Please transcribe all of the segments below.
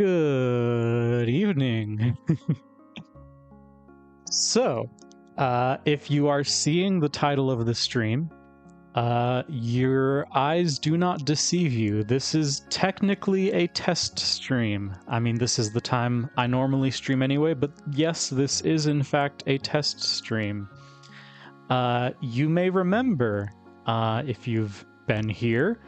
Good evening. So, if you are seeing the title of the stream, your eyes do not deceive you. This is technically a test stream. I mean, this is the time I normally stream anyway, but yes, this is in fact a test stream. You may remember, if you've been here,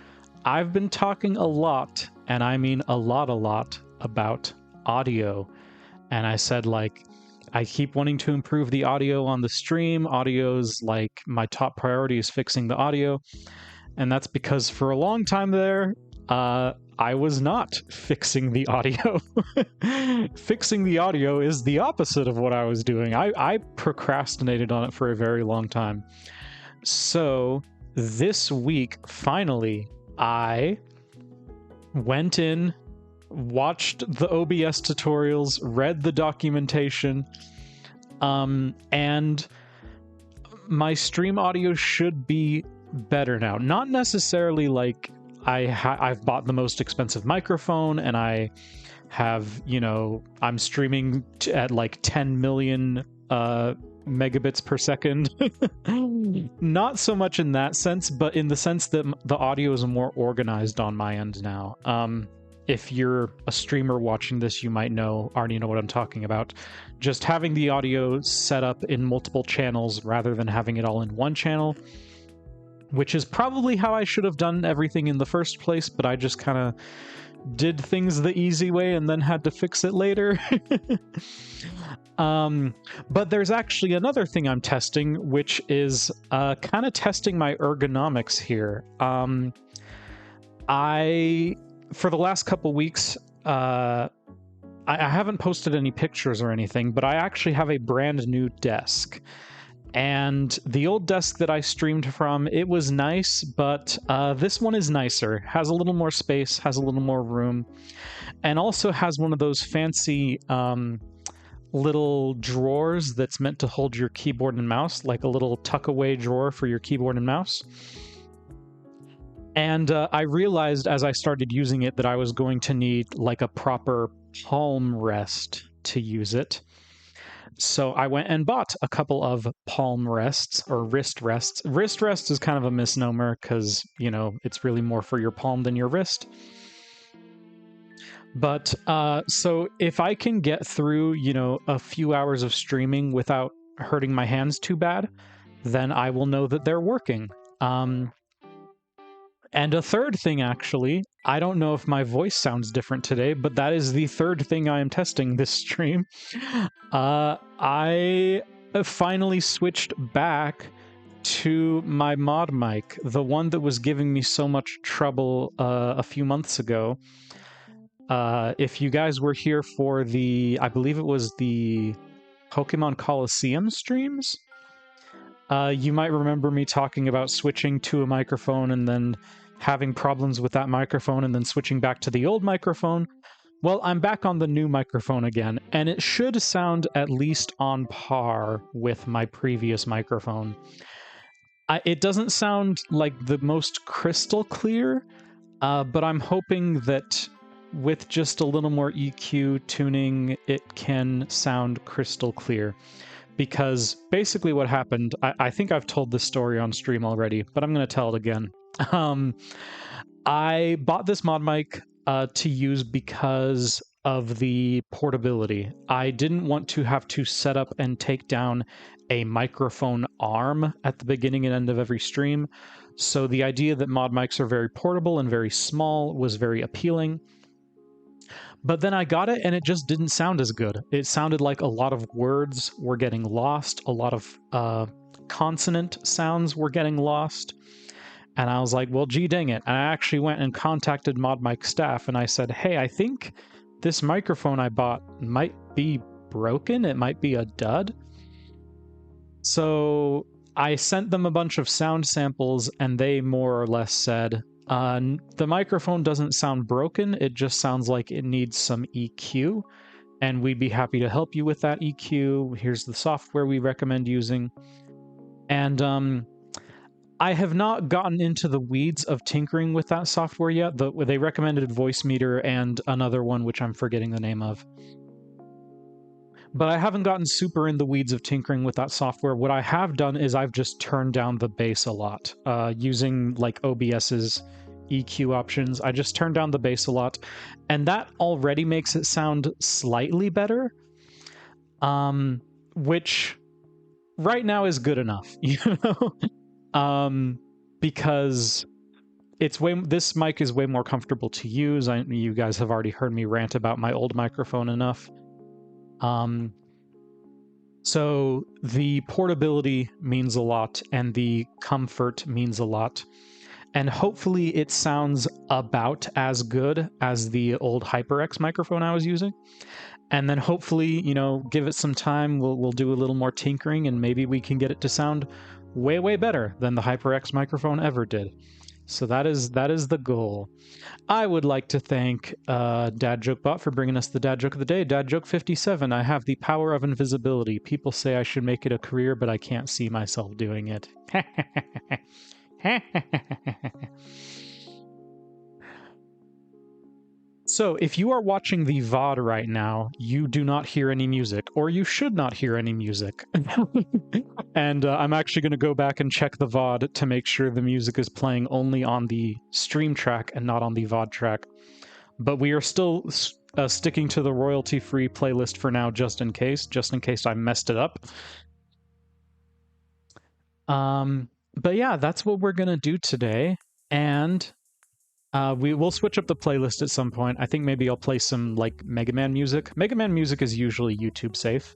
I've been talking a lot, and I mean a lot, about audio. And I said, like, I keep wanting to improve the audio on the stream. Audio's like my top priority is fixing the audio. And that's because for a long time there, I was not fixing the audio. Fixing the audio is the opposite of what I was doing. I procrastinated on it for a very long time. So this week, finally, I went in, watched the OBS tutorials, read the documentation, and my stream audio should be better now. Not necessarily like I've bought the most expensive microphone and I have, I'm streaming at like 10 million megabits per second. Not so much in that sense, but in the sense that the audio is more organized on my end now. If you're a streamer watching this, you might already know what I'm talking about. Just having the audio set up in multiple channels rather than having it all in one channel, which is probably how I should have done everything in the first place, but I just kind of did things the easy way and then had to fix it later. But there's actually another thing I'm testing, which is kind of testing my ergonomics here. For the last couple weeks, I haven't posted any pictures or anything, but I actually have a brand new desk. And the old desk that I streamed from, it was nice, but this one is nicer. Has a little more space, has a little more room, and also has one of those fancy little drawers that's meant to hold your keyboard and mouse, like a little tuck-away drawer for your keyboard and mouse. And I realized as I started using it that I was going to need like a proper palm rest to use it. So I went and bought a couple of palm rests or wrist rests. Wrist rest is kind of a misnomer because, it's really more for your palm than your wrist. But so if I can get through, a few hours of streaming without hurting my hands too bad, then I will know that they're working. And a third thing, actually, I don't know if my voice sounds different today, but that is the third thing I am testing this stream. I finally switched back to my mod mic, the one that was giving me so much trouble a few months ago. If you guys were here for I believe it was the Pokemon Coliseum streams, you might remember me talking about switching to a microphone and then having problems with that microphone and then switching back to the old microphone. Well, I'm back on the new microphone again, and it should sound at least on par with my previous microphone. It doesn't sound like the most crystal clear, but I'm hoping that with just a little more EQ tuning, it can sound crystal clear. Because basically what happened, I think I've told this story on stream already, but I'm going to tell it again. I bought this mod mic to use because of the portability. I didn't want to have to set up and take down a microphone arm at the beginning and end of every stream. So the idea that mod mics are very portable and very small was very appealing. But then I got it and it just didn't sound as good. It sounded like a lot of words were getting lost, a lot of consonant sounds were getting lost. And I was like, well, gee dang it. And I actually went and contacted ModMic staff and I said, hey, I think this microphone I bought might be broken. It might be a dud. So I sent them a bunch of sound samples and they more or less said, the microphone doesn't sound broken, it just sounds like it needs some EQ, and we'd be happy to help you with that EQ. Here's the software we recommend using. And I have not gotten into the weeds of tinkering with that software yet. They recommended Voice Meter and another one, which I'm forgetting the name of. But I haven't gotten super in the weeds of tinkering with that software. What I have done is I've just turned down the bass a lot, using like OBS's EQ options. I just turned down the bass a lot, and that already makes it sound slightly better, which right now is good enough, you know, because this mic is way more comfortable to use. You guys have already heard me rant about my old microphone enough. So the portability means a lot, and the comfort means a lot. And hopefully it sounds about as good as the old HyperX microphone I was using. And then hopefully, you know, give it some time, we'll do a little more tinkering, and maybe we can get it to sound way, way better than the HyperX microphone ever did. So that is the goal. I would like to thank Dad Joke Bot for bringing us the Dad Joke of the Day. Dad Joke 57, I have the power of invisibility. People say I should make it a career, but I can't see myself doing it. So, if you are watching the VOD right now, you do not hear any music, or you should not hear any music. And I'm actually going to go back and check the VOD to make sure the music is playing only on the stream track and not on the VOD track. But we are still sticking to the royalty-free playlist for now, just in case I messed it up. But yeah, that's what we're going to do today. And we will switch up the playlist at some point. I think maybe I'll play some like Mega Man music. Mega Man music is usually YouTube safe.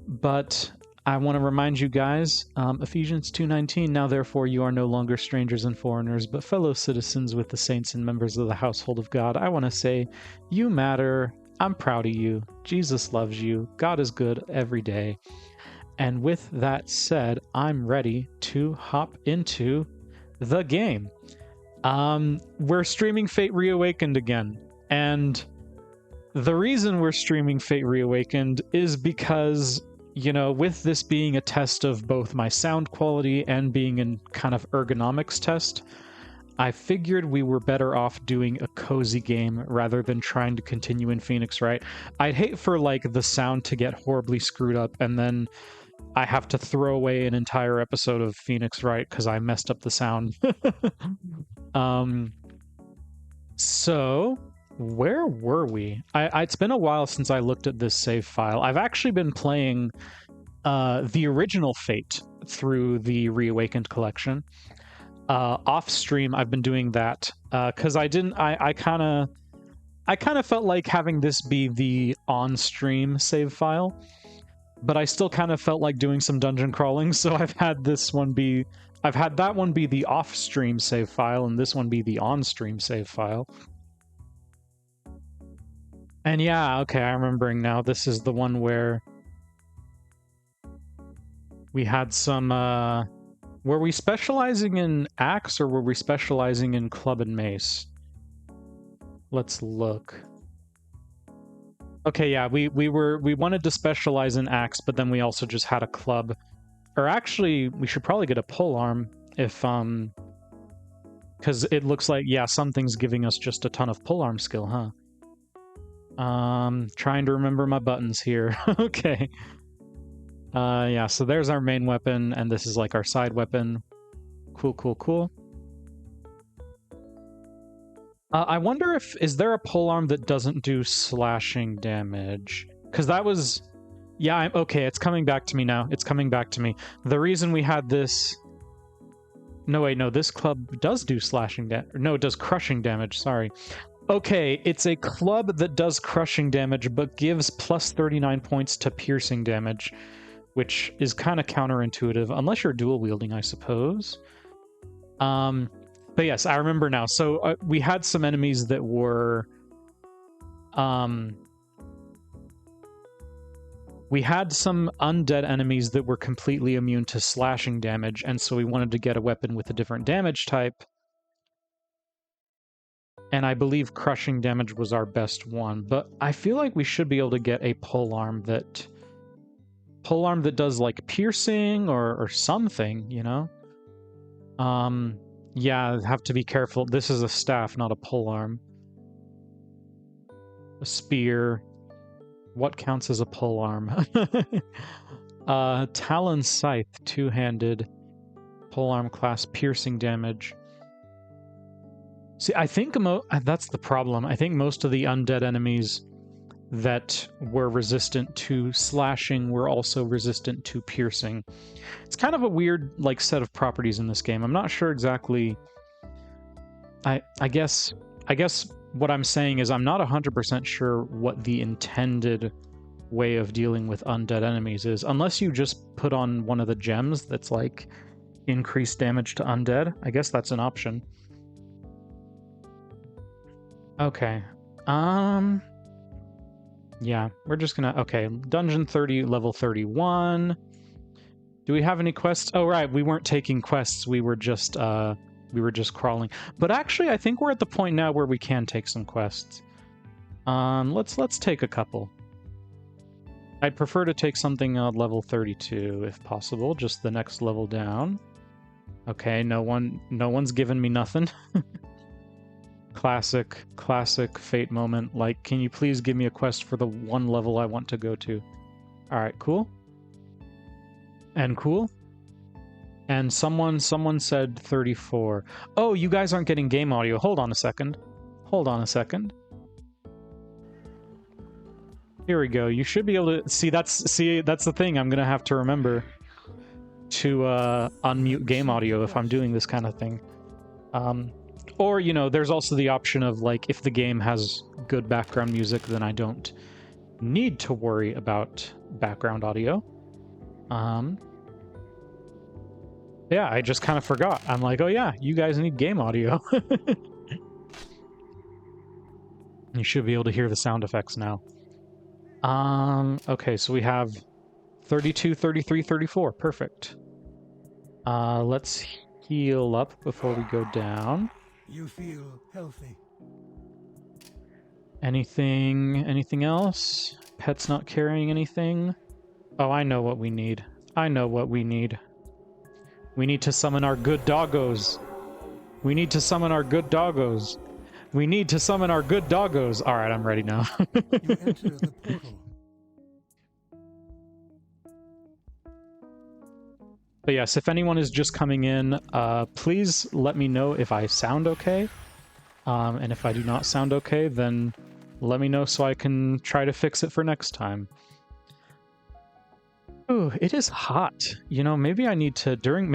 But I want to remind you guys, Ephesians 2:19, now therefore you are no longer strangers and foreigners, but fellow citizens with the saints and members of the household of God. I want to say, you matter. I'm proud of you. Jesus loves you. God is good every day. And with that said, I'm ready to hop into the game. We're streaming Fate Reawakened again, and the reason we're streaming Fate Reawakened is because, you know, with this being a test of both my sound quality and being a kind of ergonomics test, I figured we were better off doing a cozy game rather than trying to continue in Phoenix Wright. I'd hate for, like, the sound to get horribly screwed up and then I have to throw away an entire episode of Phoenix Wright because I messed up the sound. So where were we? It's been a while since I looked at this save file. I've actually been playing the original Fate through the Reawakened collection. Off stream, I've been doing that because I kind of felt like having this be the on stream save file, but I still kind of felt like doing some dungeon crawling, so I've had that one be the off-stream save file, and this one be the on-stream save file. And yeah, okay, I'm remembering now. This is the one where we had some, were we specializing in axe, or were we specializing in club and mace? Let's look. Okay, yeah, we wanted to specialize in axe, but then we also just had a club. Or actually, we should probably get a polearm if, because it looks like, yeah, something's giving us just a ton of polearm skill, huh? Trying to remember my buttons here. Okay. Yeah, so there's our main weapon, and this is like our side weapon. Cool, cool, cool. I wonder is there a polearm that doesn't do slashing damage? Because that was... Yeah, okay, it's coming back to me now. It's coming back to me. The reason we had this... No, wait, no, this club does do slashing damage. No, it does crushing damage, sorry. Okay, it's a club that does crushing damage, but gives plus 39 points to piercing damage, which is kind of counterintuitive, unless you're dual wielding, I suppose. But yes, I remember now. So we had some enemies that were... we had some undead enemies that were completely immune to slashing damage, and so we wanted to get a weapon with a different damage type. And I believe crushing damage was our best one, but I feel like we should be able to get a polearm that does like piercing or something, you know? Yeah, have to be careful. This is a staff, not a polearm. A spear. What counts as a polearm? Talon Scythe, two-handed. Polearm class, piercing damage. See, I think that's the problem. I think most of the undead enemies that were resistant to slashing were also resistant to piercing. It's kind of a weird, like, set of properties in this game. I'm not sure exactly. I guess what I'm saying is I'm not 100% sure what the intended way of dealing with undead enemies is, unless you just put on one of the gems that's like increased damage to undead. I guess that's an option. Okay. Yeah, we're just gonna... Okay, Dungeon 30, level 31. Do we have any quests? Oh, right, we weren't taking quests. We were just crawling. But actually, I think we're at the point now where we can take some quests. Let's take a couple. I'd prefer to take something at level 32, if possible, just the next level down. Okay, no one's given me nothing. Classic fate moment. Like, can you please give me a quest for the one level I want to go to? Alright, cool. And cool. And someone said 34. Oh, you guys aren't getting game audio. Hold on a second. Hold on a second. Here we go. You should be able to see that's the thing. I'm gonna have to remember to unmute game audio if I'm doing this kind of thing. Or, you know, there's also the option of, like, if the game has good background music, then I don't need to worry about background audio. Yeah, I just kind of forgot. I'm like, oh yeah, you guys need game audio. You should be able to hear the sound effects now. Okay, so we have 32, 33, 34. Perfect. Let's heal up before we go down. You feel healthy. Anything else? Pet's not carrying anything? Oh, I know what we need. I know what we need. We need to summon our good doggos. We need to summon our good doggos. We need to summon our good doggos. All right, I'm ready now. You enter the portal. But yes, if anyone is just coming in, please let me know if I sound okay. And if I do not sound okay, then let me know so I can try to fix it for next time. Ooh, it is hot. You know, maybe I need to, during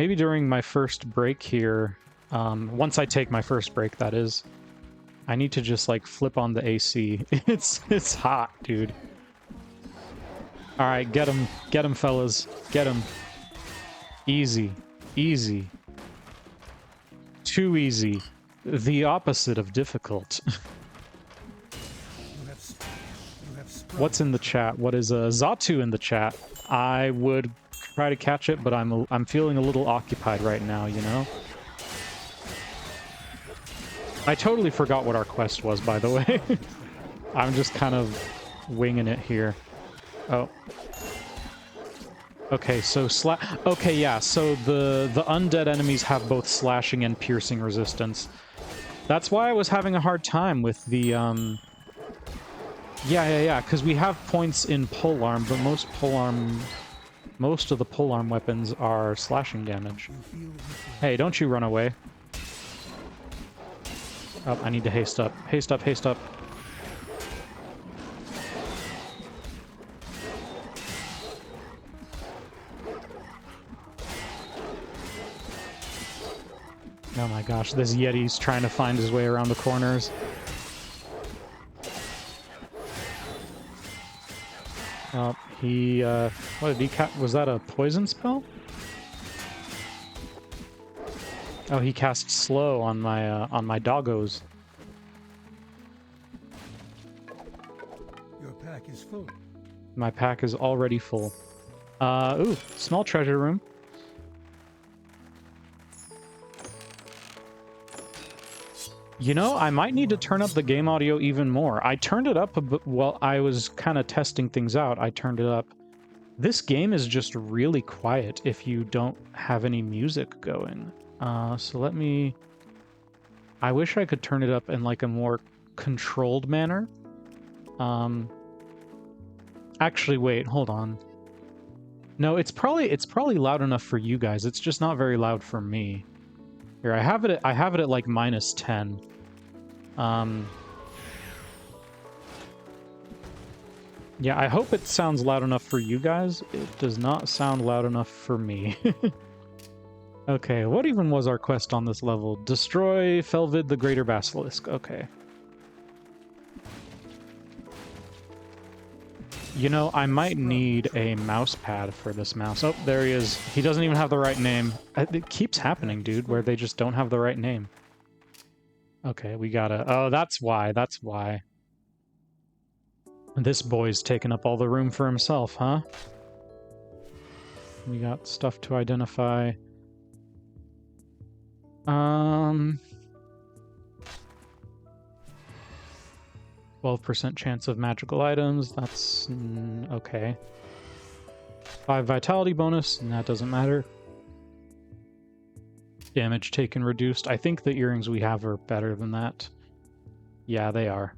my first break here, once I take my first break, that is, I need to just, like, flip on the AC. It's hot, dude. Alright, get him, fellas. Get him. Easy. Easy. Too easy. The opposite of difficult. What's in the chat? What is Zatu in the chat? I would try to catch it, but I'm feeling a little occupied right now, you know? I totally forgot what our quest was, by the way. I'm just kind of winging it here. Oh. Okay, so okay, yeah, so the undead enemies have both slashing and piercing resistance. That's why I was having a hard time with the, Yeah, because we have points in polearm, but most of the polearm weapons are slashing damage. Hey, don't you run away. Oh, I need to haste up. Haste up, haste up. Oh my gosh, this Yeti's trying to find his way around the corners. Oh, he, what did he was that a poison spell? Oh, he cast slow on my doggos. Your pack is full. My pack is already full. Ooh, small treasure room. You know, I might need to turn up the game audio even more. I turned it up a bit while I was kind of testing things out. I turned it up. This game is just really quiet if you don't have any music going. So let me... I wish I could turn it up in like a more controlled manner. Actually, wait, hold on. No, it's probably loud enough for you guys. It's just not very loud for me. Here, I have it at like -10. Yeah, I hope it sounds loud enough for you guys. It does not sound loud enough for me. Okay, what even was our quest on this level? Destroy Felvid the Greater Basilisk. Okay. You know, I might need a mouse pad for this mouse. Oh, there he is. He doesn't even have the right name. It keeps happening, dude, where they just don't have the right name. Okay, we gotta... Oh, that's why. That's why. This boy's taking up all the room for himself, huh? We got stuff to identify. 12% chance of magical items. That's okay. 5 vitality bonus, and that doesn't matter. Damage taken reduced. I think the earrings we have are better than that. Yeah, they are.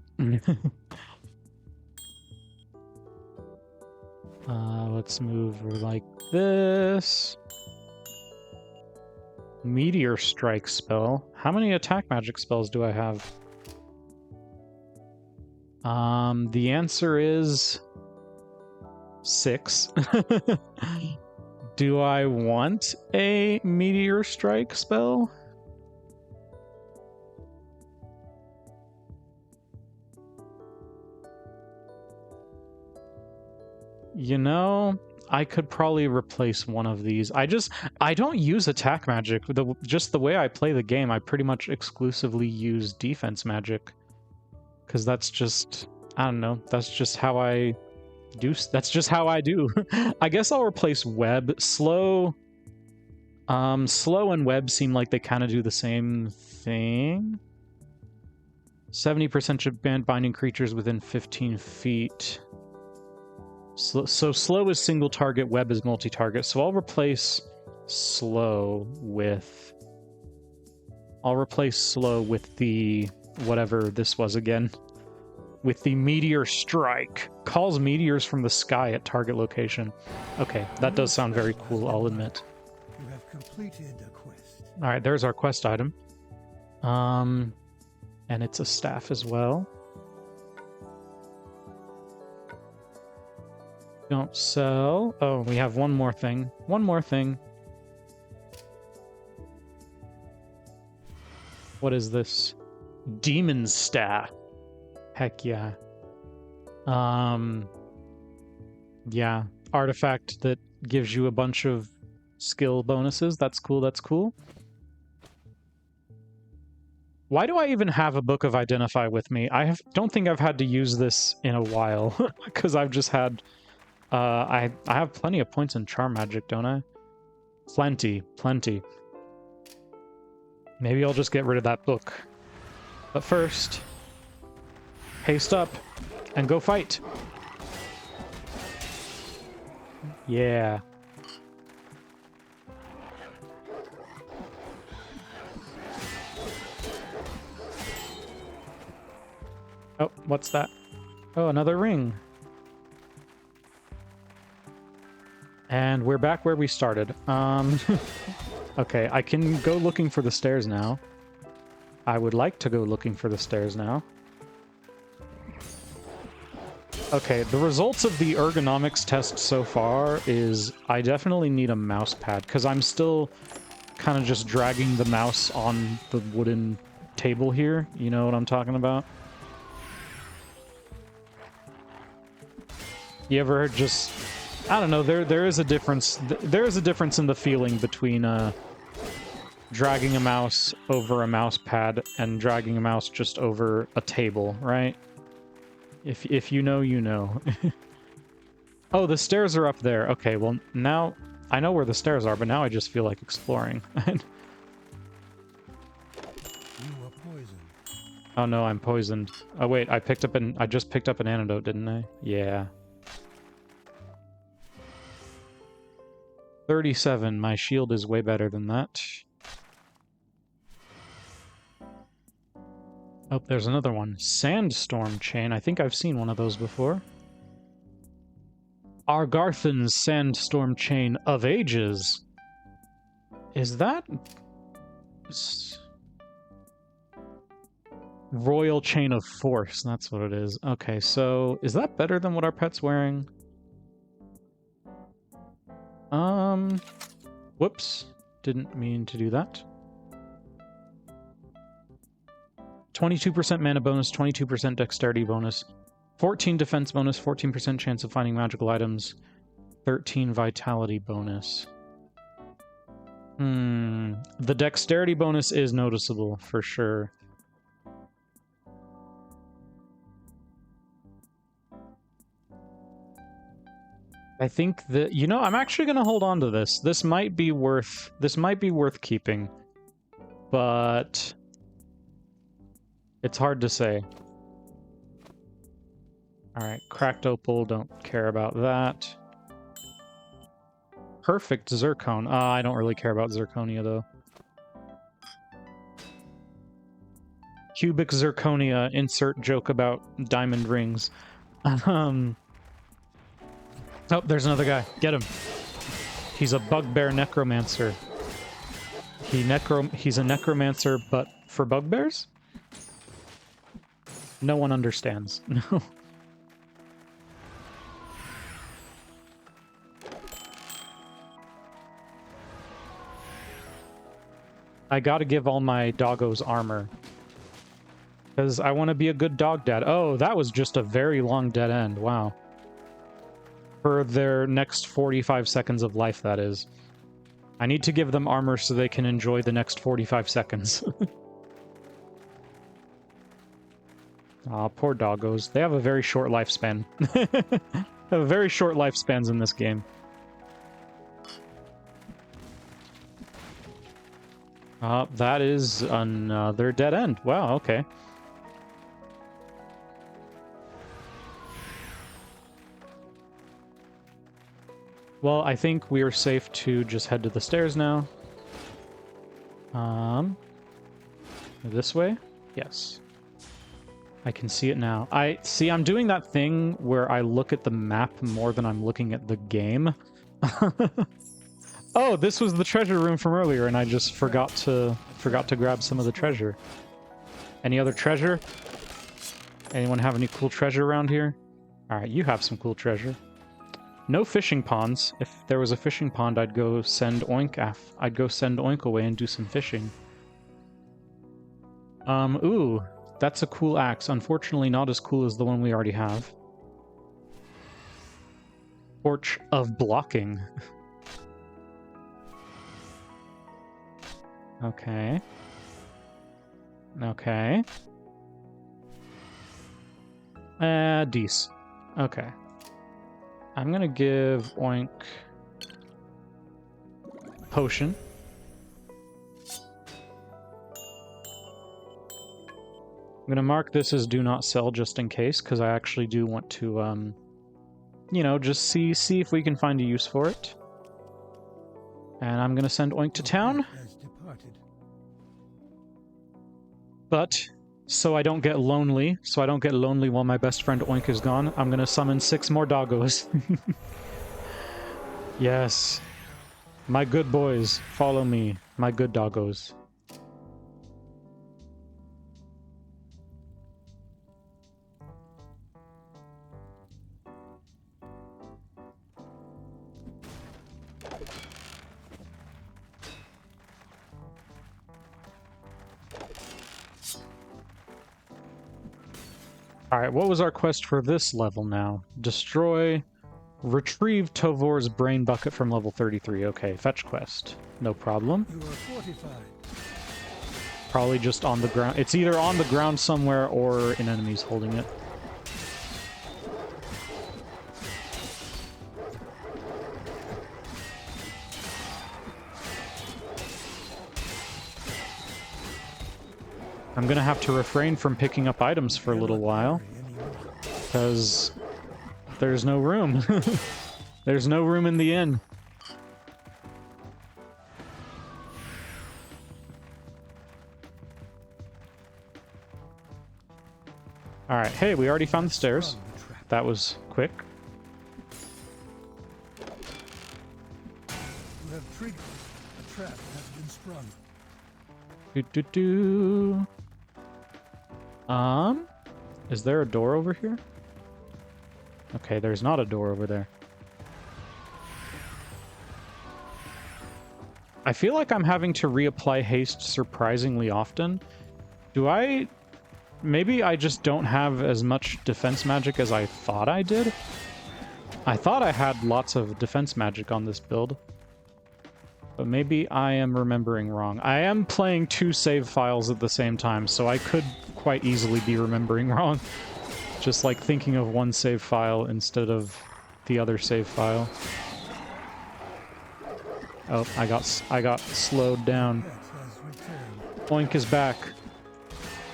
Let's move like this. Meteor Strike spell. How many attack magic spells do I have? The answer is 6. Do I want a Meteor Strike spell? You know, I could probably replace one of these. I don't use attack magic. Just the way I play the game, I pretty much exclusively use defense magic. Because that's just, I don't know, that's just how I do. That's just how I do. I guess I'll replace web. Slow and web seem like they kind of do the same thing. 70% should ban binding creatures within 15 feet. So slow is single target, web is multi-target. So I'll replace slow with... I'll replace slow with the... whatever this was again. With the Meteor Strike. Calls meteors from the sky at target location. Okay, that does sound very cool, I'll admit. You have completed a quest. Alright, there's our quest item. And it's a staff as well. Don't sell. Oh, we have one more thing. One more thing. What is this? Demon Staff. Heck yeah. Yeah. Artifact that gives you a bunch of skill bonuses. That's cool, that's cool. Why do I even have a Book of Identify with me? Don't think I've had to use this in a while. Because I've just had... I have plenty of points in Charm Magic, don't I? Plenty, plenty. Maybe I'll just get rid of that book. But first, haste up and go fight. Yeah. Oh, what's that? Oh, another ring. And we're back where we started. Okay, I can go looking for the stairs now. I would like to go looking for the stairs now. Okay, the results of the ergonomics test so far is I definitely need a mouse pad, because I'm still kind of just dragging the mouse on the wooden table here. You know what I'm talking about? You ever just... I don't know, there is a difference. There is a difference in the feeling between dragging a mouse over a mouse pad and dragging a mouse just over a table, right? If you know, you know. Oh, the stairs are up there. Okay, well, now I know where the stairs are, but now I just feel like exploring. You were poisoned. Oh no, I'm poisoned. Oh wait, I just picked up an antidote, didn't I? Yeah. 37. My shield is way better than that. Oh, there's another one. Sandstorm chain. I think I've seen one of those before. Argarthan's sandstorm chain of ages. Is that... Royal chain of force. That's what it is. Okay, so is that better than what our pet's wearing? Whoops. Didn't mean to do that. 22% mana bonus, 22% dexterity bonus, 14 defense bonus, 14% chance of finding magical items, 13 vitality bonus. The dexterity bonus is noticeable, for sure. I think that, you know, I'm actually going to hold on to this. This might be worth keeping, but it's hard to say. Alright, cracked opal, don't care about that. Perfect zircon. I don't really care about zirconia, though. Cubic zirconia, insert joke about diamond rings. Oh, there's another guy. Get him. He's a bugbear necromancer. He's a necromancer, but for bugbears? No one understands. No. I gotta give all my doggos armor. Because I want to be a good dog dad. Oh, that was just a very long dead end. Wow. For their next 45 seconds of life, that is. I need to give them armor so they can enjoy the next 45 seconds. Aw, poor doggos. They have a very short lifespan. They have very short lifespans in this game. That is another dead end. Wow, okay. Well, I think we are safe to just head to the stairs now. This way? Yes. I can see it now. I'm doing that thing where I look at the map more than I'm looking at the game. Oh, this was the treasure room from earlier, and I just forgot to grab some of the treasure. Any other treasure? Anyone have any cool treasure around here? Alright, you have some cool treasure. No fishing ponds. If there was a fishing pond, I'd go send Oink away and do some fishing. Ooh, that's a cool axe. Unfortunately, not as cool as the one we already have. Torch of blocking. Okay. Okay. Dece. Okay. I'm gonna give Oink potion. I'm gonna mark this as do not sell just in case, because I actually do want to, you know, just see if we can find a use for it. And I'm gonna send Oink to town. But, so I don't get lonely, while my best friend Oink is gone, I'm gonna summon 6 more doggos. Yes. My good boys, follow me. My good doggos. Alright, what was our quest for this level now? Retrieve Tovor's brain bucket from level 33. Okay, fetch quest. No problem. You are fortified. Probably just on the ground. It's either on the ground somewhere or an enemy's holding it. I'm gonna have to refrain from picking up items for a little while, because there's no room. There's no room in the inn. All right. Hey, we already found the stairs. Sprung the trap. That was quick. You have triggered. A trap has been sprung. Is there a door over here? Okay, there's not a door over there. I feel like I'm having to reapply haste surprisingly often. Maybe I just don't have as much defense magic as I thought I did? I thought I had lots of defense magic on this build. But maybe I am remembering wrong. I am playing 2 save files at the same time, so I could quite easily be remembering wrong. Just like thinking of one save file instead of the other save file. Oh, I got slowed down. Pet has returned. Oink is back.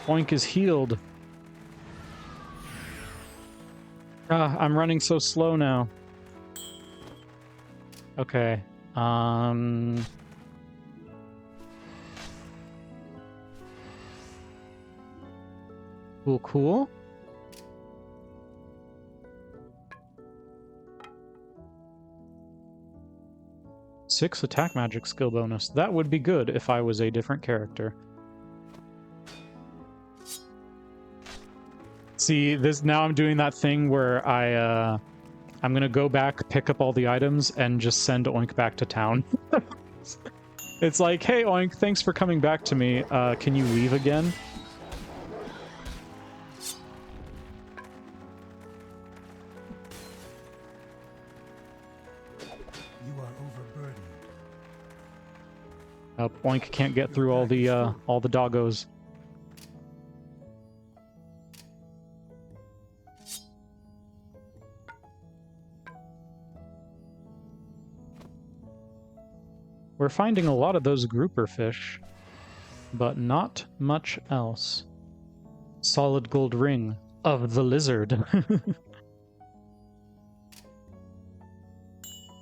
Oink is healed. Ah, I'm running so slow now. Okay. Cool, cool. Six attack magic skill bonus. That would be good if I was a different character. See, now I'm doing that thing where I'm gonna go back, pick up all the items, and just send Oink back to town. It's like, hey Oink, thanks for coming back to me. Can you leave again? You are overburdened. Oink can't get through all the doggos. We're finding a lot of those grouper fish, but not much else. Solid gold ring of the lizard.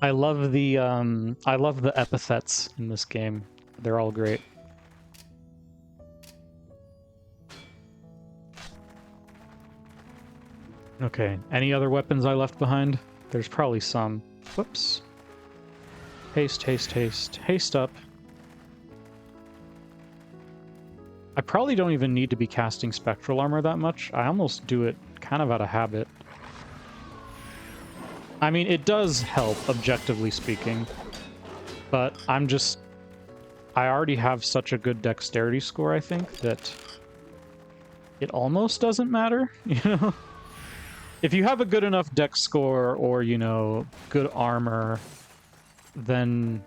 I love the epithets in this game. They're all great. Okay, any other weapons I left behind? There's probably some. Whoops. Haste, haste, haste. Haste up. I probably don't even need to be casting spectral armor that much. I almost do it kind of out of habit. I mean, it does help, objectively speaking. But I already have such a good dexterity score, I think, that it almost doesn't matter, you know? If you have a good enough dex score or, you know, good armor, then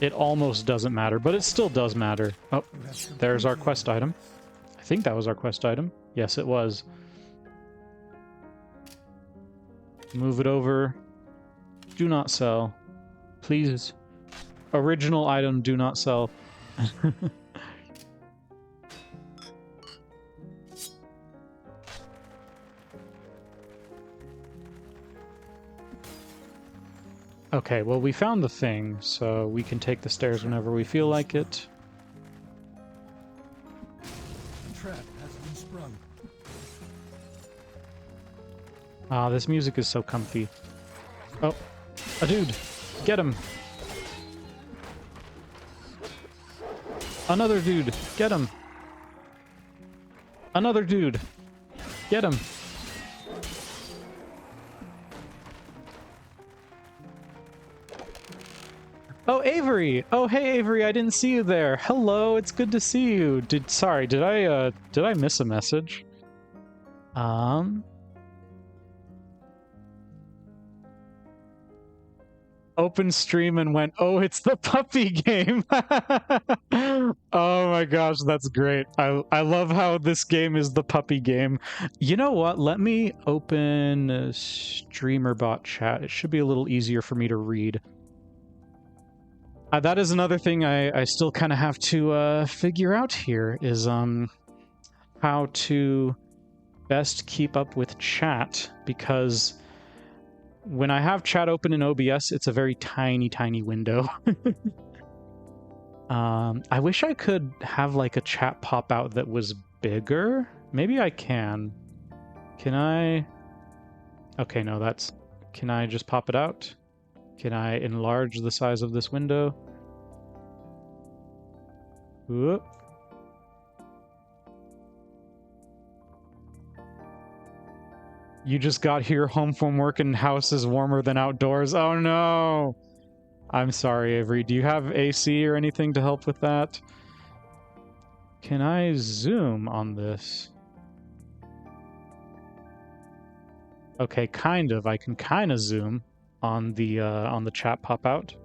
it almost doesn't matter, but it still does matter. Oh, there's our quest item. I think that was our quest item. Yes, it was. Move it over. Do not sell. Please. Original item, do not sell. Okay, well, we found the thing, so we can take the stairs whenever we feel like it. A trap has been sprung. Ah, this music is so comfy. Oh, a dude. Get him. Another dude. Get him. Another dude. Get him. Oh, Avery! Oh, hey, Avery, I didn't see you there. Hello, it's good to see you. Sorry, did I miss a message? Open stream and went, oh, it's the puppy game. Oh my gosh, that's great. I love how this game is the puppy game. You know what? Let me open streamer bot chat. It should be a little easier for me to read. That is another thing I still kind of have to figure out here is how to best keep up with chat, because when I have chat open in OBS, it's a very tiny, tiny window. I wish I could have like a chat pop out that was bigger. Maybe I can. Can I... Okay, no, that's... Can I just pop it out? Can I enlarge the size of this window? Whoop. You just got here home from work and house is warmer than outdoors. Oh no! I'm sorry, Avery. Do you have AC or anything to help with that? Can I zoom on this? Okay, kind of. I can kind of zoom on the chat pop out.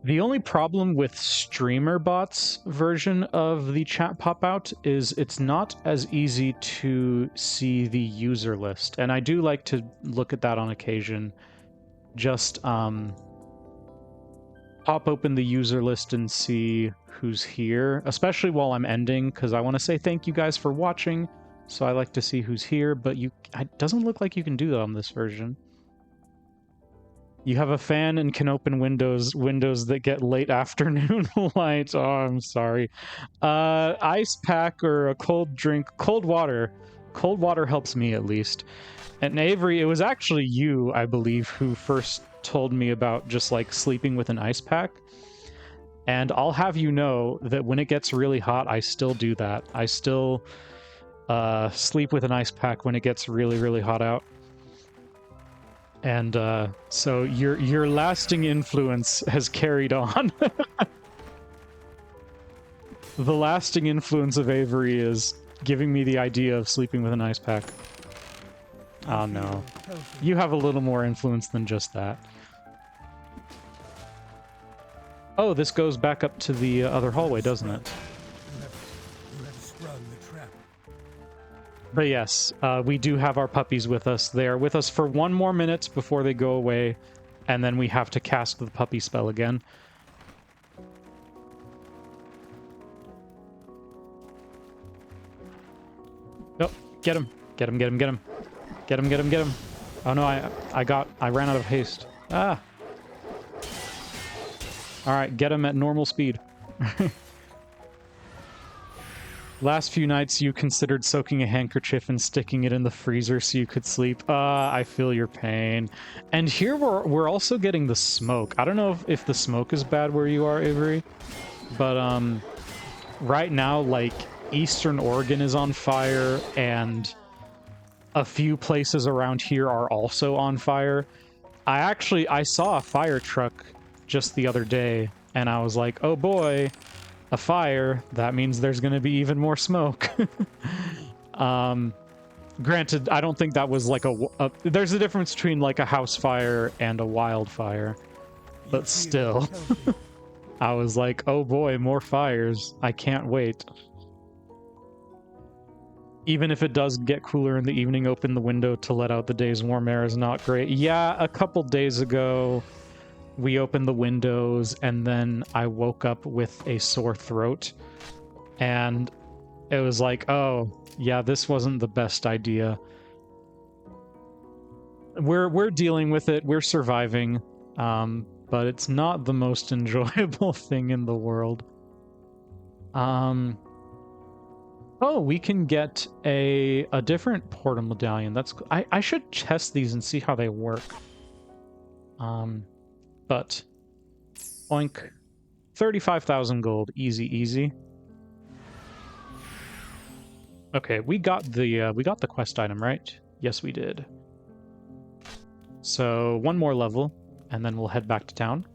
The only problem with Streamer Bot's version of the chat pop out is it's not as easy to see the user list, and I do like to look at that on occasion. Just pop open the user list and see who's here, especially while I'm ending, because I want to say thank you guys for watching. So I like to see who's here, but it doesn't look like you can do that on this version. You have a fan and can open windows that get late afternoon light. Oh, I'm sorry. Ice pack or a cold drink, cold water. Cold water helps me at least. And Avery, it was actually you, I believe, who first told me about just like sleeping with an ice pack. And I'll have you know that when it gets really hot, I still do that. I still sleep with an ice pack when it gets really, really hot out. And so your lasting influence has carried on. The lasting influence of Avery is giving me the idea of sleeping with an ice pack. Oh no. You have a little more influence than just that. Oh, this goes back up to the other hallway, doesn't it? You have sprung the trap. But yes, we do have our puppies with us. They are with us for 1 more minute before they go away, and then we have to cast the puppy spell again. Nope, get him. Get him, get him, get him. Get him, get him, get him. Oh no, I ran out of haste. Ah! Alright, get him at normal speed. Last few nights you considered soaking a handkerchief and sticking it in the freezer so you could sleep. I feel your pain. And here we're also getting the smoke. I don't know if the smoke is bad where you are, Avery, but right now, like, Eastern Oregon is on fire, and a few places around here are also on fire. I saw a fire truck just the other day, and I was like, oh boy, a fire. That means there's going to be even more smoke. Granted, I don't think that was like there's a difference between like a house fire and a wildfire, but still. I was like, oh boy, more fires. I can't wait. Even if it does get cooler in the evening, open the window to let out the day's warm air is not great. Yeah, a couple days ago, we opened the windows, and then I woke up with a sore throat. And it was like, oh, yeah, this wasn't the best idea. We're dealing with it. We're surviving. But it's not the most enjoyable thing in the world. Oh, we can get a different portal medallion. That's I should test these and see how they work. But oink, 35,000 gold, easy, easy. Okay, we got the quest item, right? Yes, we did. So 1 more level, and then we'll head back to town.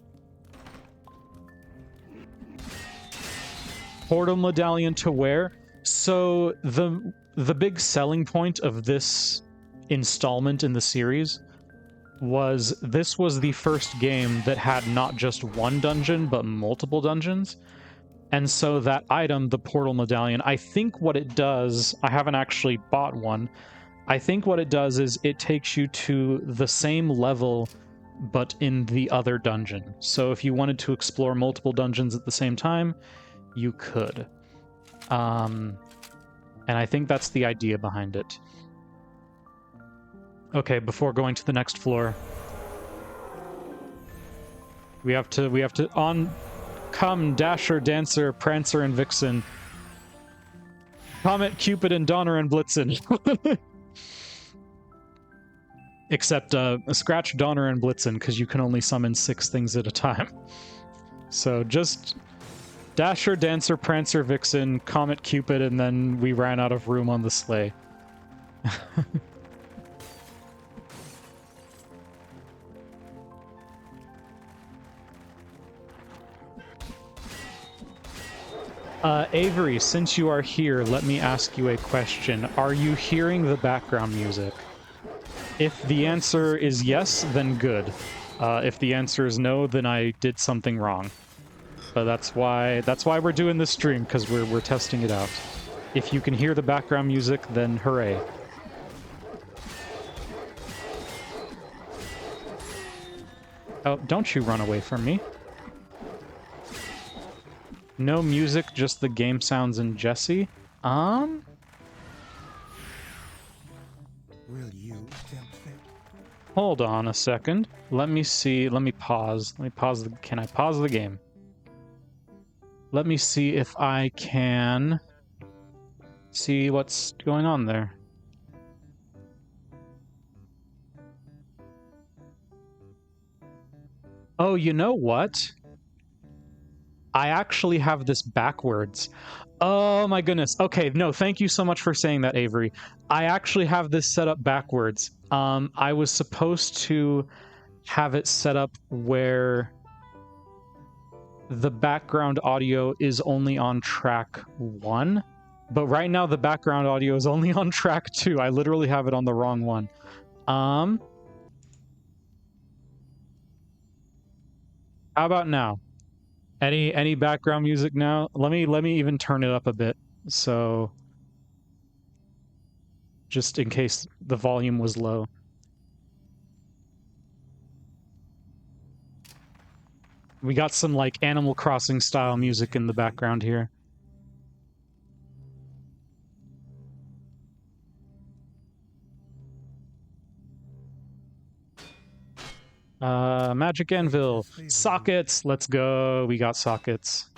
Portal medallion to wear. So the big selling point of this installment in the series was this was the first game that had not just 1 dungeon, but multiple dungeons. And so that item, the portal medallion, I think what it does, I haven't actually bought one, I think what it does is it takes you to the same level, but in the other dungeon. So if you wanted to explore multiple dungeons at the same time, you could. And I think that's the idea behind it. Okay, before going to the next floor, we have to come Dasher, Dancer, Prancer, and Vixen. Comet, Cupid, and Donner and Blitzen. Except scratch Donner and Blitzen, because you can only summon 6 things at a time. So just Dasher, Dancer, Prancer, Vixen, Comet, Cupid, and then we ran out of room on the sleigh. Avery, since you are here, let me ask you a question. Are you hearing the background music? If the answer is yes, then good. If the answer is no, then I did something wrong. But that's why we're doing this stream, because we're testing it out. If you can hear the background music, then hooray. Oh, don't you run away from me. No music, just the game sounds and Jesse. Will you attempt it? Hold on a second. Let me see. Let me pause. Can I pause the game? Let me see if I can see what's going on there. Oh, you know what? I actually have this backwards. Oh my goodness. Okay, no, thank you so much for saying that, Avery. I actually have this set up backwards. I was supposed to have it set up where the background audio is only on track 1, but right now the background audio is only on track 2. I literally have it on the wrong one. How about now? Any background music now? Let me even turn it up a bit, so just in case the volume was low. We got some like Animal Crossing style music in the background here. Magic Anvil. Sockets! Let's go. We got sockets.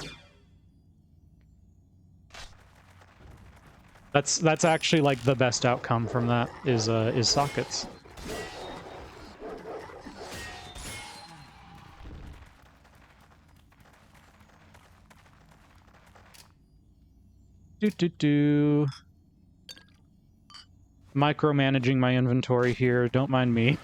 That's actually like the best outcome from that is sockets. Micromanaging my inventory here. Don't mind me.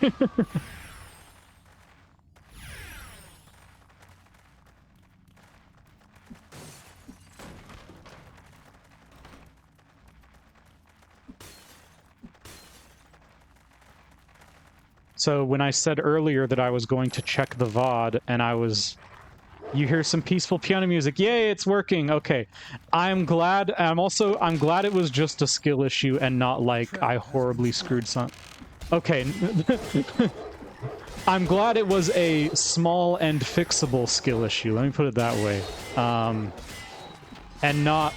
So when I said earlier that I was going to check the VOD and you hear some peaceful piano music. Yay, it's working. Okay. I'm glad it was just a skill issue and not like I horribly screwed some. Okay. I'm glad it was a small and fixable skill issue. Let me put it that way. And not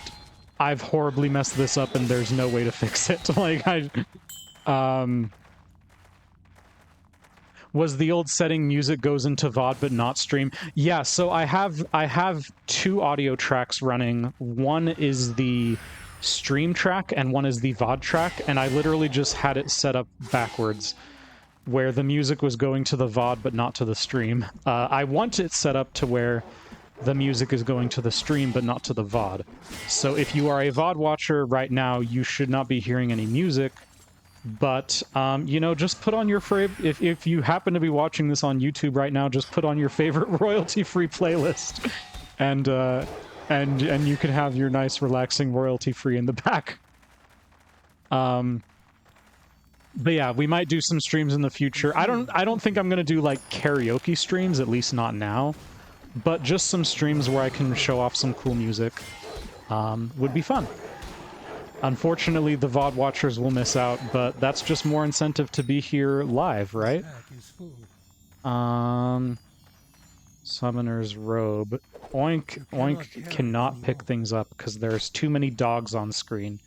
I've horribly messed this up and there's no way to fix it. Like was the old setting music goes into VOD but not stream? Yeah, so I have 2 audio tracks running. One is the stream track and one is the VOD track, and I literally just had it set up backwards, where the music was going to the VOD but not to the stream. I want it set up to where the music is going to the stream but not to the VOD. So if you are a VOD watcher right now, you should not be hearing any music. But, you know, just put on your favorite... If you happen to be watching this on YouTube right now, just put on your favorite royalty-free playlist. And you can have your nice, relaxing royalty-free in the back. But yeah, we might do some streams in the future. I don't think I'm gonna do, like, karaoke streams, at least not now. But just some streams where I can show off some cool music would be fun. Unfortunately, the VOD watchers will miss out, but that's just more incentive to be here live, right? Summoner's Robe. Oink, Oink cannot pick things up because there's too many dogs on screen.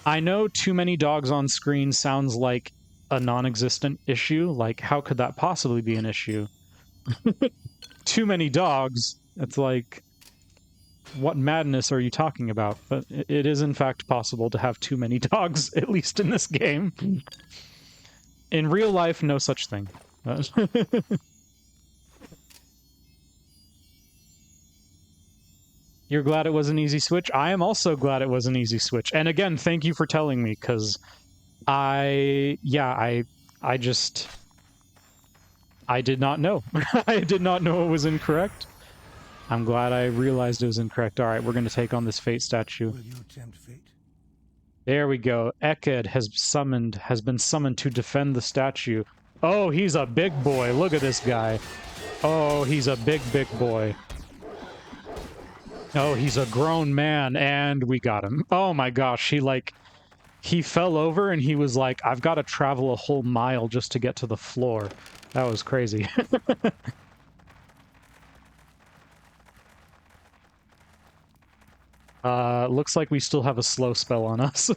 I know too many dogs on screen sounds like a non-existent issue. Like, how could that possibly be an issue? Too many dogs. It's like... what madness are you talking about? But it is in fact possible to have too many dogs, at least in this game. In real life, no such thing. You're glad it was an easy switch? I am also glad it was an easy switch. And again, thank you for telling me, because I did not know. I did not know it was incorrect. I'm glad I realized it was incorrect. All right, we're going to take on this fate statue. Will you tempt fate? There we go. Eked has been summoned to defend the statue. Oh, he's a big boy. Look at this guy. Oh, he's a big boy. Oh, he's a grown man, and we got him. Oh my gosh, he fell over and he was like, I've got to travel a whole mile just to get to the floor. That was crazy. Looks like we still have a slow spell on us.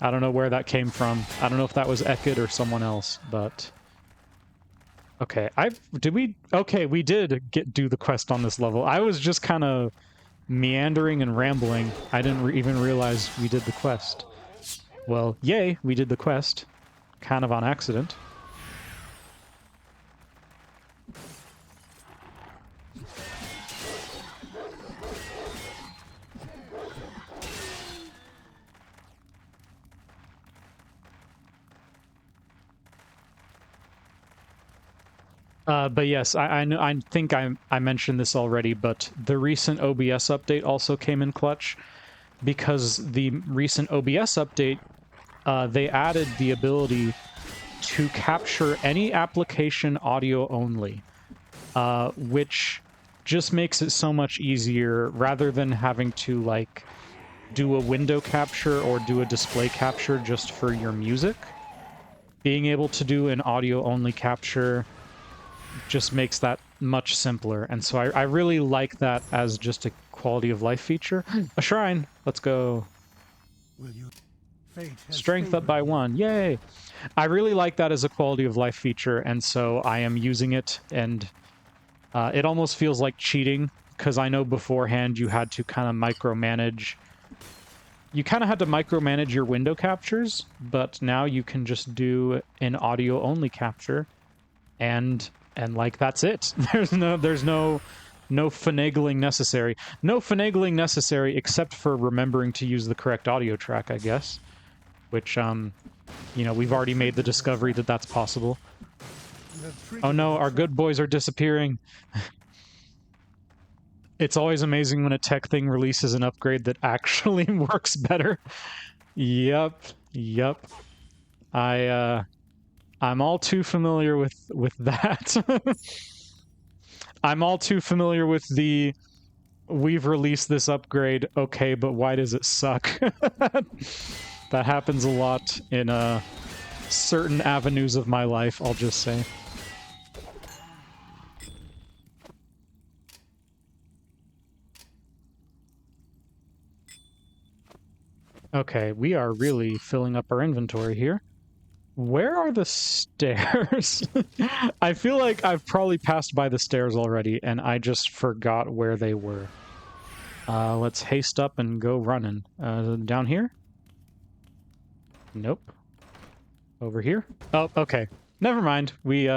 I don't know where that came from. I don't know if that was Ekid or someone else, but... Okay, we did do the quest on this level. I was just kind of meandering and rambling. I didn't even realize we did the quest. Well, yay, we did the quest. Kind of on accident. But yes, I think I mentioned this already, but the recent OBS update also came in clutch, because the recent OBS update, they added the ability to capture any application audio only, which just makes it so much easier rather than having to, like, do a window capture or do a display capture just for your music. Being able to do an audio only capture just makes that much simpler, and so I really like that as just a quality of life feature. A shrine! Let's go. Will you? Fate has Strength up favored by you. 1. Yay! I really like that as a quality of life feature, and so I am using it, and it almost feels like cheating, because I know beforehand you had to kind of micromanage. You kind of had to micromanage your window captures, but now you can just do an audio-only capture, and like that's it. There's no finagling necessary. No finagling necessary except for remembering to use the correct audio track, I guess. Which, you know, we've already made the discovery that that's possible. You have treated Oh no, the our good boys are disappearing. It's always amazing when a tech thing releases an upgrade that actually works better. Yep. I'm all too familiar with that. I'm all too familiar with the we've released this upgrade, okay, but why does it suck? That happens a lot in certain avenues of my life, I'll just say. Okay, we are really filling up our inventory here. Where are the stairs? I feel like I've probably passed by the stairs already, and I just forgot where they were. Let's haste up and go running. Down here? Nope. Over here? Oh, okay. Never mind. We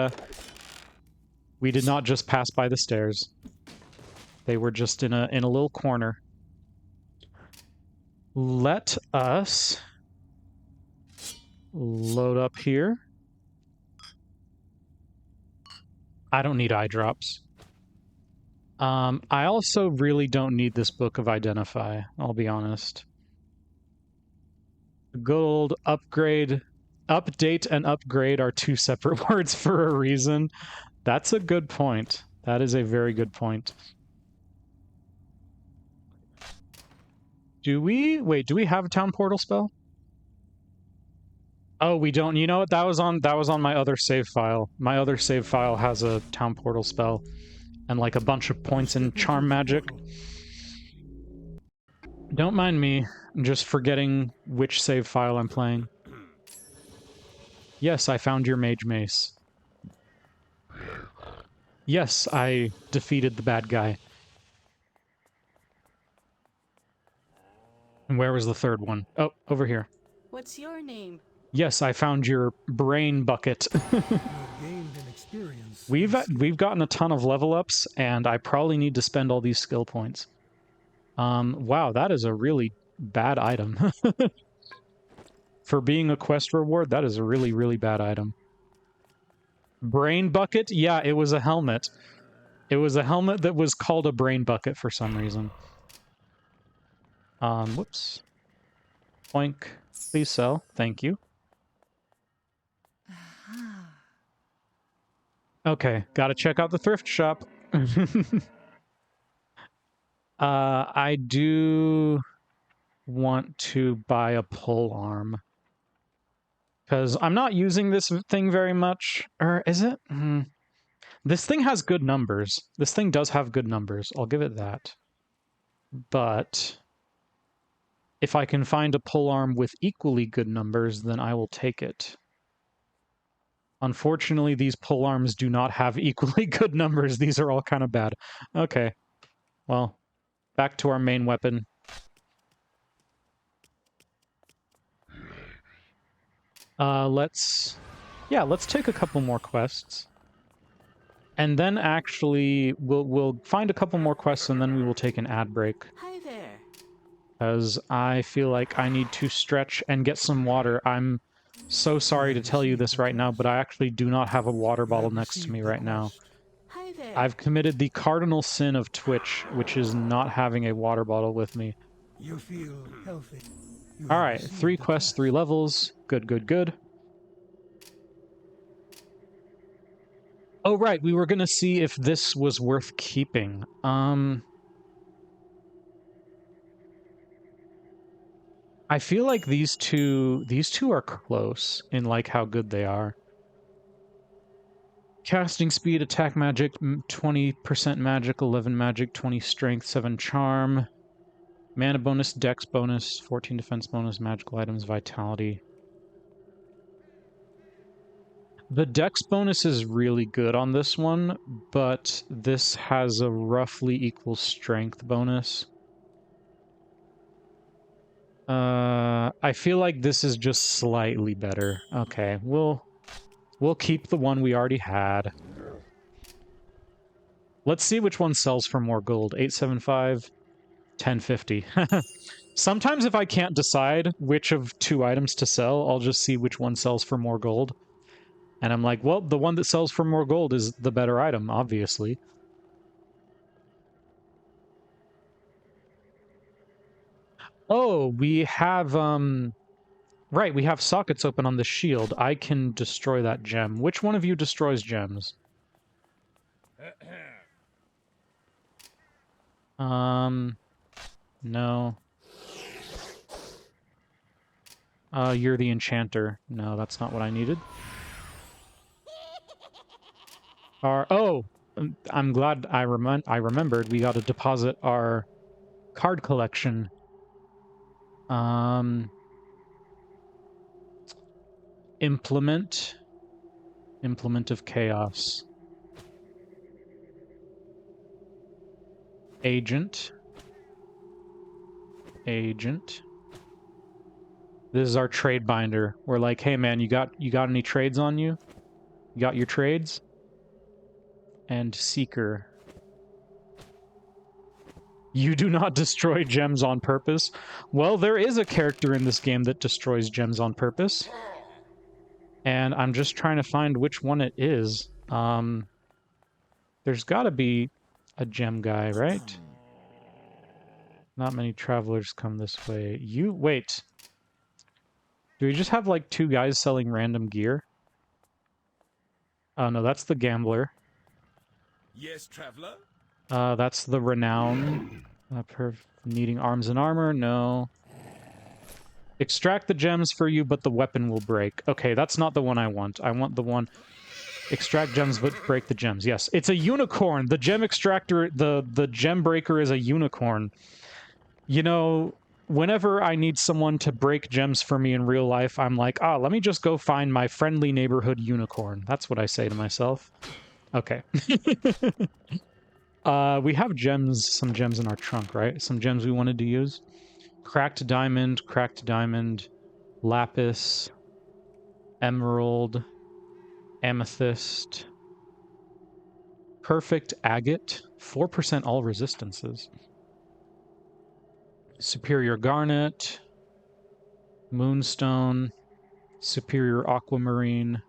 did not just pass by the stairs. They were just in a little corner. Let us load up here. I don't need eye drops. I also really don't need this book of Identify, I'll be honest. Gold, upgrade, update and upgrade are two separate words for a reason. That's a good point. That is a very good point. Do we have a town portal spell? Oh, we don't. You know what? That was on my other save file. My other save file has a town portal spell and like a bunch of points in charm magic. Don't mind me. I'm just forgetting which save file I'm playing. Yes, I found your mage mace. Yes, I defeated the bad guy. And where was the third one? Oh, over here. What's your name? Yes, I found your brain bucket. You have gained an experience. We've gotten a ton of level ups, and I probably need to spend all these skill points. Wow, that is a really bad item. For being a quest reward, that is a really, really bad item. Brain bucket? Yeah, it was a helmet. It was a helmet that was called a brain bucket for some reason. Whoops. Oink. Please sell. Thank you. Okay, gotta check out the thrift shop. I do want to buy a pole arm. Because I'm not using this thing very much. Or is it? This thing has good numbers. This thing does have good numbers. I'll give it that. But if I can find a pole arm with equally good numbers, then I will take it. Unfortunately, these pole arms do not have equally good numbers. These are all kind of bad. Okay. Well, back to our main weapon. Let's take a couple more quests. And then actually, we'll find a couple more quests, and then we will take an ad break. Hi there. Because I feel like I need to stretch and get some water. I'm so sorry to tell you this right now, but I actually do not have a water bottle next to me right now. Hi there. I've committed the cardinal sin of Twitch, which is not having a water bottle with me. You feel healthy. Alright, 3 quests, 3 levels. Good, good, good. Oh, right, we were gonna see if this was worth keeping. I feel like these two are close in, like, how good they are. Casting speed, attack magic, 20% magic, 11 magic, 20 strength, 7 charm. Mana bonus, dex bonus, 14 defense bonus, magical items, vitality. The dex bonus is really good on this one, but this has a roughly equal strength bonus. I feel like this is just slightly better. Okay, we'll keep the one we already had. Let's see which one sells for more gold. 875, 1050. Sometimes if I can't decide which of 2 items to sell, I'll just see which one sells for more gold. And I'm like, well, the one that sells for more gold is the better item, obviously. Oh, we have, right, we have sockets open on the shield. I can destroy that gem. Which one of you destroys gems? No. You're the enchanter. No, that's not what I needed. Oh, I'm glad I remembered. We got to deposit our card collection. Implement of chaos. Agent. This is our trade binder. We're like, hey man, you got any trades on you? You got your trades? And seeker. You do not destroy gems on purpose. Well, there is a character in this game that destroys gems on purpose. And I'm just trying to find which one it is. There's gotta be a gem guy, right? Not many travelers come this way. Wait. Do we just have, like, 2 guys selling random gear? Oh, no, that's the gambler. Yes, traveler? That's the renown. Needing arms and armor? No. Extract the gems for you, but the weapon will break. Okay, that's not the one I want. I want the one... Extract gems, but break the gems. Yes, it's a unicorn! The gem extractor... The gem breaker is a unicorn. You know, whenever I need someone to break gems for me in real life, I'm like, let me just go find my friendly neighborhood unicorn. That's what I say to myself. Okay. We have gems, some gems in our trunk, right? Some gems we wanted to use. cracked diamond, lapis, emerald, amethyst, perfect agate, 4% all resistances, superior garnet, moonstone, superior aquamarine,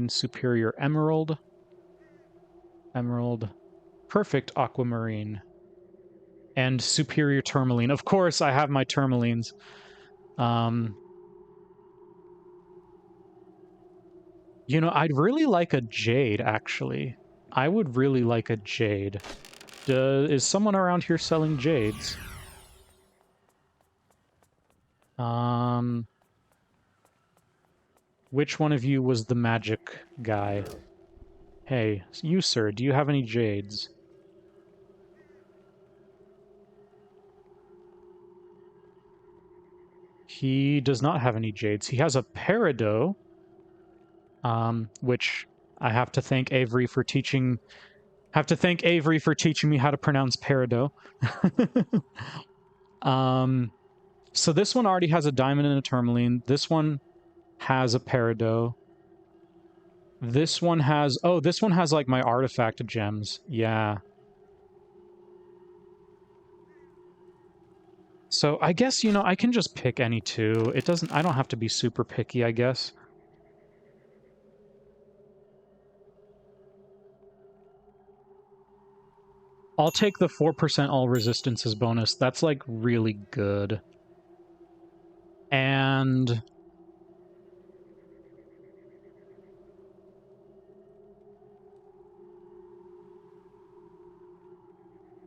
superior emerald, perfect aquamarine, and superior tourmaline. Of course, I have my tourmalines. You know, I'd really like a jade, actually. I would really like a jade. Is someone around here selling jades? Which one of you was the magic guy? Hey, you, sir, do you have any jades? He does not have any jades. He has a peridot, which I have to thank Avery for teaching. Me how to pronounce peridot. So this one already has a diamond and a tourmaline. This one has a peridot. This one has... Oh, this one has, like, my artifact gems. Yeah. So I guess, you know, I can just pick any two. It doesn't... I don't have to be super picky, I guess. I'll take the 4% all resistances bonus. That's, like, really good. And...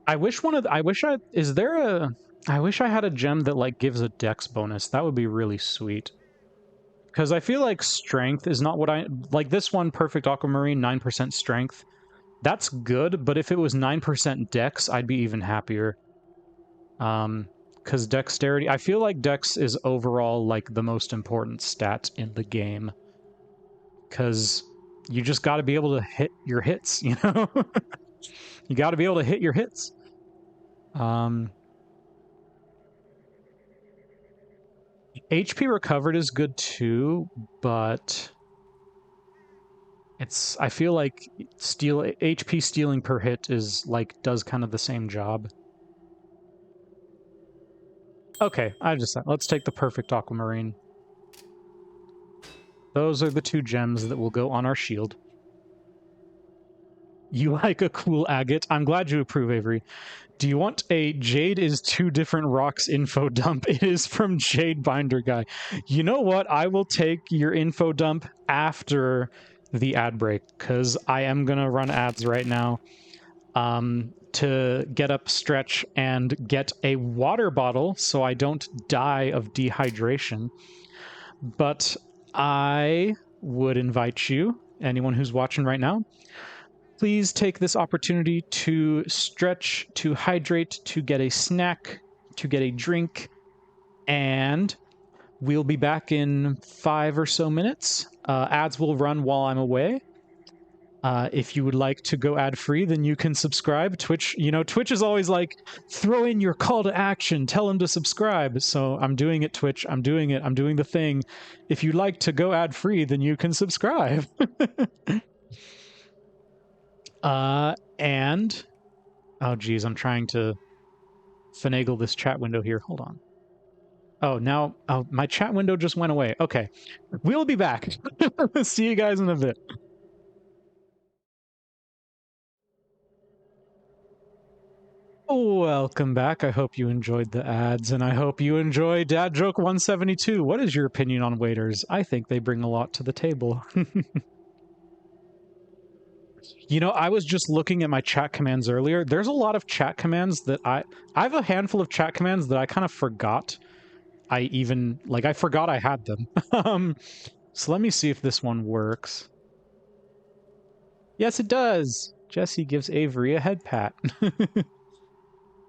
I wish I had a gem that, like, gives a dex bonus. That would be really sweet. Because I feel like strength is not what I... Like, this one, Perfect Aquamarine, 9% strength. That's good, but if it was 9% dex, I'd be even happier. Because dexterity... I feel like dex is overall, like, the most important stat in the game. Because you just gotta be able to hit your hits, you know? You gotta be able to hit your hits. HP recovered is good too, but it's... I feel like HP stealing per hit is, like, does kind of the same job. Okay, let's take the Perfect Aquamarine. Those are the two gems that will go on our shield. You like a cool agate? I'm glad you approve, Avery. Do you want a Jade is two different rocks info dump? It is from Jade Binder Guy. You know what? I will take your info dump after the ad break, because I am going to run ads right now to get up, stretch, and get a water bottle so I don't die of dehydration. But I would invite you, anyone who's watching right now, please take this opportunity to stretch, to hydrate, to get a snack, to get a drink, and we'll be back in 5 or so minutes. Ads will run while I'm away. If you would like to go ad-free, then you can subscribe. Twitch, you know, Twitch is always like, throw in your call to action, tell them to subscribe. So I'm doing it, Twitch. I'm doing it. I'm doing the thing. If you'd like to go ad-free, then you can subscribe. And... Oh, geez, I'm trying to finagle this chat window here. Hold on. Oh, now... Oh, my chat window just went away. Okay. We'll be back. See you guys in a bit. Welcome back. I hope you enjoyed the ads, and I hope you enjoy Dad Joke 172. What is your opinion on waiters? I think they bring a lot to the table. You know, I was just looking at my chat commands earlier. There's a lot of chat commands that I have a handful of chat commands that I kind of forgot I forgot I had them. So let me see if this one works. Yes, it does. Jesse gives Avery a head pat.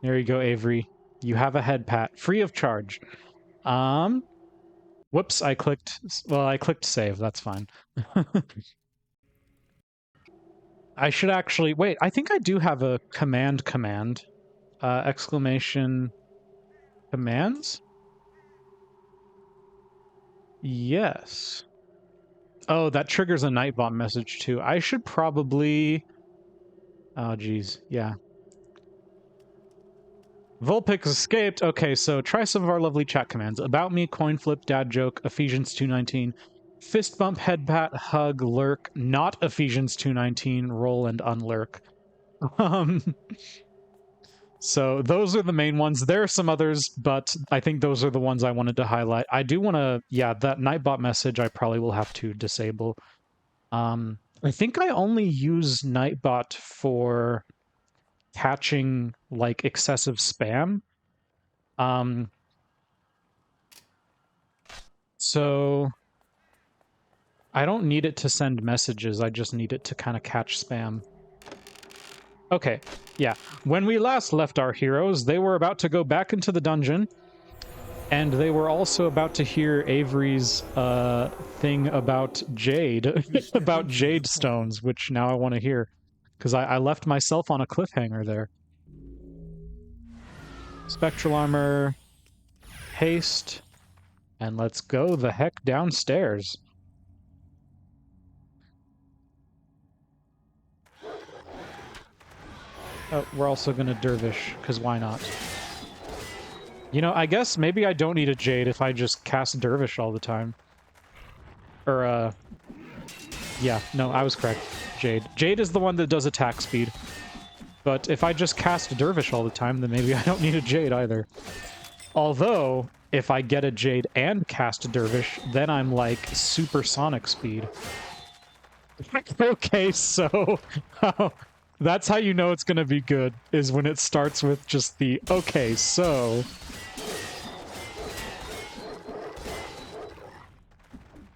There you go, Avery. You have a head pat, free of charge. Whoops, I clicked save, that's fine. I should actually, wait, I think I do have a command. Exclamation Commands? Yes. Oh, that triggers a Nightbot message too. I should probably... Oh, geez. Yeah. Vulpix escaped. Okay, so try some of our lovely chat commands. About me, coin flip, dad joke, Ephesians 2:19, fist bump, head pat, hug, lurk, not Ephesians 2:19, roll and unlurk. So those are the main ones. There are some others, but I think those are the ones I wanted to highlight. I do want to, yeah, that Nightbot message I probably will have to disable. I think I only use Nightbot for catching like excessive spam. So I don't need it to send messages. I just need it to kind of catch spam. Okay, yeah. When we last left our heroes, they were about to go back into the dungeon, and they were also about to hear Avery's thing about Jade, about Jade stones, which now I want to hear, because I left myself on a cliffhanger there. Spectral armor, haste, and let's go the heck downstairs. Oh, we're also gonna dervish, because why not? You know, I guess maybe I don't need a Jade if I just cast dervish all the time. Or, yeah, no, I was correct. Jade. Jade is the one that does attack speed. But if I just cast dervish all the time, then maybe I don't need a Jade either. Although, if I get a Jade and cast dervish, then I'm like supersonic speed. Okay, so... that's how you know it's gonna be good, is when it starts with just the, okay, so...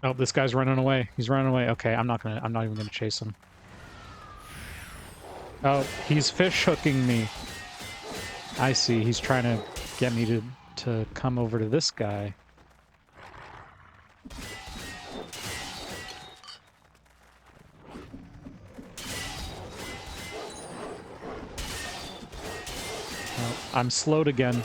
Oh, this guy's running away. He's running away. Okay, I'm not even gonna chase him. Oh, he's fish hooking me. I see. He's trying to get me to come over to this guy. Oh, I'm slowed again.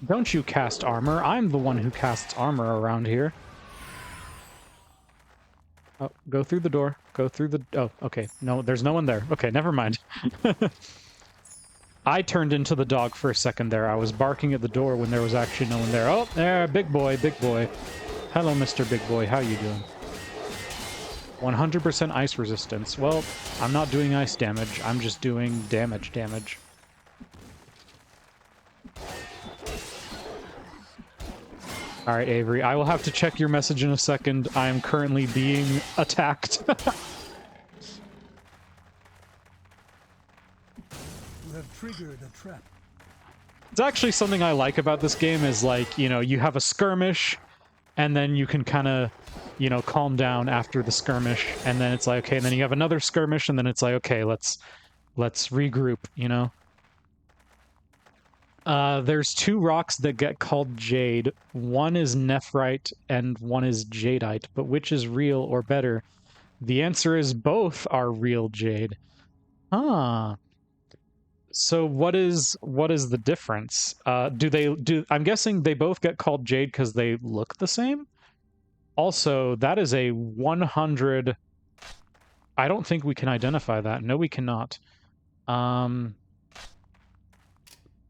Don't you cast armor. I'm the one who casts armor around here. Oh, go through the door. Go through the... Oh, okay. No, there's no one there. Okay, never mind. I turned into the dog for a second there. I was barking at the door when there was actually no one there. Oh, there, big boy, big boy. Hello, Mr. Big Boy. How you doing? 100% ice resistance. Well, I'm not doing ice damage. I'm just doing damage. Alright, Avery, I will have to check your message in a second. I am currently being attacked. You have triggered a trap. It's actually something I like about this game is, like, you know, you have a skirmish, and then you can kind of, you know, calm down after the skirmish, and then it's like, okay, and then you have another skirmish, and then it's like, okay, let's regroup, you know? There's two rocks that get called jade. One is nephrite and one is jadeite, but which is real or better? The answer is both are real jade. Huh. So what is the difference? I'm guessing they both get called jade because they look the same? Also, that is a 100... I don't think we can identify that. No, we cannot.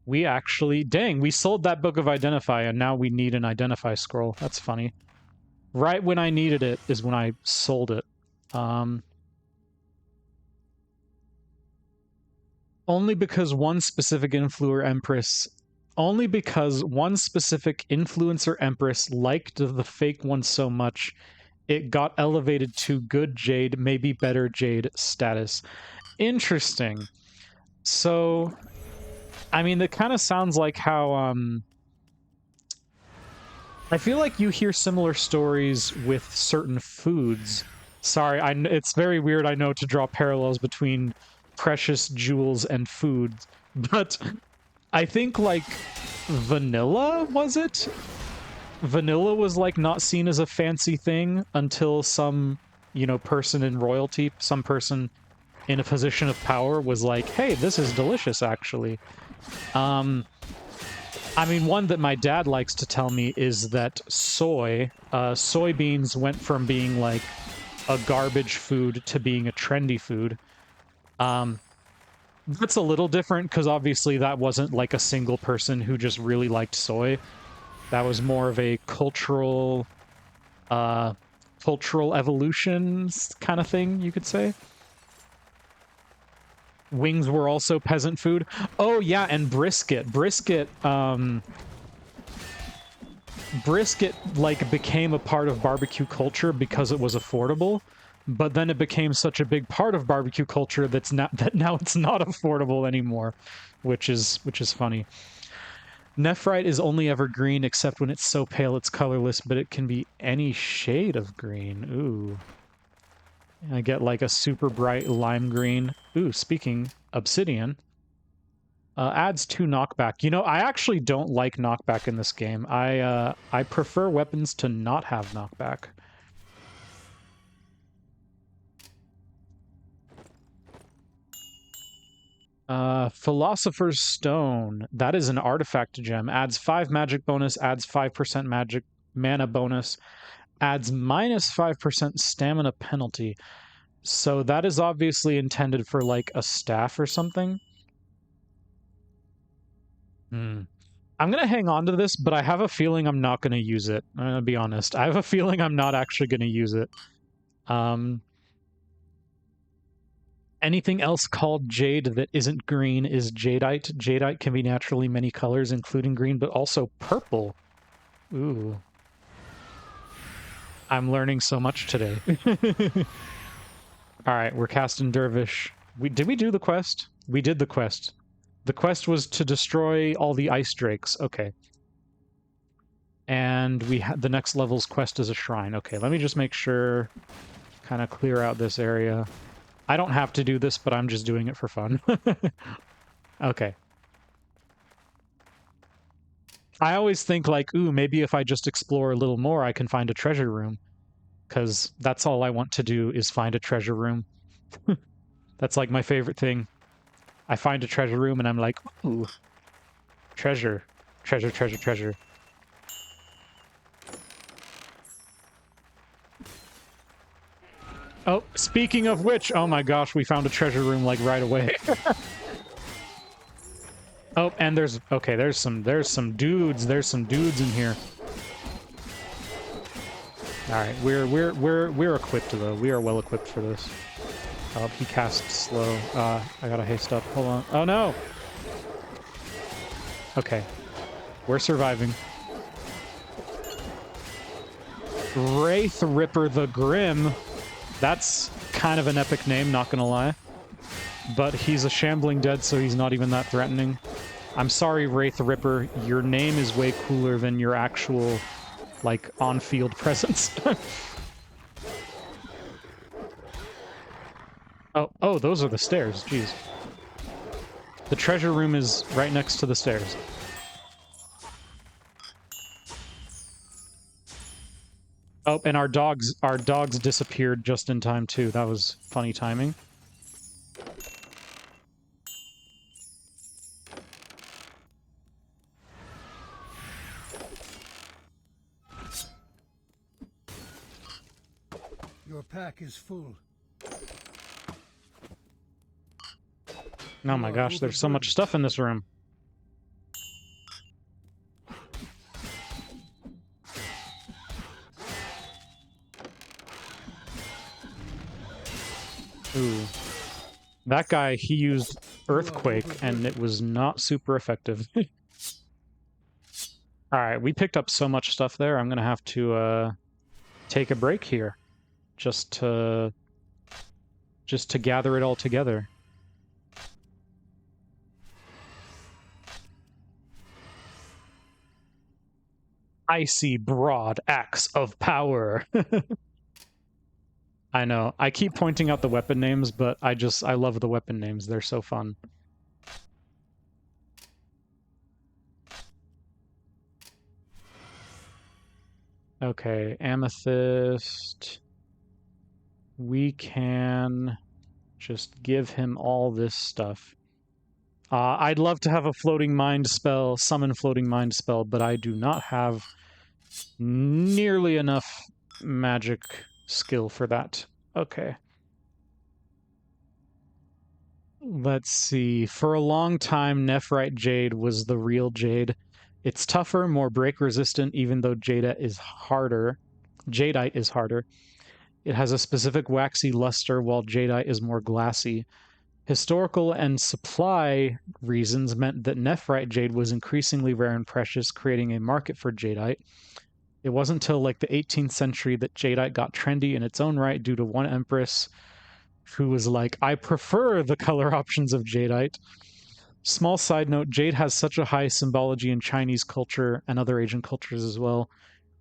We actually... Dang, we sold that book of Identify, and now we need an Identify scroll. That's funny. Right when I needed it is when I sold it. Only because one specific influencer empress liked the fake one so much, it got elevated to good jade, maybe better jade status. Interesting. So... I mean, that kind of sounds like how, I feel like you hear similar stories with certain foods. Sorry, it's very weird, I know, to draw parallels between precious jewels and food, but I think, like, vanilla, was it? vanilla was like not seen as a fancy thing until some, you know, person in royalty, some person in a position of power was like, hey, this is delicious, actually. I mean, one that my dad likes to tell me is that soybeans went from being like a garbage food to being a trendy food. That's a little different because obviously that wasn't like a single person who just really liked soy. That was more of a cultural evolutions kind of thing, you could say. Wings were also peasant food. Oh yeah, and brisket. Brisket like became a part of barbecue culture because it was affordable, but then it became such a big part of barbecue culture that now it's not affordable anymore, which is funny. Nephrite is only ever green except when it's so pale it's colorless, but it can be any shade of green. Ooh. I get like a super bright lime green. Ooh, speaking obsidian. Adds 2 knockback. You know, I actually don't like knockback in this game. I prefer weapons to not have knockback. Philosopher's Stone. That is an artifact gem. Adds 5 magic bonus, adds 5% magic mana bonus, adds minus 5% stamina penalty. So that is obviously intended for like a staff or something. Hmm. I'm going to hang on to this, but I have a feeling I'm not going to use it. I'm going to be honest. I have a feeling I'm not actually going to use it. Anything else called jade that isn't green is jadeite. Jadeite can be naturally many colors, including green, but also purple. Ooh. I'm learning so much today. All right, we're casting Dervish. Did we do the quest? We did the quest. The quest was to destroy all the ice drakes. Okay. And we had the next level's quest is a shrine. Okay, let me just make sure, kind of clear out this area. I don't have to do this, but I'm just doing it for fun. Okay. I always think like, ooh, maybe if I just explore a little more, I can find a treasure room. Because that's all I want to do is find a treasure room. That's like my favorite thing. I find a treasure room and I'm like, ooh, treasure, treasure, treasure, treasure. Oh, speaking of which, oh my gosh, we found a treasure room like right away. Oh, and there's some dudes in here. All right, we're equipped though. We are well equipped for this. Oh, he casts slow. I gotta haste up. Hold on. Oh no. Okay, we're surviving. Wraith Ripper the Grim. That's kind of an epic name, not gonna lie. But he's a shambling dead, so he's not even that threatening. I'm sorry, Wraith Ripper. Your name is way cooler than your actual, like, on-field presence. Oh, those are the stairs. Jeez. The treasure room is right next to the stairs. Oh, and our dogs disappeared just in time, too. That was funny timing. Your pack is full. Oh my gosh, there's so much stuff in this room. Ooh. That guy, he used Earthquake, and it was not super effective. Alright, we picked up so much stuff there, I'm gonna have to, take a break here. Just to gather it all together. Icy broad axe of power. I know. I keep pointing out the weapon names, but I love the weapon names. They're so fun. Okay, amethyst. We can just give him all this stuff. I'd love to have a floating mind spell, summon floating mind spell, but I do not have nearly enough magic skill for that. Okay. Let's see. For a long time, Nephrite Jade was the real Jade. It's tougher, more break resistant, even though Jadeite is harder. It has a specific waxy luster, while Jadeite is more glassy. Historical and supply reasons meant that Nephrite Jade was increasingly rare and precious, creating a market for Jadeite. It wasn't until like the 18th century that Jadeite got trendy in its own right due to one empress who was like, I prefer the color options of Jadeite. Small side note, jade has such a high symbology in Chinese culture and other Asian cultures as well,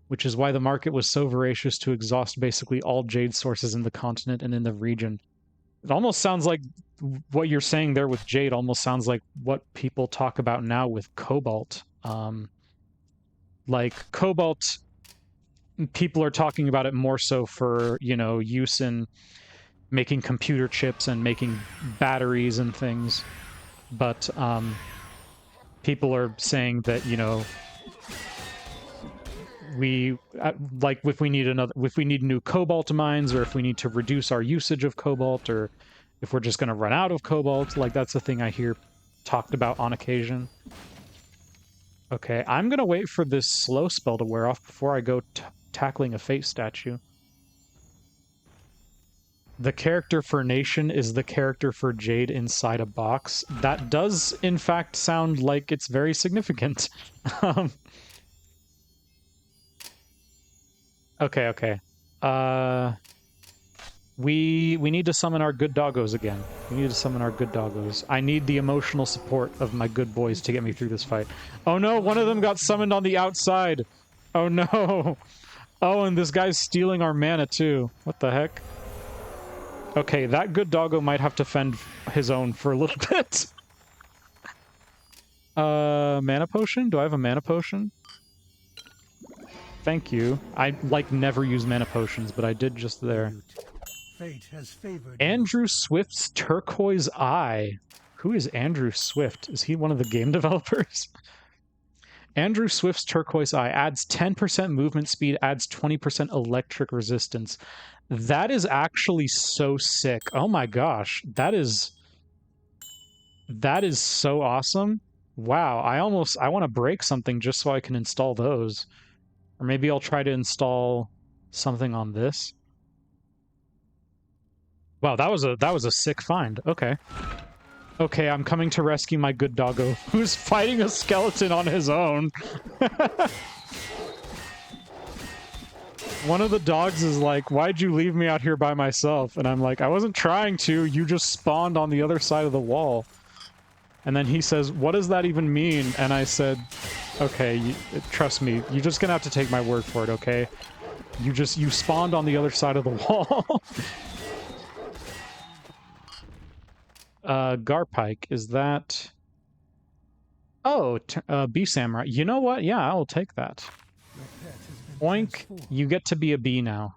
which is why the market was so voracious to exhaust basically all jade sources in the continent and in the region. It almost sounds like what you're saying there with jade almost sounds like what people talk about now with cobalt. Like cobalt, people are talking about it more so for, you know, use in making computer chips and making batteries and things. But people are saying that, you know, we like if we need new cobalt mines, or if we need to reduce our usage of cobalt, or if we're just going to run out of cobalt, like that's the thing I hear talked about on occasion. Okay, I'm going to wait for this slow spell to wear off before I go tackling a fate statue. The character for Nation is the character for Jade inside a box. That does, in fact, sound like it's very significant. Okay. We need to summon our good doggos again. We need to summon our good doggos. I need the emotional support of my good boys to get me through this fight. Oh no, one of them got summoned on the outside. Oh no. Oh, and this guy's stealing our mana too. What the heck? Okay, that good doggo might have to fend his own for a little bit. Mana potion? Do I have a mana potion? Thank you. I, like, never use mana potions, but I did just there. Fate has favored Andrew Swift's Turquoise Eye. Who is Andrew Swift? Is he one of the game developers? Andrew Swift's Turquoise Eye adds 10% movement speed, adds 20% electric resistance. That is actually so sick. Oh my gosh. That is so awesome. Wow, I want to break something just so I can install those. Or maybe I'll try to install something on this. Wow, that was a sick find. Okay. Okay, I'm coming to rescue my good doggo, who's fighting a skeleton on his own. One of the dogs is like, why'd you leave me out here by myself? And I'm like, I wasn't trying to. You just spawned on the other side of the wall. And then he says, what does that even mean? And I said, okay, trust me. You're just gonna have to take my word for it, okay? You spawned on the other side of the wall. Garpike, is that... Oh, bee samurai. You know what? Yeah, I will take that. Oink, you get to be a bee now.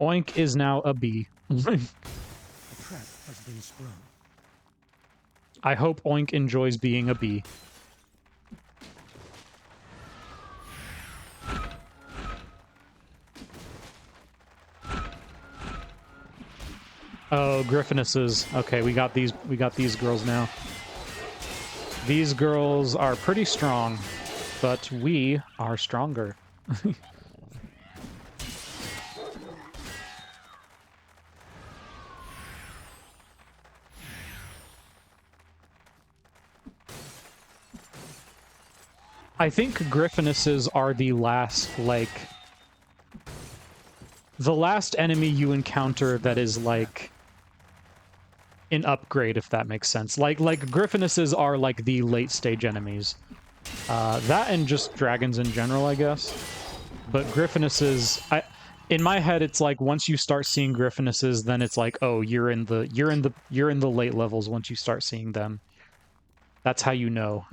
Oink is now a bee. a trap has been sprung. I hope Oink enjoys being a bee. Oh, Griffinuses. Okay, we got these girls now. These girls are pretty strong, but we are stronger. I think Griffinuses are the last, like... the last enemy you encounter that is, like... an upgrade, if that makes sense. Like Griffinuses are, like, the late-stage enemies. That and just dragons in general, I guess. But Griffinuses... in my head, it's like, once you start seeing Griffinuses, then it's like, oh, you're in the late levels once you start seeing them. That's how you know.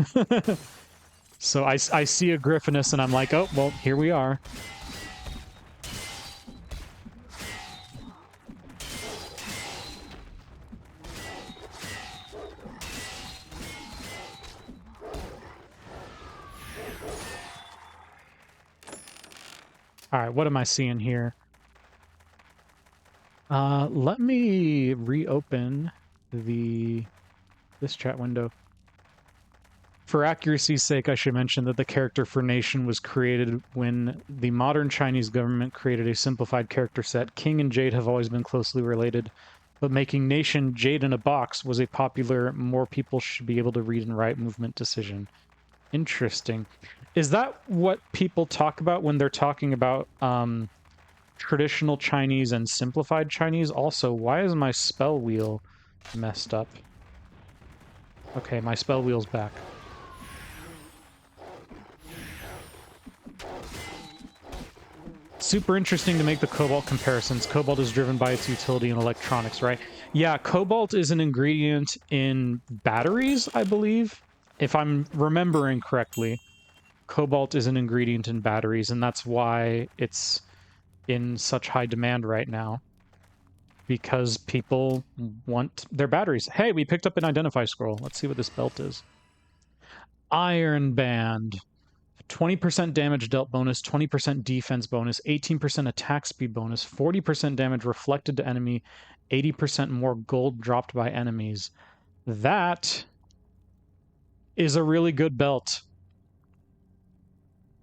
So I see a Griffinus and I'm like, oh, well, here we are. All right, what am I seeing here? Let me reopen this chat window. For accuracy's sake, I should mention that the character for Nation was created when the modern Chinese government created a simplified character set. King and Jade have always been closely related, but making Nation Jade in a box was a popular, more people should be able to read and write movement decision. Interesting. Is that what people talk about when they're talking about traditional Chinese and simplified Chinese? Also, why is my spell wheel messed up? Okay, my spell wheel's back. Super interesting to make the cobalt comparisons. Cobalt is driven by its utility in electronics, right? Yeah, cobalt is an ingredient in batteries, I believe. If I'm remembering correctly, cobalt is an ingredient in batteries, and that's why it's in such high demand right now. Because people want their batteries. Hey, we picked up an identify scroll. Let's see what this belt is. Iron Band. 20% damage dealt bonus, 20% defense bonus, 18% attack speed bonus, 40% damage reflected to enemy, 80% more gold dropped by enemies. That is a really good belt.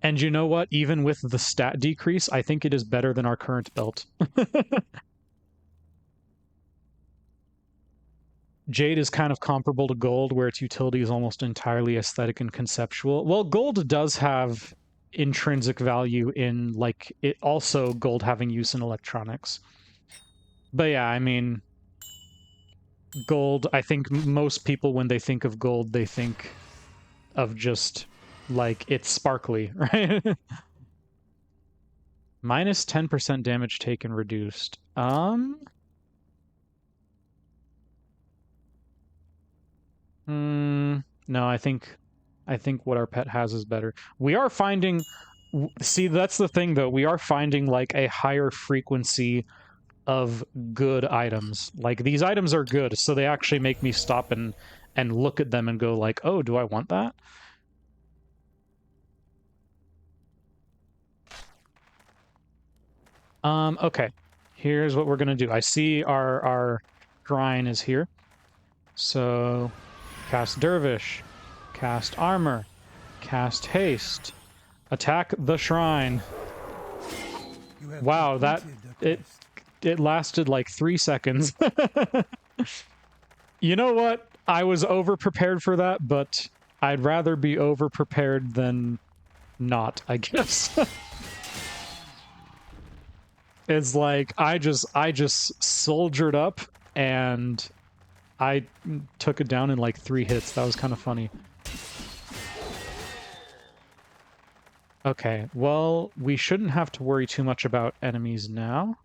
And you know what? Even with the stat decrease, I think it is better than our current belt. Jade is kind of comparable to gold, where its utility is almost entirely aesthetic and conceptual. Well, gold does have intrinsic value in, like, it also gold having use in electronics. But yeah, I mean, gold, I think most people, when they think of gold, they think of just, like, it's sparkly, right? Minus 10% damage taken reduced. No, I think what our pet has is better. We are finding, see, that's the thing though. We are finding like a higher frequency of good items. Like these items are good, so they actually make me stop and look at them and go like, "Oh, do I want that?" Okay. Here's what we're gonna do. I see our shrine is here. So cast Dervish, cast Armor, cast Haste, attack the shrine. Wow, that it lasted like 3 seconds. You know what? I was over-prepared for that, but I'd rather be over-prepared than not, I guess. It's like I just soldiered up and I took it down in like 3 hits. That was kind of funny. Okay, well, we shouldn't have to worry too much about enemies now.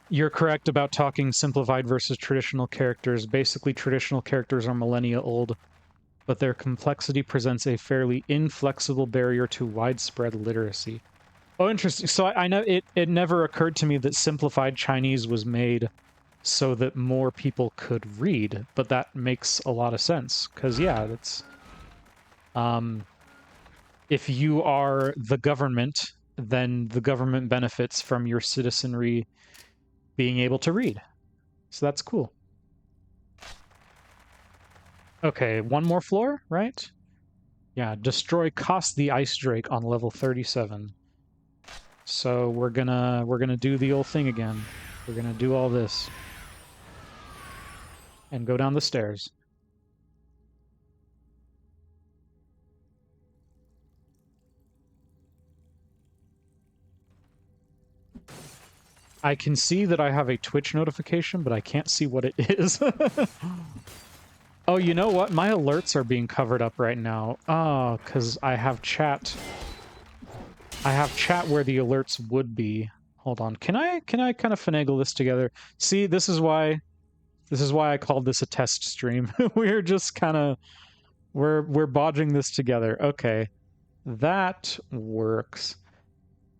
You're correct about talking simplified versus traditional characters. Basically, traditional characters are millennia old, but their complexity presents a fairly inflexible barrier to widespread literacy. Oh, interesting. So I know it never occurred to me that simplified Chinese was made so that more people could read, but that makes a lot of sense. Because, yeah, that's... if you are the government, then the government benefits from your citizenry being able to read. So that's cool. Okay, one more floor, right? Yeah, destroy Cost the Ice Drake on level 37. So we're gonna do the old thing again. We're gonna do all this. And go down the stairs. I can see that I have a Twitch notification, but I can't see what it is. Oh, you know what? My alerts are being covered up right now. Oh, because I have chat. I have chat where the alerts would be. Hold on. Can I kind of finagle this together? See, this is why I called this a test stream. We're just kind of We're bodging this together. Okay. That works.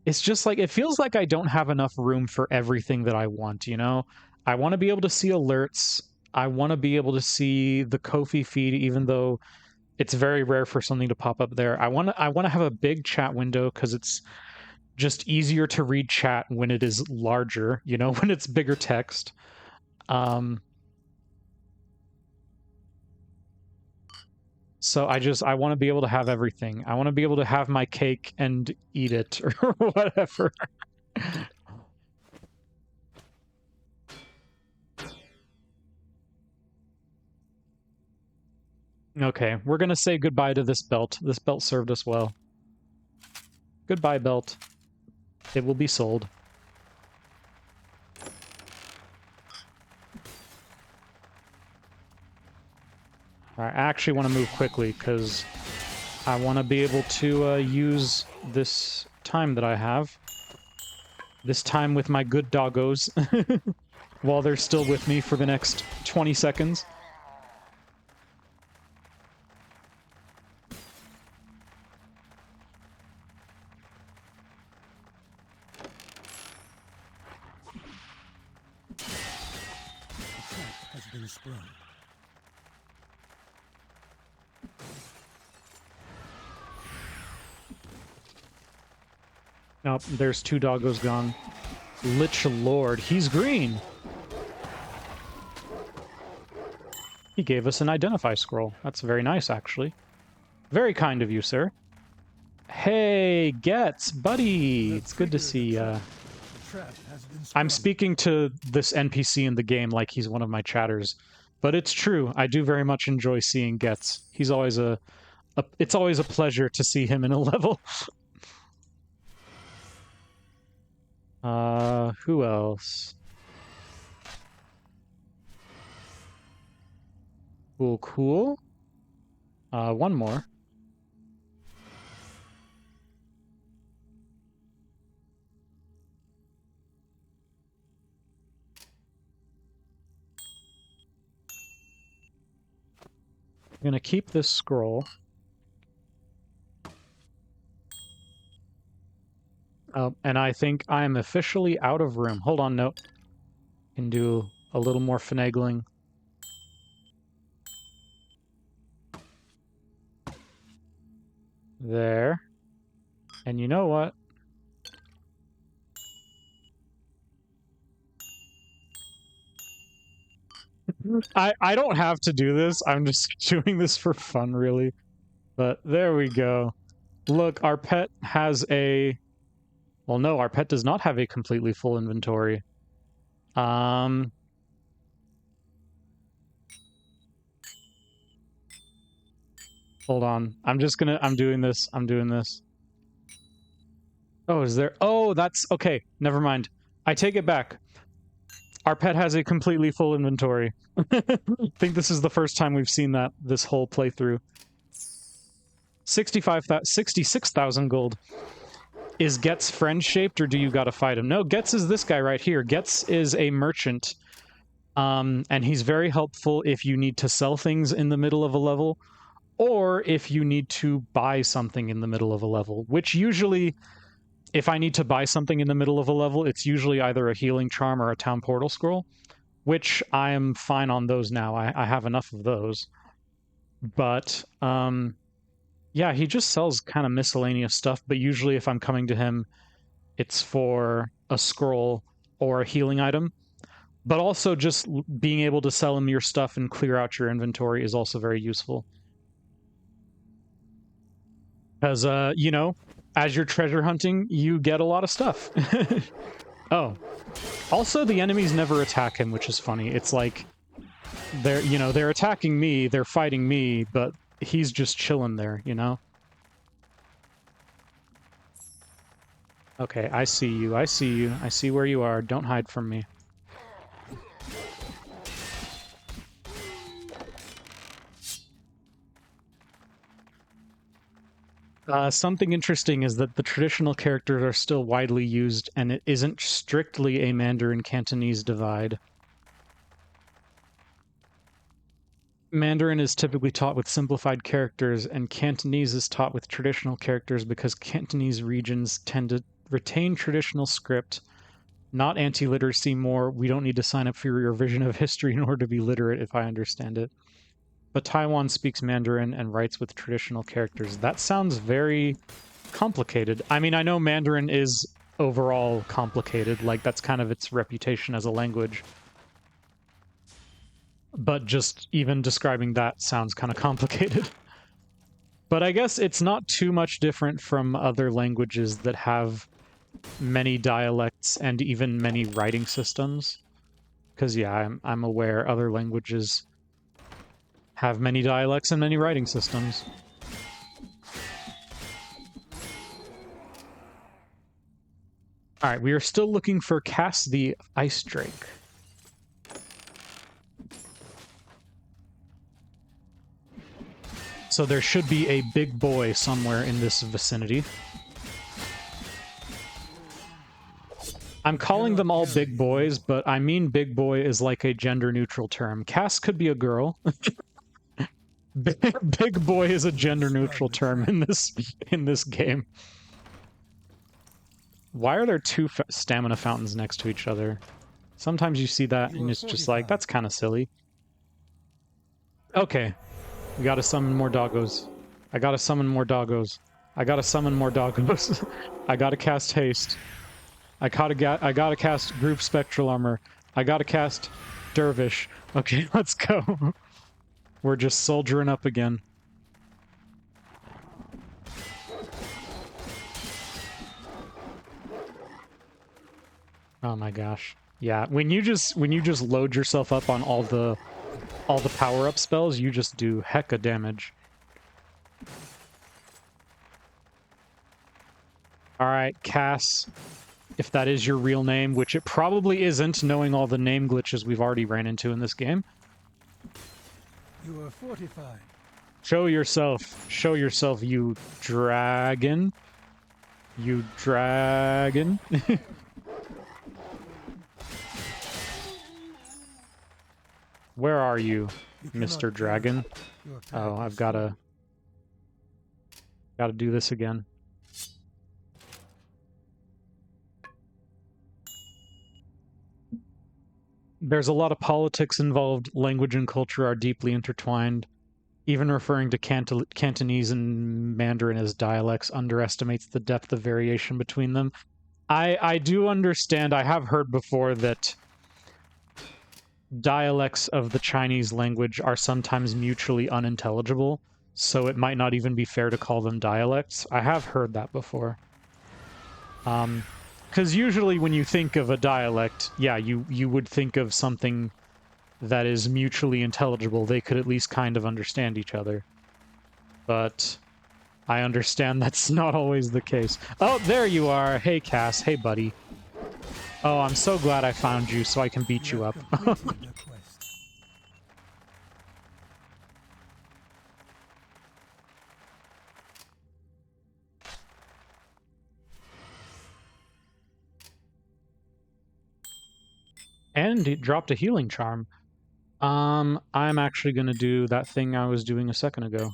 It's just like, it feels like I don't have enough room for everything that I want, you know? I want to be able to see alerts. I want to be able to see the Ko-fi feed, even though it's very rare for something to pop up there. I want to have a big chat window because it's just easier to read chat when it is larger, you know, when it's bigger text. So I want to be able to have everything. I want to be able to have my cake and eat it or whatever. Okay, we're going to say goodbye to this belt. This belt served us well. Goodbye, belt. It will be sold. I actually want to move quickly because I want to be able to use this time that I have. This time with my good doggos while they're still with me for the next 20 seconds. A trap has been sprung. Nope, there's 2 doggos gone. Lich Lord, he's green. He gave us an identify scroll. That's very nice, actually. Very kind of you, sir. Hey, Getz, buddy. It's good to see ya. I'm speaking to this NPC in the game like he's one of my chatters, but it's true. I do very much enjoy seeing Getz. He's always it's always a pleasure to see him in a level. Who else? Cool. One more. I'm gonna keep this scroll. And I think I am officially out of room. Hold on, no. Can do a little more finagling. There. And you know what? I don't have to do this. I'm just doing this for fun, really. But there we go. Look, our pet has a... Well, no, our pet does not have a completely full inventory. Hold on. I'm doing this. I'm doing this. Oh, is there... Oh, that's... Okay, never mind. I take it back. Our pet has a completely full inventory. I think this is the first time we've seen that this whole playthrough. 66,000 gold. Is Getz friend-shaped, or do you gotta fight him? No, Getz is this guy right here. Getz is a merchant, and he's very helpful if you need to sell things in the middle of a level, or if you need to buy something in the middle of a level, which usually, if I need to buy something in the middle of a level, it's usually either a healing charm or a town portal scroll, which I am fine on those now. I have enough of those. But, yeah, he just sells kind of miscellaneous stuff, but usually if I'm coming to him, it's for a scroll or a healing item. But also just being able to sell him your stuff and clear out your inventory is also very useful. Because, you know, as you're treasure hunting, you get a lot of stuff. Oh. Also, the enemies never attack him, which is funny. It's like, they're attacking me, they're fighting me, but he's just chilling there, you know? Okay, I see you, I see you. I see where you are. Don't hide from me. Something interesting is that the traditional characters are still widely used, and it isn't strictly a Mandarin-Cantonese divide. Mandarin is typically taught with simplified characters, and Cantonese is taught with traditional characters because Cantonese regions tend to retain traditional script, not anti-literacy more. We don't need to sign up for your revision of history in order to be literate, if I understand it. But Taiwan speaks Mandarin and writes with traditional characters. That sounds very complicated. I mean, I know Mandarin is overall complicated, like that's kind of its reputation as a language. But just even describing that sounds kind of complicated. But I guess it's not too much different from other languages that have many dialects and even many writing systems. Because, yeah, I'm aware other languages have many dialects and many writing systems. Alright, we are still looking for Cass the Ice Drake. So there should be a big boy somewhere in this vicinity. I'm calling them all big boys, but I mean big boy is like a gender-neutral term. Cass could be a girl. Big boy is a gender-neutral term in this game. Why are there two stamina fountains next to each other? Sometimes you see that and it's just like, that's kind of silly. Okay. We gotta summon more doggos. I gotta summon more doggos. I gotta summon more doggos. I gotta cast haste. I gotta cast group spectral armor. I gotta cast dervish. Okay, let's go. We're just soldiering up again. Oh my gosh. Yeah, when you just load yourself up on all the power-up spells, you just do hecka damage. Alright, Cass, if that is your real name, which it probably isn't, knowing all the name glitches we've already ran into in this game. You are fortified. Show yourself. Show yourself, you dragon. You dragon. Where are you, Mr. Dragon? Oh, I've gotta do this again. There's a lot of politics involved. Language and culture are deeply intertwined. Even referring to Cantonese and Mandarin as dialects underestimates the depth of variation between them. I do understand. I have heard before that dialects of the Chinese language are sometimes mutually unintelligible, so it might not even be fair to call them dialects. I have heard that before. Because usually when you think of a dialect, yeah, you would think of something that is mutually intelligible. They could at least kind of understand each other. But I understand that's not always the case. Oh, there you are! Hey, Cass. Hey, buddy. Oh, I'm so glad I found you so I can beat you up. And it dropped a healing charm. I'm actually gonna do that thing I was doing a second ago.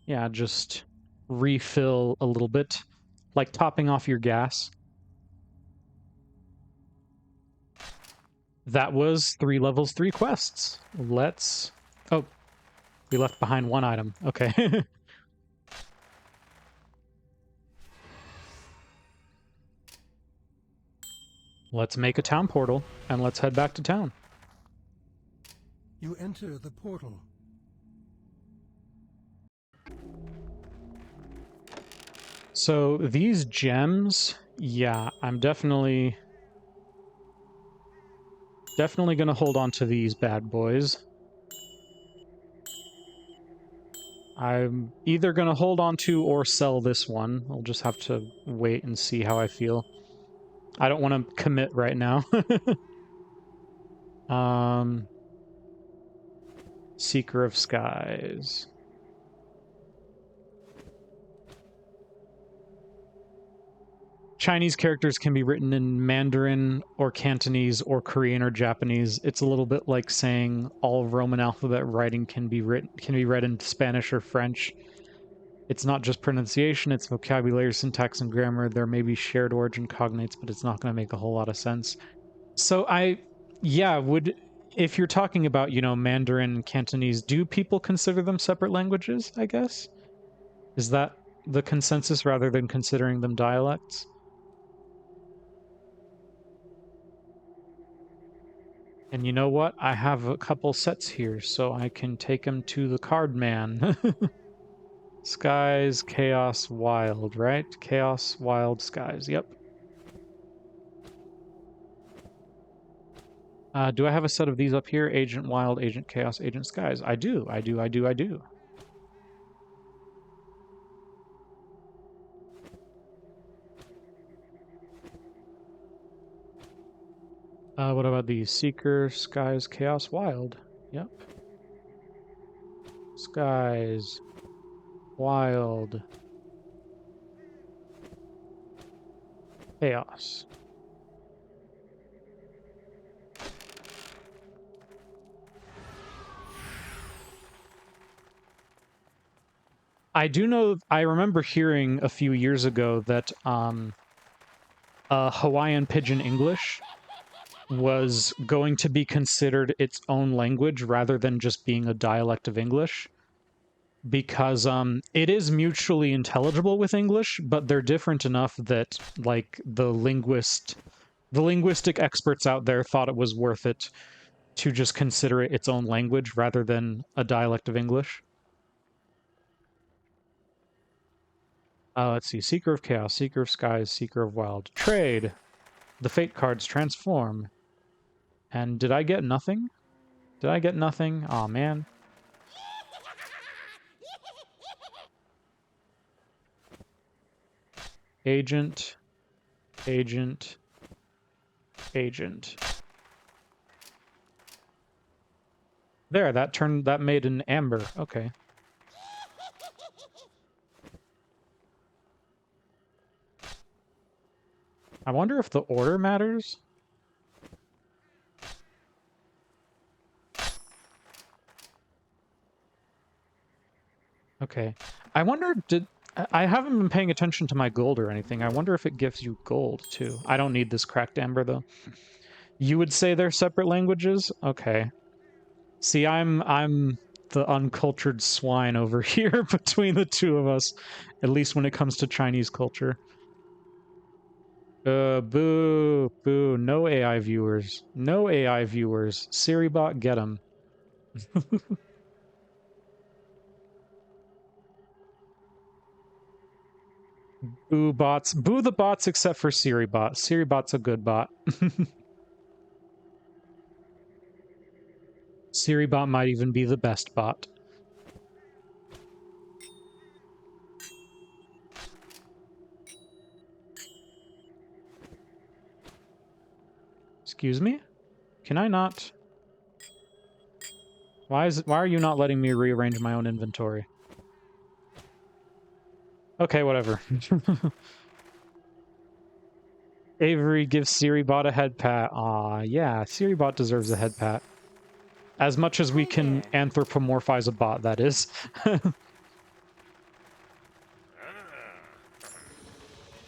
Yeah, just refill a little bit. Like topping off your gas. That was 3 levels, 3 quests. Let's... Oh, we left behind 1 item. Okay. Let's make a town portal, and let's head back to town. You enter the portal. So these gems, yeah, I'm definitely gonna hold on to these bad boys. I'm either gonna hold on to or sell this one. I'll just have to wait and see how I feel. I don't want to commit right now. Seeker of Skies. Chinese characters can be written in Mandarin or Cantonese or Korean or Japanese. It's a little bit like saying all Roman alphabet writing can be read in Spanish or French. It's not just pronunciation, it's vocabulary, syntax, and grammar. There may be shared origin cognates, but it's not going to make a whole lot of sense. So if you're talking about, Mandarin and Cantonese, do people consider them separate languages, I guess? Is that the consensus rather than considering them dialects? And you know what? I have a couple sets here, so I can take them to the card man. Skies, Chaos, Wild, right? Chaos, Wild, Skies, yep. Do I have a set of these up here? Agent Wild, Agent Chaos, Agent Skies. I do. What about these? Seeker, Skies, Chaos, Wild. Yep. Skies, Wild, Chaos. I remember hearing a few years ago that Hawaiian Pidgin English was going to be considered its own language rather than just being a dialect of English, because it is mutually intelligible with English, but they're different enough that like the linguistic experts out there thought it was worth it to just consider it its own language rather than a dialect of English. Let's see. Seeker of Chaos, Seeker of Skies, Seeker of Wild. Trade! The Fate cards transform. And did I get nothing? Did I get nothing? Aw, man. Agent. Agent. Agent. There, that made an amber. Okay. I wonder if the order matters. Okay. I wonder, I haven't been paying attention to my gold or anything. I wonder if it gives you gold, too. I don't need this cracked amber, though. You would say they're separate languages? Okay. See, I'm the uncultured swine over here between the two of us, at least when it comes to Chinese culture. Boo, boo, no AI viewers. No AI viewers. Siribot, get them. Boo bots. Boo the bots except for Siribot. Siribot's a good bot. Siribot might even be the best bot. Excuse me? Can I not? Why are you not letting me rearrange my own inventory? Okay, whatever. Avery gives Siribot a head pat. Aw, yeah, Siribot deserves a head pat. As much as we can anthropomorphize a bot, that is.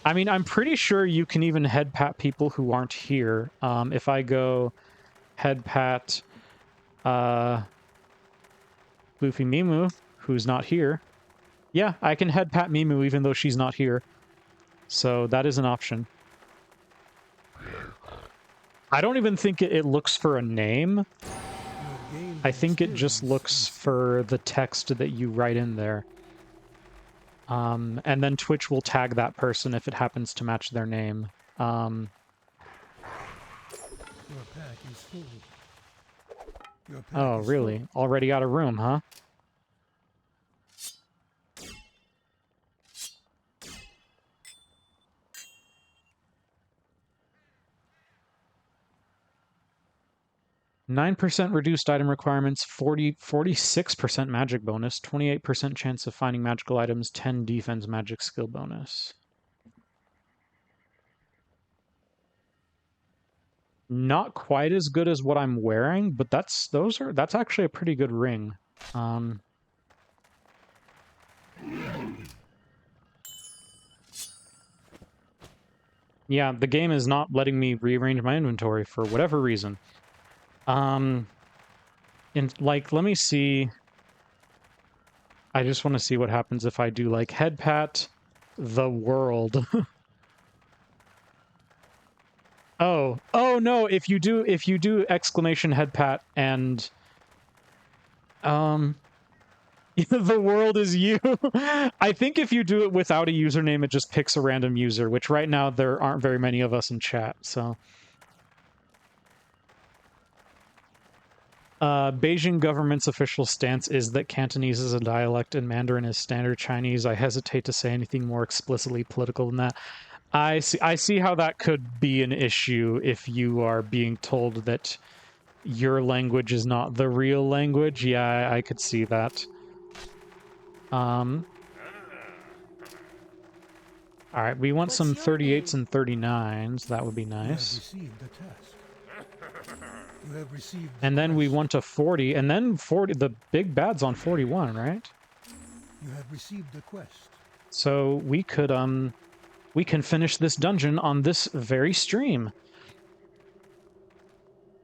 I mean, I'm pretty sure you can even head pat people who aren't here. If I go head pat Luffy Mimu, who's not here. Yeah, I can head pat Mimu even though she's not here. So that is an option. I don't even think it looks for a name. I think it just looks for the text that you write in there. And then Twitch will tag that person if it happens to match their name. Your pack is full. Your pack Oh, is really? full. Already out of room, huh? %9 reduced item requirements, 46% magic bonus, 28% chance of finding magical items, 10 defense magic skill bonus. Not quite as good as what I'm wearing, but that's actually a pretty good ring. Yeah, the game is not letting me rearrange my inventory for whatever reason. Like, let me see. I just want to see what happens if I do, like, head pat the world. Oh no, if you do exclamation head pat and the world is you. I think if you do it without a username, it just picks a random user, which right now there aren't very many of us in chat, so. Beijing government's official stance is that Cantonese is a dialect and Mandarin is standard Chinese. I hesitate to say anything more explicitly political than that. I see how that could be an issue if you are being told that your language is not the real language. Yeah, I could see that. All right, we want some 38s and 39s. That would be nice. You have received the task. You have received the And then we quest. want a 40, and then 40. The big bad's on 41, right? You have received the quest. So we could we can finish this dungeon on this very stream.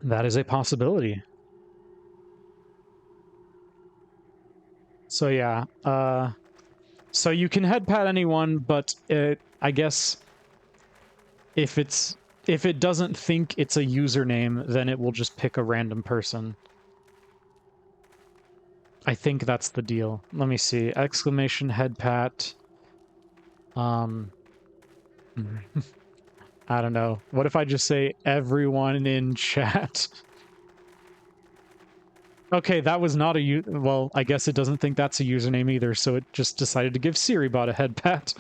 That is a possibility. So yeah, so you can head pat anyone, but I guess if it doesn't think it's a username, then it will just pick a random person. I think that's the deal. Let me see. Exclamation head pat. I don't know. What if I just say everyone in chat? Okay, that was not a well, I guess it doesn't think that's a username either, so it just decided to give Siribot a head pat.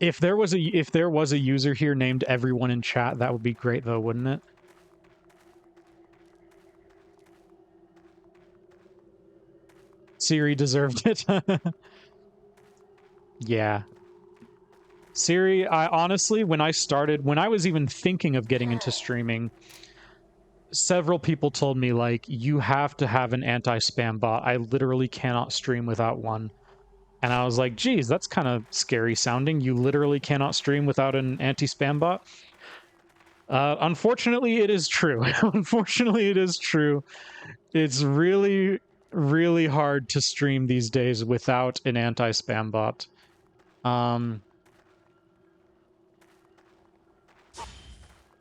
If there was a user here named everyone in chat, that would be great though, wouldn't it? Siri deserved it. Yeah. Siri, I honestly, when I was even thinking of getting into streaming, several people told me, like, you have to have an anti-spam bot. I literally cannot stream without one. And I was like, geez, that's kind of scary sounding. You literally cannot stream without an anti-spam bot? Unfortunately, it is true. Unfortunately, it is true. It's really, really hard to stream these days without an anti-spam bot.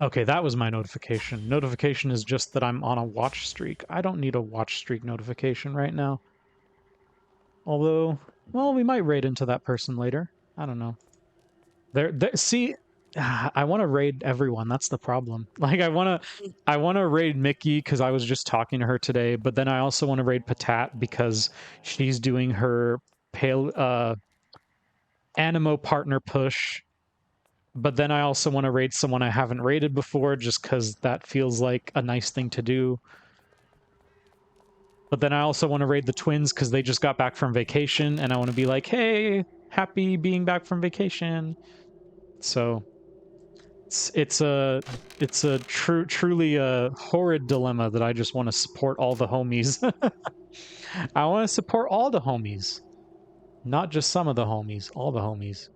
Okay, that was my notification. Notification is just that I'm on a watch streak. I don't need a watch streak notification right now. Although, well, we might raid into that person later. I don't know. See, I want to raid everyone. That's the problem. Like, I want to raid Mickey because I was just talking to her today, but then I also want to raid Patat because she's doing her Animo partner push. But then I also want to raid someone I haven't raided before just because that feels like a nice thing to do. But then I also want to raid the twins because they just got back from vacation, and I want to be like, hey, happy being back from vacation. So it's a truly a horrid dilemma that I just want to support all the homies. I want to support all the homies, not just some of the homies, all the homies.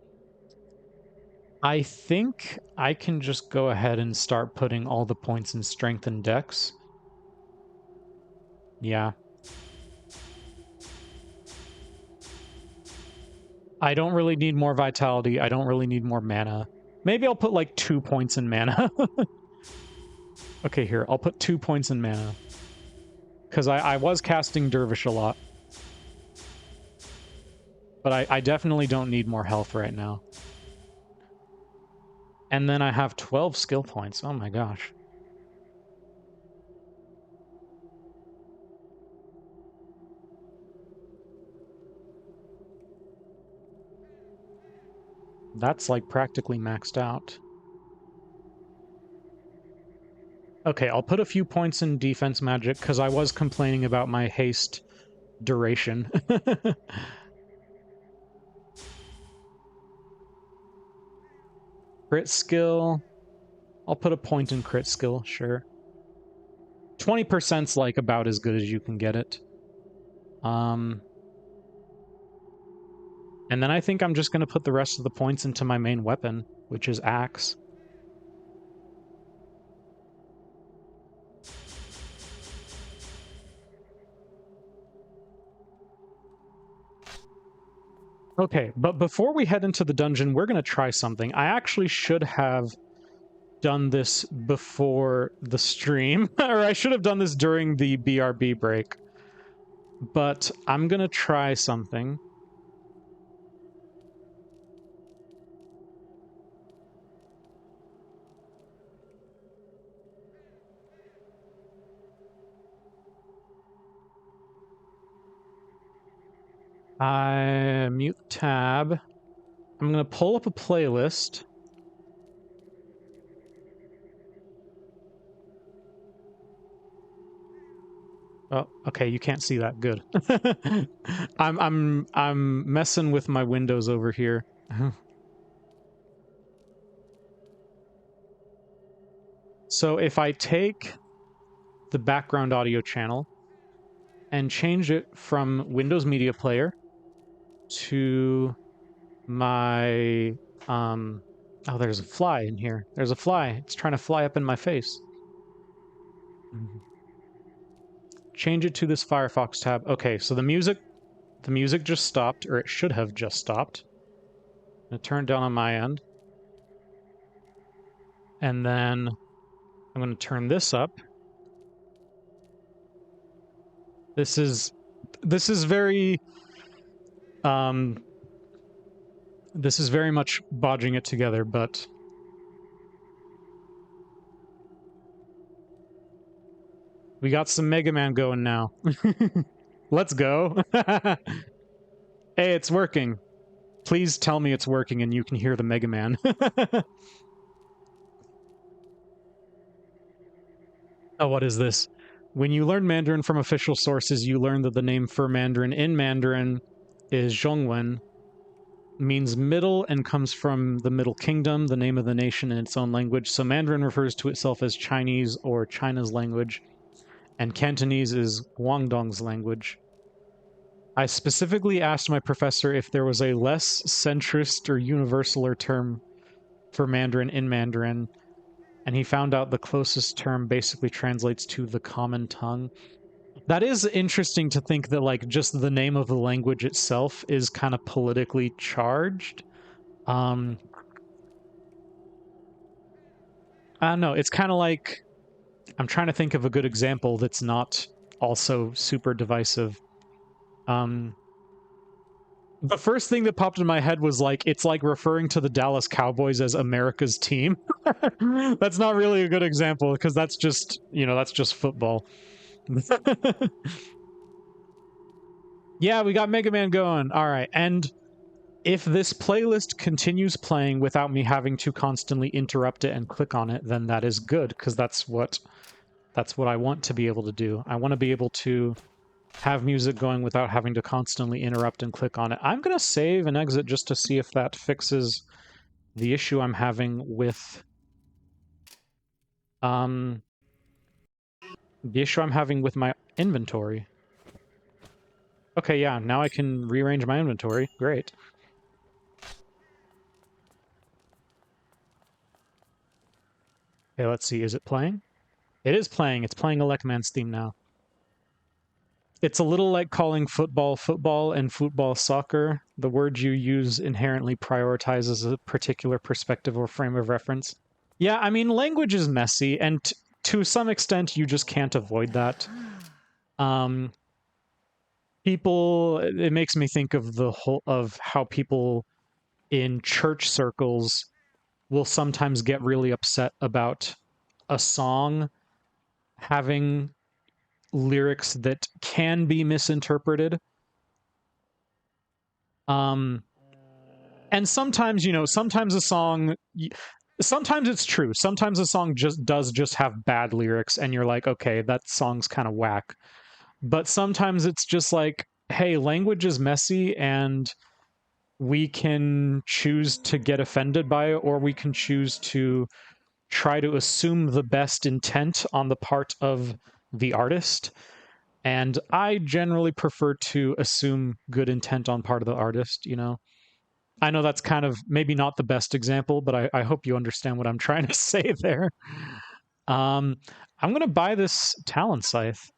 I think I can just go ahead and start putting all the points in strength and dex. Yeah. I don't really need more vitality. I don't really need more mana. Maybe I'll put like 2 points in mana. Okay, here. I'll put 2 points in mana. Because I was casting Dervish a lot. But I definitely don't need more health right now. And then I have 12 skill points. Oh my gosh. That's like practically maxed out. Okay, I'll put a few points in defense magic because I was complaining about my haste duration. Crit skill. I'll put a point in crit skill, sure. 20%'s like about as good as you can get it. And then I think I'm just going to put the rest of the points into my main weapon, which is axe. Okay, but before we head into the dungeon, we're going to try something. I actually should have done this before the stream, or I should have done this during the BRB break. But I'm going to try something. I mute tab. I'm going to pull up a playlist. Oh, okay, you can't see that. Good. I'm messing with my windows over here. So if I take the background audio channel and change it from Windows Media Player to my oh, there's a fly in here. There's a fly. It's trying to fly up in my face. Change it to this Firefox tab. Okay, so the music just stopped, or it should have just stopped. I'm gonna turn it down on my end. And then I'm gonna turn this up. This is very this is very much bodging it together, but we got some Mega Man going now. Let's go. Hey, it's working. Please tell me it's working and you can hear the Mega Man. Oh, what is this? When you learn Mandarin from official sources, you learn that the name for Mandarin in Mandarin is Zhongwen, means middle, and comes from the Middle Kingdom, the name of the nation in its own language. So Mandarin refers to itself as Chinese or China's language, and Cantonese is Guangdong's language. I specifically asked my professor if there was a less centrist or universaler term for Mandarin in Mandarin, and he found out the closest term basically translates to the common tongue. That is interesting to think that, like, just the name of the language itself is kind of politically charged. I don't know, it's kind of like, I'm trying to think of a good example that's not also super divisive. The first thing that popped in my head was like, it's like referring to the Dallas Cowboys as America's team. That's not really a good example, because that's just, you know, that's just football. Yeah, we got Mega Man going. All right, and if this playlist continues playing without me having to constantly interrupt it and click on it, then that is good, because that's what I want to be able to do. I want to be able to have music going without having to constantly interrupt and click on it. I'm going to save and exit just to see if that fixes the issue I'm having with my inventory. Okay, yeah, now I can rearrange my inventory. Great. Okay, let's see. Is it playing? It is playing. It's playing Elecman's theme now. It's a little like calling football football and football soccer. The word you use inherently prioritizes a particular perspective or frame of reference. Yeah, I mean, language is messy, and to some extent, you just can't avoid that. It makes me think of how people in church circles will sometimes get really upset about a song having lyrics that can be misinterpreted. And sometimes, you know, sometimes it's true. Sometimes a song does have bad lyrics and you're like, okay, that song's kind of whack. But sometimes it's just like, hey, language is messy, and we can choose to get offended by it, or we can choose to try to assume the best intent on the part of the artist. And I generally prefer to assume good intent on part of the artist, you know? I know that's kind of maybe not the best example, but I hope you understand what I'm trying to say there. I'm going to buy this Talon Scythe.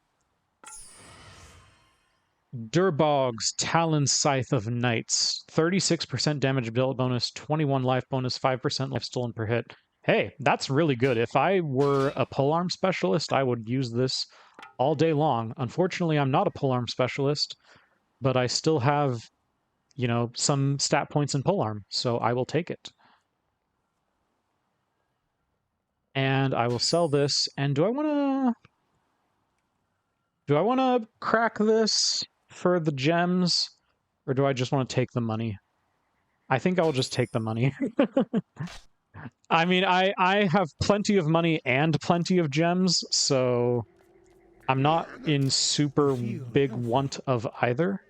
Durbog's Talon Scythe of Knights. 36% damage build bonus, 21 life bonus, 5% life stolen per hit. Hey, that's really good. If I were a polearm specialist, I would use this all day long. Unfortunately, I'm not a polearm specialist, but I still have, you know, some stat points in polearm, so I will take it. And I will sell this. And do I want to crack this for the gems, or do I just want to take the money? I think I will just take the money. I mean, I have plenty of money and plenty of gems, so I'm not in super big want of either.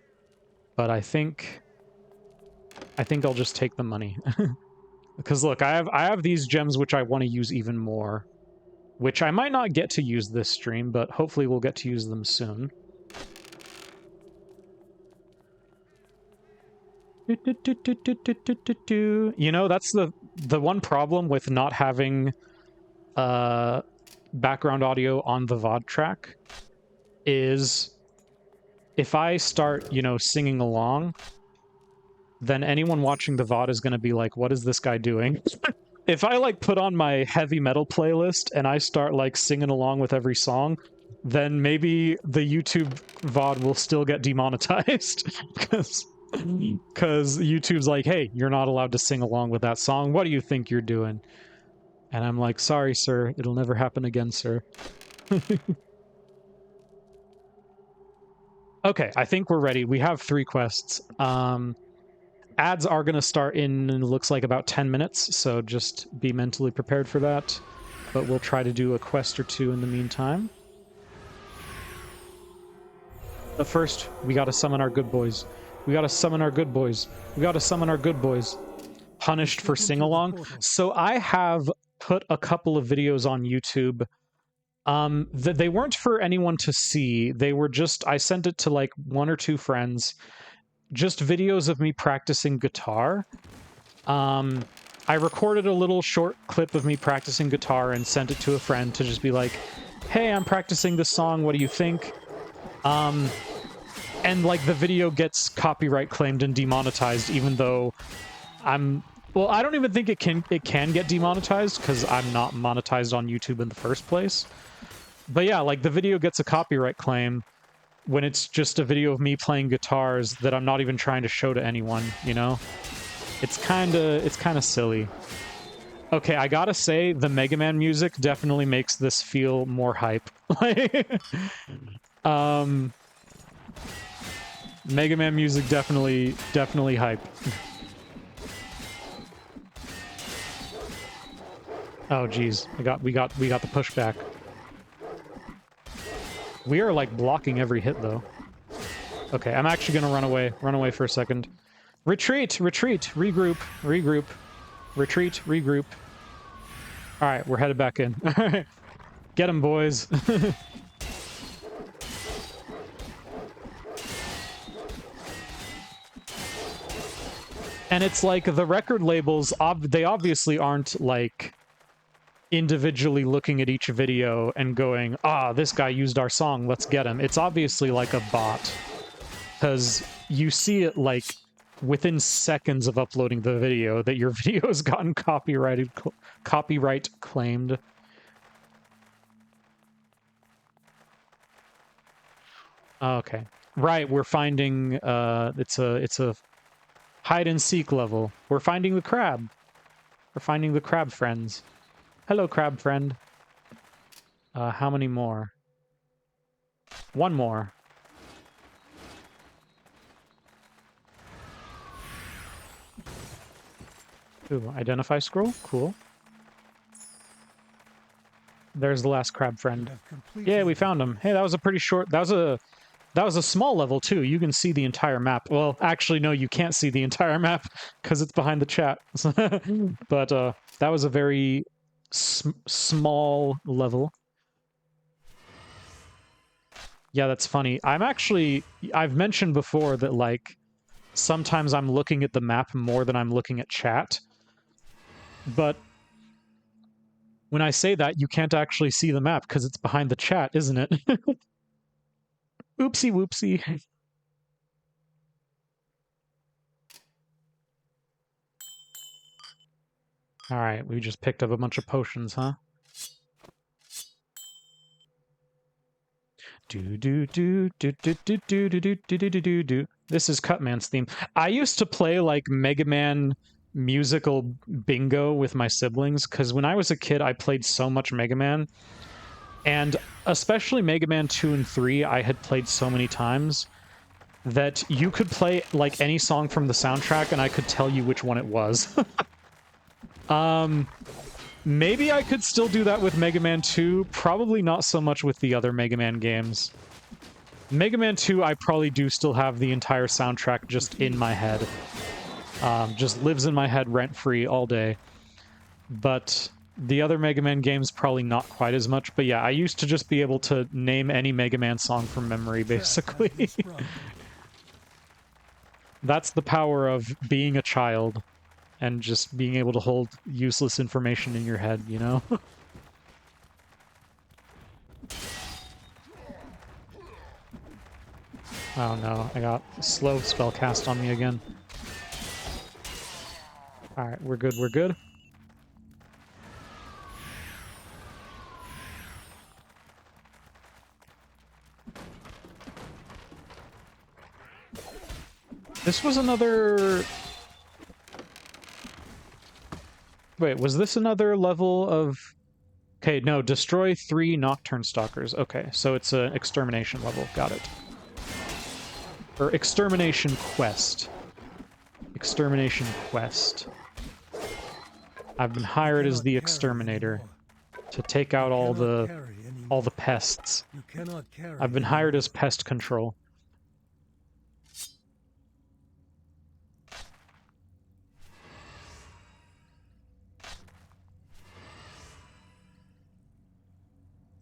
But I think I'll just take the money. Because look, I have these gems which I want to use even more, which I might not get to use this stream, but hopefully we'll get to use them soon. You know, that's the one problem with not having background audio on the VOD track is if I start, you know, singing along, then anyone watching the VOD is going to be like, what is this guy doing? If I, like, put on my heavy metal playlist and I start, like, singing along with every song, then maybe the YouTube VOD will still get demonetized. Because YouTube's like, hey, you're not allowed to sing along with that song. What do you think you're doing? And I'm like, sorry, sir. It'll never happen again, sir. Okay, I think we're ready. We have 3 quests. Ads are going to start in, looks like, about 10 minutes, so just be mentally prepared for that. But we'll try to do a quest or 2 in the meantime. But first, we gotta summon our good boys. We gotta summon our good boys. We gotta summon our good boys. Punished for sing-along. So I have put a couple of videos on YouTube. They weren't for anyone to see. They were just, I sent it to like 1 or 2 friends. Just videos of me practicing guitar. I recorded a little short clip of me practicing guitar and sent it to a friend to just be like, hey, I'm practicing this song, what do you think? And like the video gets copyright claimed and demonetized, even though well, I don't even think it can get demonetized because I'm not monetized on YouTube in the first place. But yeah, like the video gets a copyright claim when it's just a video of me playing guitars that I'm not even trying to show to anyone, you know? It's kind of silly. Okay, I gotta say, the Mega Man music definitely makes this feel more hype. Mega Man music definitely hype. Oh geez, we got the pushback. We are like blocking every hit though. Okay, I'm actually gonna run away for a second. Retreat, regroup, retreat, regroup. All right, we're headed back in. Get them, boys. And it's like the record labels, they obviously aren't like individually looking at each video and going, ah, this guy used our song, let's get him. It's obviously like a bot, because you see it like within seconds of uploading the video that your video has gotten copyright claimed. Okay, right. We're finding it's a hide and seek level. We're finding the crab. We're finding the crab friends. Hello, crab friend. How many more? 1 more. Ooh, identify scroll? Cool. There's the last crab friend. Yeah, we found him. Hey, that was a pretty short... That That was a small level, too. You can see the entire map. Well, actually, no, you can't see the entire map because it's behind the chat. But that was a very small level. Yeah, that's funny. I've mentioned before that, like, sometimes I'm looking at the map more than I'm looking at chat. But when I say that, you can't actually see the map because it's behind the chat, isn't it? Oopsie whoopsie. Alright, we just picked up a bunch of potions, huh? Do do do do do do do do do do do do do. This is Cutman's theme. I used to play like Mega Man musical bingo with my siblings because when I was a kid, I played so much Mega Man, and especially Mega Man 2 and 3, I had played so many times that you could play like any song from the soundtrack, and I could tell you which one it was. Maybe I could still do that with Mega Man 2. Probably not so much with the other Mega Man games. Mega Man 2, I probably do still have the entire soundtrack just in my head. Just lives in my head rent-free all day. But the other Mega Man games, probably not quite as much. But yeah, I used to just be able to name any Mega Man song from memory, basically. That's the power of being a child. And just being able to hold useless information in your head, you know? Oh no, I got slow spell cast on me again. Alright, we're good, we're good. This was another... Wait, was this another level of... Okay, no, destroy 3 Nocturne Stalkers. Okay, so it's an extermination level. Got it. Or extermination quest. Extermination quest. I've been hired as the exterminator to take out all the pests. I've been hired as pest control.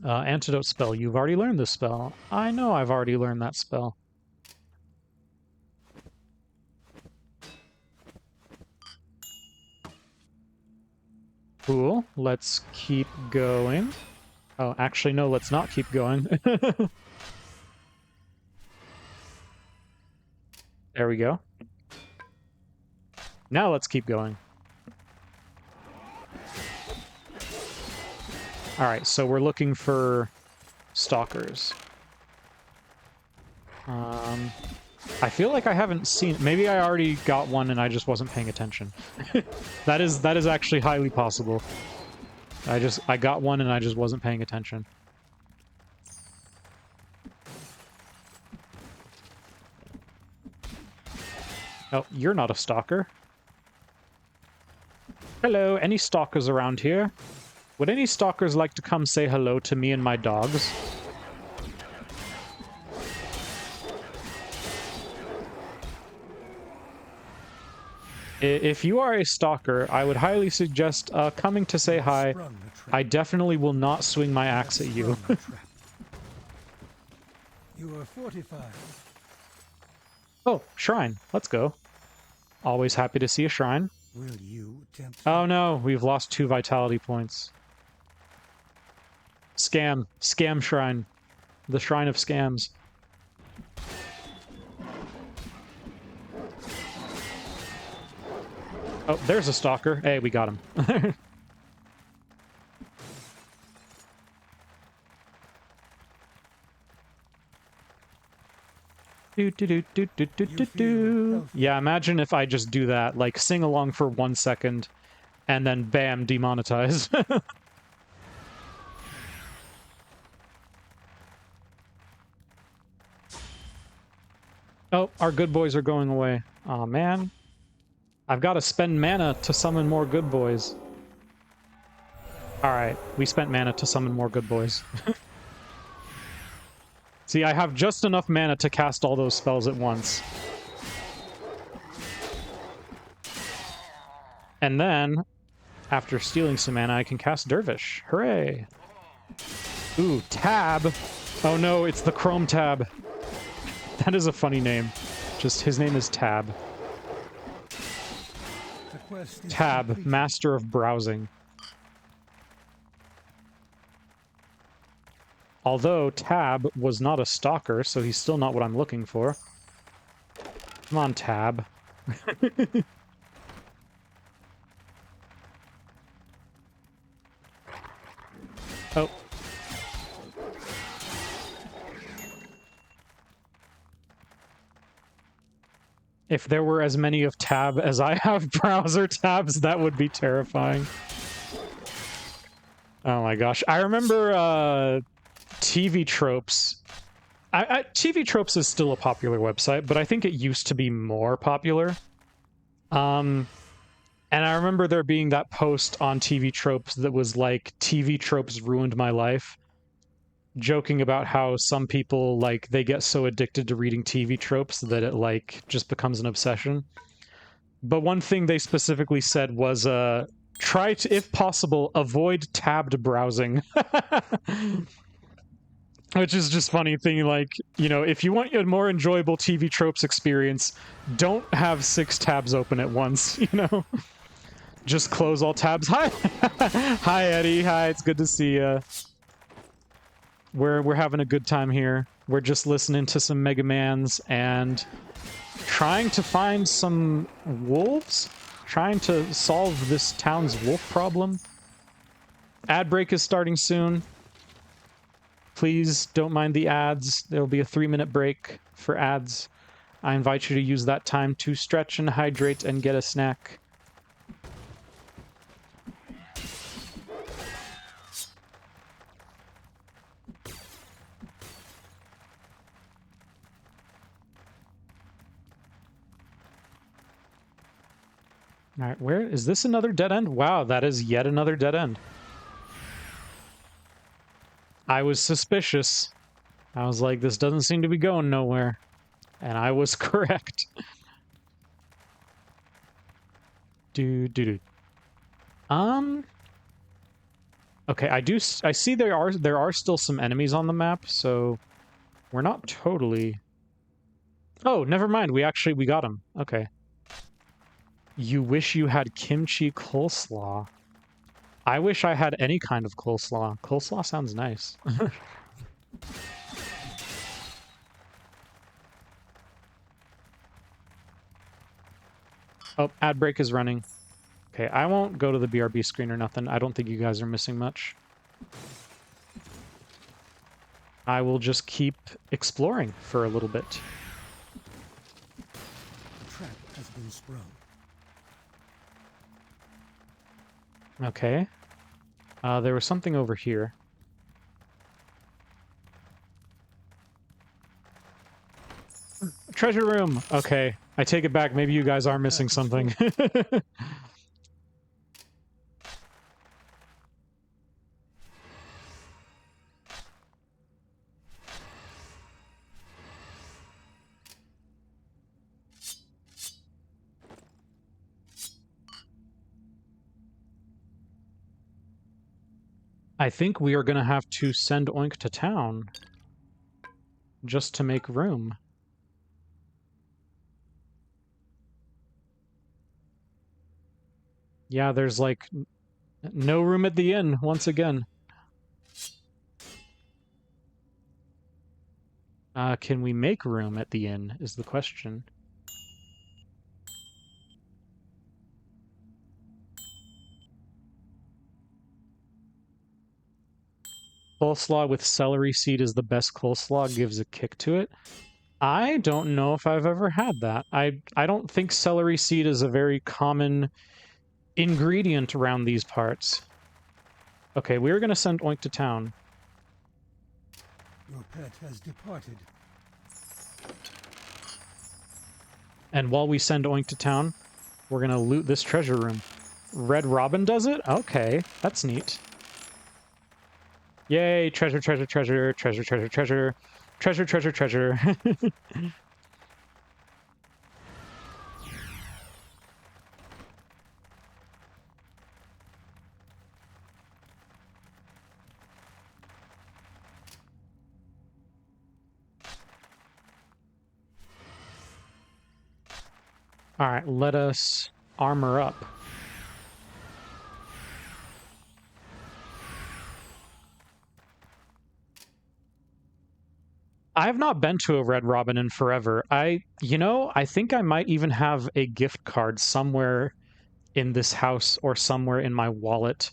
Antidote spell. You've already learned this spell. I know I've already learned that spell. Cool. Let's keep going. Oh, actually, no, let's not keep going. There we go. Now let's keep going. Alright, so we're looking for stalkers. I feel like I haven't seen... Maybe I already got one and I just wasn't paying attention. That is actually highly possible. I got one and I just wasn't paying attention. Oh, you're not a stalker. Hello, any stalkers around here? Would any stalkers like to come say hello to me and my dogs? If you are a stalker, I would highly suggest coming to say hi. I definitely will not swing my axe at you. You are fortified. Oh, shrine. Let's go. Always happy to see a shrine. Will you tempt Oh no, we've lost 2 vitality points. Scam. Scam shrine. The shrine of scams. Oh, there's a stalker. Hey, we got him. Do, do, do, do, do, do, do, do. Yeah, imagine if I just do that, like sing along for 1 second, and then bam, demonetize. Oh, our good boys are going away. Aw, man. I've got to spend mana to summon more good boys. Alright, we spent mana to summon more good boys. See, I have just enough mana to cast all those spells at once. And then, after stealing some mana, I can cast Dervish. Hooray! Ooh, Tab! Oh no, it's the Chrome Tab. That is a funny name. Just, his name is Tab. Tab, Master of Browsing. Although Tab was not a stalker, so he's still not what I'm looking for. Come on, Tab. Oh. If there were as many of Tab as I have browser tabs, that would be terrifying. Oh my gosh. I remember TV Tropes. TV Tropes is still a popular website, but I think it used to be more popular. And I remember there being that post on TV Tropes that was like, TV Tropes ruined my life. Joking about how some people, like, they get so addicted to reading TV tropes that it, like, just becomes an obsession. But one thing they specifically said was, try to, if possible, avoid tabbed browsing. Which is just funny thing, like, you know, if you want a more enjoyable TV tropes experience, don't have 6 tabs open at once, you know? Just close all tabs. Hi! Hi, Eddie. Hi, it's good to see you. We're having a good time here. We're just listening to some Mega Mans and trying to find some wolves? Trying to solve this town's wolf problem. Ad break is starting soon. Please don't mind the ads. There'll be a 3-minute break for ads. I invite you to use that time to stretch and hydrate and get a snack. All right, where is this another dead end? Wow, that is yet another dead end. I was suspicious. I was like, this doesn't seem to be going nowhere. And I was correct. Okay, I see there are still some enemies on the map, so we're not totally. Oh, never mind. We got them. Okay. You wish you had kimchi coleslaw. I wish I had any kind of coleslaw. Coleslaw sounds nice. Oh, ad break is running. Okay, I won't go to the BRB screen or nothing. I don't think you guys are missing much. I will just keep exploring for a little bit. The trap has been sprung. Okay. There was something over here. Treasure room! Okay, I take it back. Maybe you guys are missing something. I think we are going to have to send Oink to town just to make room. Yeah, there's like no room at the inn once again. Can we make room at the inn is the question. Coleslaw with celery seed is the best coleslaw, gives a kick to it. I don't know if I've ever had that. I don't think celery seed is a very common ingredient around these parts. Okay, we're going to send Oink to town. Your pet has departed. And while we send Oink to town, we're going to loot this treasure room. Red Robin does it? Okay, that's neat. Yay, treasure, treasure, treasure, treasure, treasure, treasure. Treasure, treasure, treasure. All right, let us armor up. I have not been to a Red Robin in forever. I think I might even have a gift card somewhere in this house or somewhere in my wallet.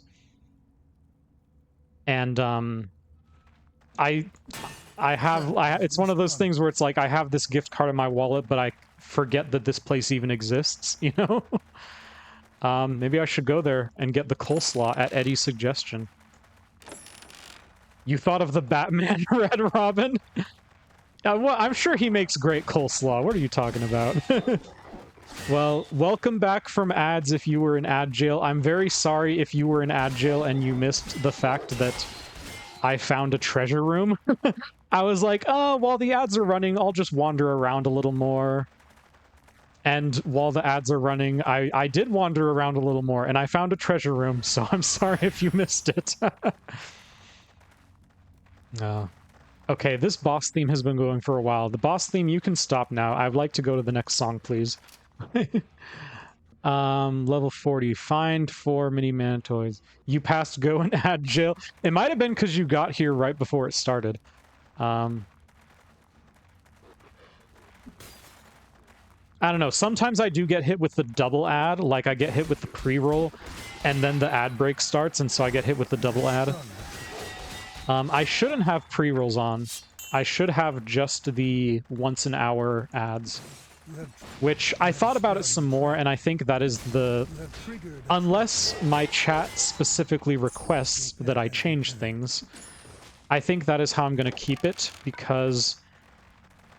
And it's one of those things where it's like I have this gift card in my wallet, but I forget that this place even exists, you know? Maybe I should go there and get the coleslaw at Eddie's suggestion. You thought of the Batman Red Robin? Well, I'm sure he makes great coleslaw. What are you talking about? Well, welcome back from ads if you were in ad jail. I'm very sorry if you were in ad jail and you missed the fact that I found a treasure room. I was like, oh, while the ads are running, I'll just wander around a little more. And while the ads are running, I did wander around a little more, and I found a treasure room, so I'm sorry if you missed it. Okay, this boss theme has been going for a while. The boss theme, you can stop now. I'd like to go to the next song, please. Level 40. Find 4 mini mantoids. You passed go and add jail. It might have been because you got here right before it started. I don't know. Sometimes I do get hit with the double ad. Like, I get hit with the pre-roll, and then the ad break starts, and so I get hit with the double ad. I shouldn't have pre-rolls on. I should have just the once an hour ads. Which, I thought about it some more, and I think that is the... Unless my chat specifically requests that I change things, I think that is how I'm going to keep it, because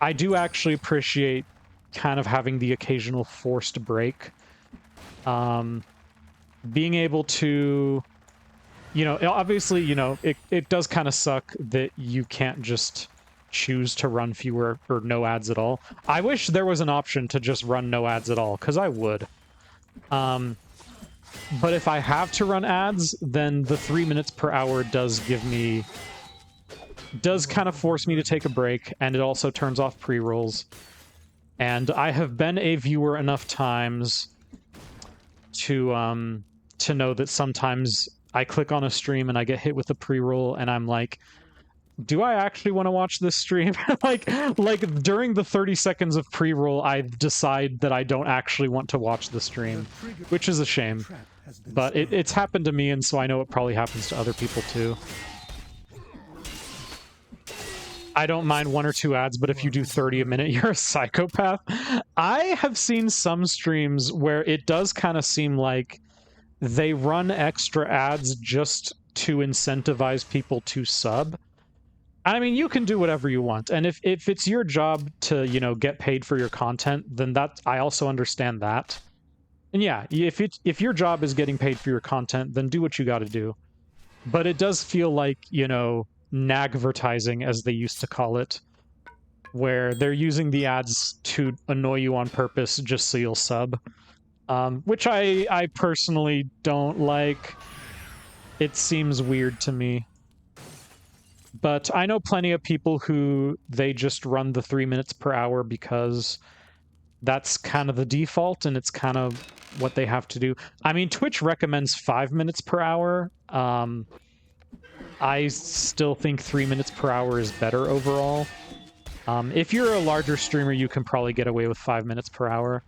I do actually appreciate kind of having the occasional forced break. Being able to... You know, obviously, you know, it does kind of suck that you can't just choose to run fewer or no ads at all. I wish there was an option to just run no ads at all, because I would. But if I have to run ads, then the 3 minutes per hour does give me... does kind of force me to take a break, and it also turns off pre-rolls. And I have been a viewer enough times to know that sometimes I click on a stream and I get hit with a pre-roll, and I'm like, do I actually want to watch this stream? like during the 30 seconds of pre-roll, I decide that I don't actually want to watch the stream, which is a shame. But it's happened to me, and so I know it probably happens to other people too. I don't mind 1 or 2 ads, but if you do 30 a minute, you're a psychopath. I have seen some streams where it does kind of seem like they run extra ads just to incentivize people to sub. I mean, you can do whatever you want. And if it's your job to, you know, get paid for your content, then that I also understand that. And yeah, if your job is getting paid for your content, then do what you got to do. But it does feel like, you know, nagvertising, as they used to call it, where they're using the ads to annoy you on purpose just so you'll sub. Which I personally don't like. It seems weird to me. But I know plenty of people who they just run the 3 minutes per hour because that's kind of the default and it's kind of what they have to do. I mean, Twitch recommends 5 minutes per hour. I still think 3 minutes per hour is better overall. If you're a larger streamer, you can probably get away with 5 minutes per hour.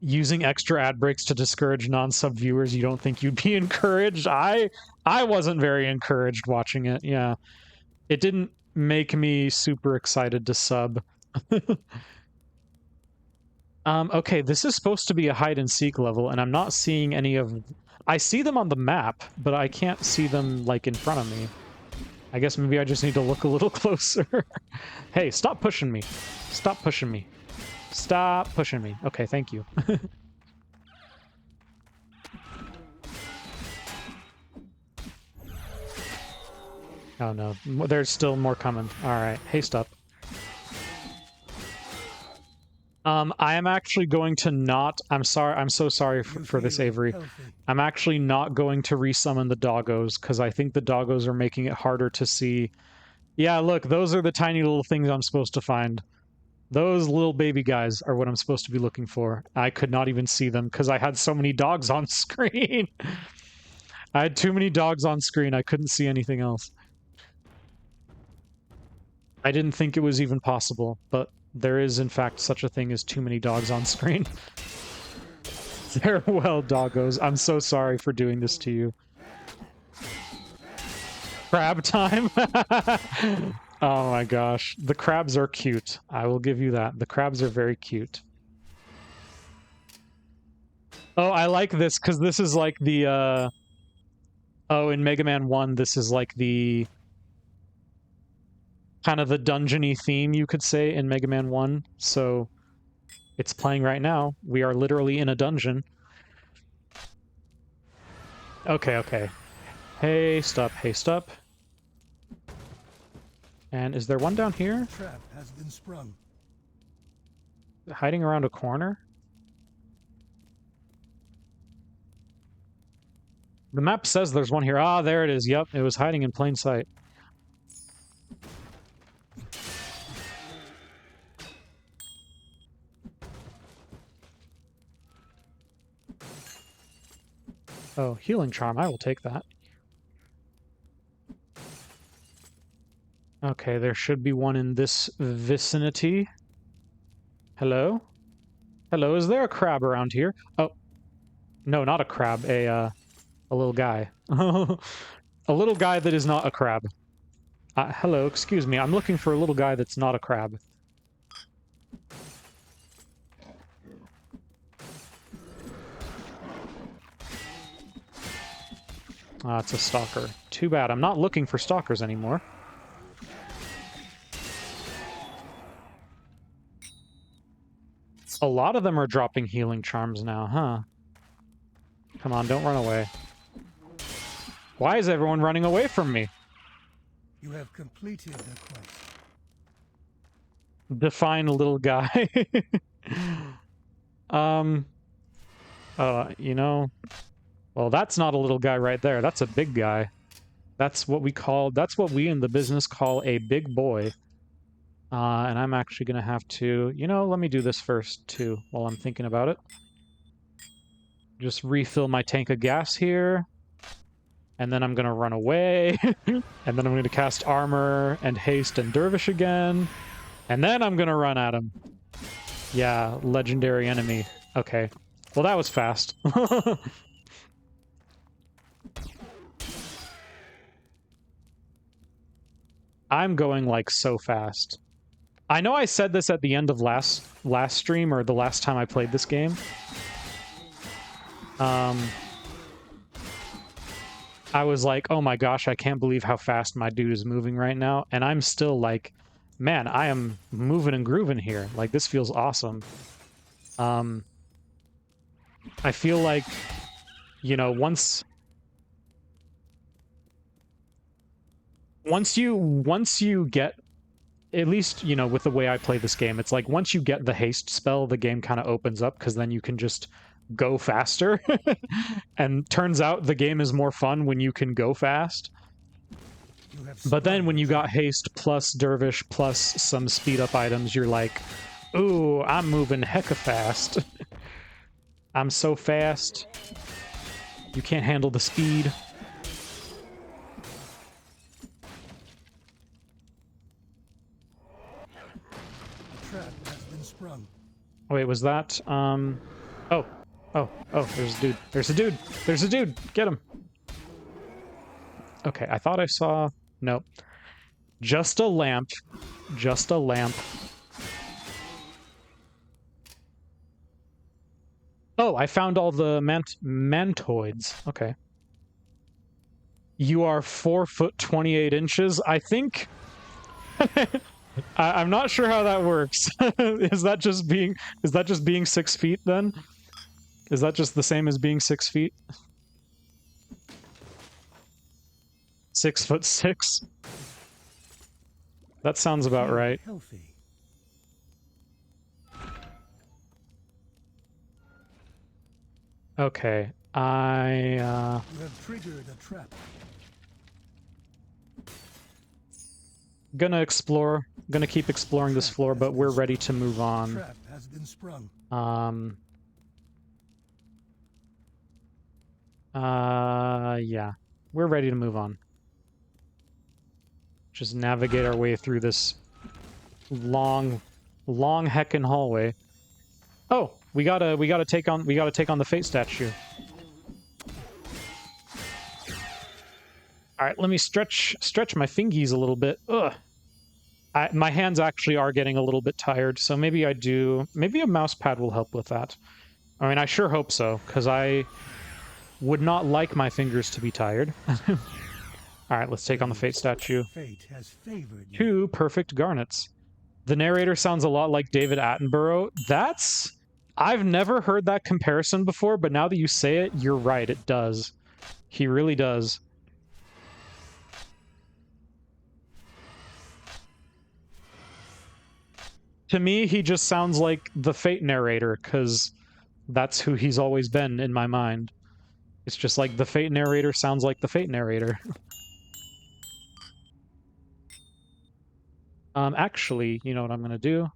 Using extra ad breaks to discourage non-sub viewers, you don't think you'd be encouraged? I wasn't very encouraged watching it, yeah. It didn't make me super excited to sub. Okay, this is supposed to be a hide-and-seek level, and I'm not seeing any of... I see them on the map, but I can't see them, like, in front of me. I guess maybe I just need to look a little closer. Hey, stop pushing me. Stop pushing me. Stop pushing me. Okay, thank you. Oh no, there's still more coming. All right, haste up. I am actually going to not. I'm sorry. I'm so sorry for this, Avery. I'm actually not going to resummon the doggos because I think the doggos are making it harder to see. Yeah, look, those are the tiny little things I'm supposed to find. Those little baby guys are what I'm supposed to be looking for. I could not even see them because I had so many dogs on screen. I had too many dogs on screen. I couldn't see anything else. I didn't think it was even possible, but there is, in fact, such a thing as too many dogs on screen. Farewell, doggos. I'm so sorry for doing this to you. Crab time? Oh my gosh. The crabs are cute. I will give you that. The crabs are very cute. Oh, I like this because this is like the, Oh, in Mega Man 1, this is like the... kind of the dungeony theme, you could say, in Mega Man 1. So, it's playing right now. We are literally in a dungeon. Okay, okay. Haste up, haste up. And is there one down here? Trap has been sprung. Hiding around a corner? The map says there's one here. Ah, there it is. Yep, it was hiding in plain sight. Oh, healing charm. I will take that. Okay, there should be one in this vicinity. Hello? Hello, is there a crab around here? Oh. No, not a crab. A little guy. A little guy that is not a crab. Hello, excuse me. I'm looking for a little guy that's not a crab. Ah, it's a stalker. Too bad. I'm not looking for stalkers anymore. A lot of them are dropping healing charms now, huh? Come on, don't run away. Why is everyone running away from me? You have completed the quest. Define little guy. You know... Well, that's not a little guy right there. That's a big guy. That's what we in the business call a big boy. And I'm actually going to have to... You know, let me do this first, too, while I'm thinking about it. Just refill my tank of gas here. And then I'm going to run away. And then I'm going to cast Armor and Haste and Dervish again. And then I'm going to run at him. Yeah, legendary enemy. Okay. Well, that was fast. I'm going, like, so fast. I know I said this at the end of last stream, or the last time I played this game. I was like, oh my gosh, I can't believe how fast my dude is moving right now. And I'm still like, man, I am moving and grooving here. Like, this feels awesome. I feel like, you know, once you get, at least, you know, with the way I play this game, it's like once you get the haste spell, the game kind of opens up because then you can just go faster. And turns out the game is more fun when you can go fast. But then when you got haste plus dervish plus some speed up items, you're like, ooh, I'm moving hecka fast. I'm so fast. You can't handle the speed. Wait, was that, Oh, there's a dude. There's a dude! There's a dude! Get him! Okay, I thought I saw... Nope. Just a lamp. Just a lamp. Oh, I found all the mantoids. Okay. You are 4 foot 28 inches. I think... I'm not sure how that works. Is that just being 6 feet then? Is that just the same as being 6 feet? 6'6". That sounds about Feel right. Healthy. Okay, You have triggered a trap. gonna keep exploring this floor, but we're ready to move on. Trap has been sprung. Yeah, we're ready to move on. Just navigate our way through this long heckin' hallway. Oh, we gotta take on the Fate statue. All right, let me stretch my fingies a little bit. Ugh. My hands actually are getting a little bit tired, so maybe maybe a mouse pad will help with that. I mean, I sure hope so, because I would not like my fingers to be tired. All right, let's take on the Fate statue. Fate has favored you. 2 perfect garnets. The narrator sounds a lot like David Attenborough. I've never heard that comparison before, but now that you say it, you're right, it does. He really does. To me, he just sounds like the Fate narrator, because that's who he's always been in my mind. It's just like the Fate narrator sounds like the Fate narrator. Actually, you know what I'm gonna do? I'm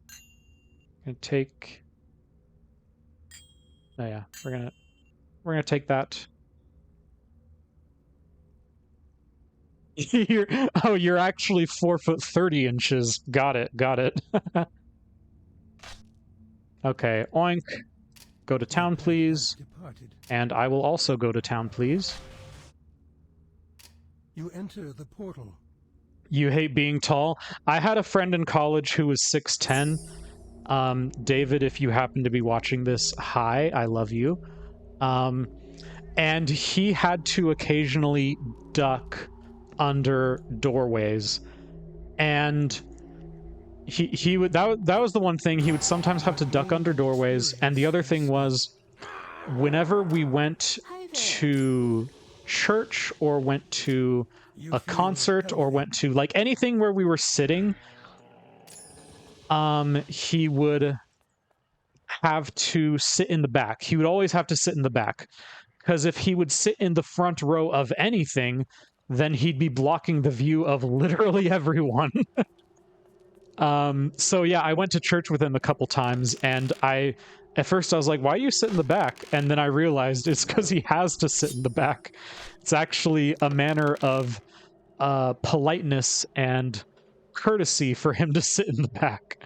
gonna take... Oh yeah, we're gonna take that. You're actually 4'30". Got it. Okay, oink. Go to town, please. And I will also go to town, please. You enter the portal. You hate being tall? I had a friend in college who was 6'10". David, if you happen to be watching this, hi, I love you. And he had to occasionally duck under doorways. And he would that was the one thing, he would sometimes have to duck under doorways, and the other thing was whenever we went to church or went to a concert or went to like anything where we were sitting, he would have to sit in the back. He would always have to sit in the back, because if he would sit in the front row of anything, then he'd be blocking the view of literally everyone. So yeah, I went to church with him a couple times, and at first I was like, why do you sit in the back? And then I realized it's because he has to sit in the back. It's actually a manner of politeness and courtesy for him to sit in the back.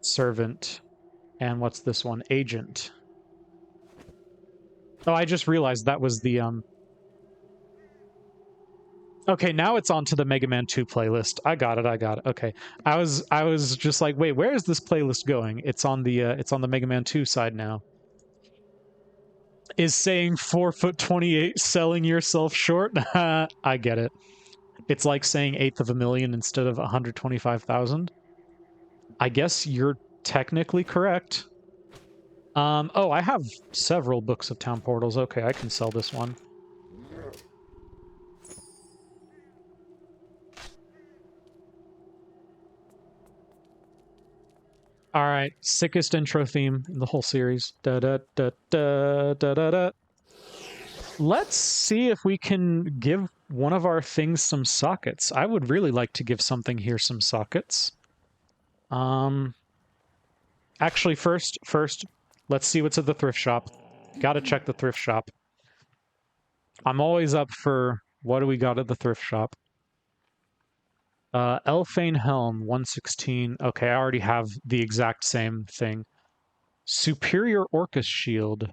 Servant. And what's this one? Agent. Oh, I just realized that was the Okay, now it's on to the Mega Man 2 playlist. I got it. Okay. I was just like, wait, where is this playlist going? It's on the Mega Man 2 side now. Is saying 4'28" selling yourself short? I get it. It's like saying 1/8 of a million instead of 125,000. I guess you're technically correct. Oh, I have several books of town portals. Okay, I can sell this one. All right, sickest intro theme in the whole series. Da da da da da da da. Let's see if we can give one of our things some sockets. I would really like to give something here some sockets. Actually, first, let's see what's at the thrift shop. Gotta check the thrift shop. I'm always up for what do we got at the thrift shop. Elfane Helm, 116. Okay, I already have the exact same thing. Superior Orcus Shield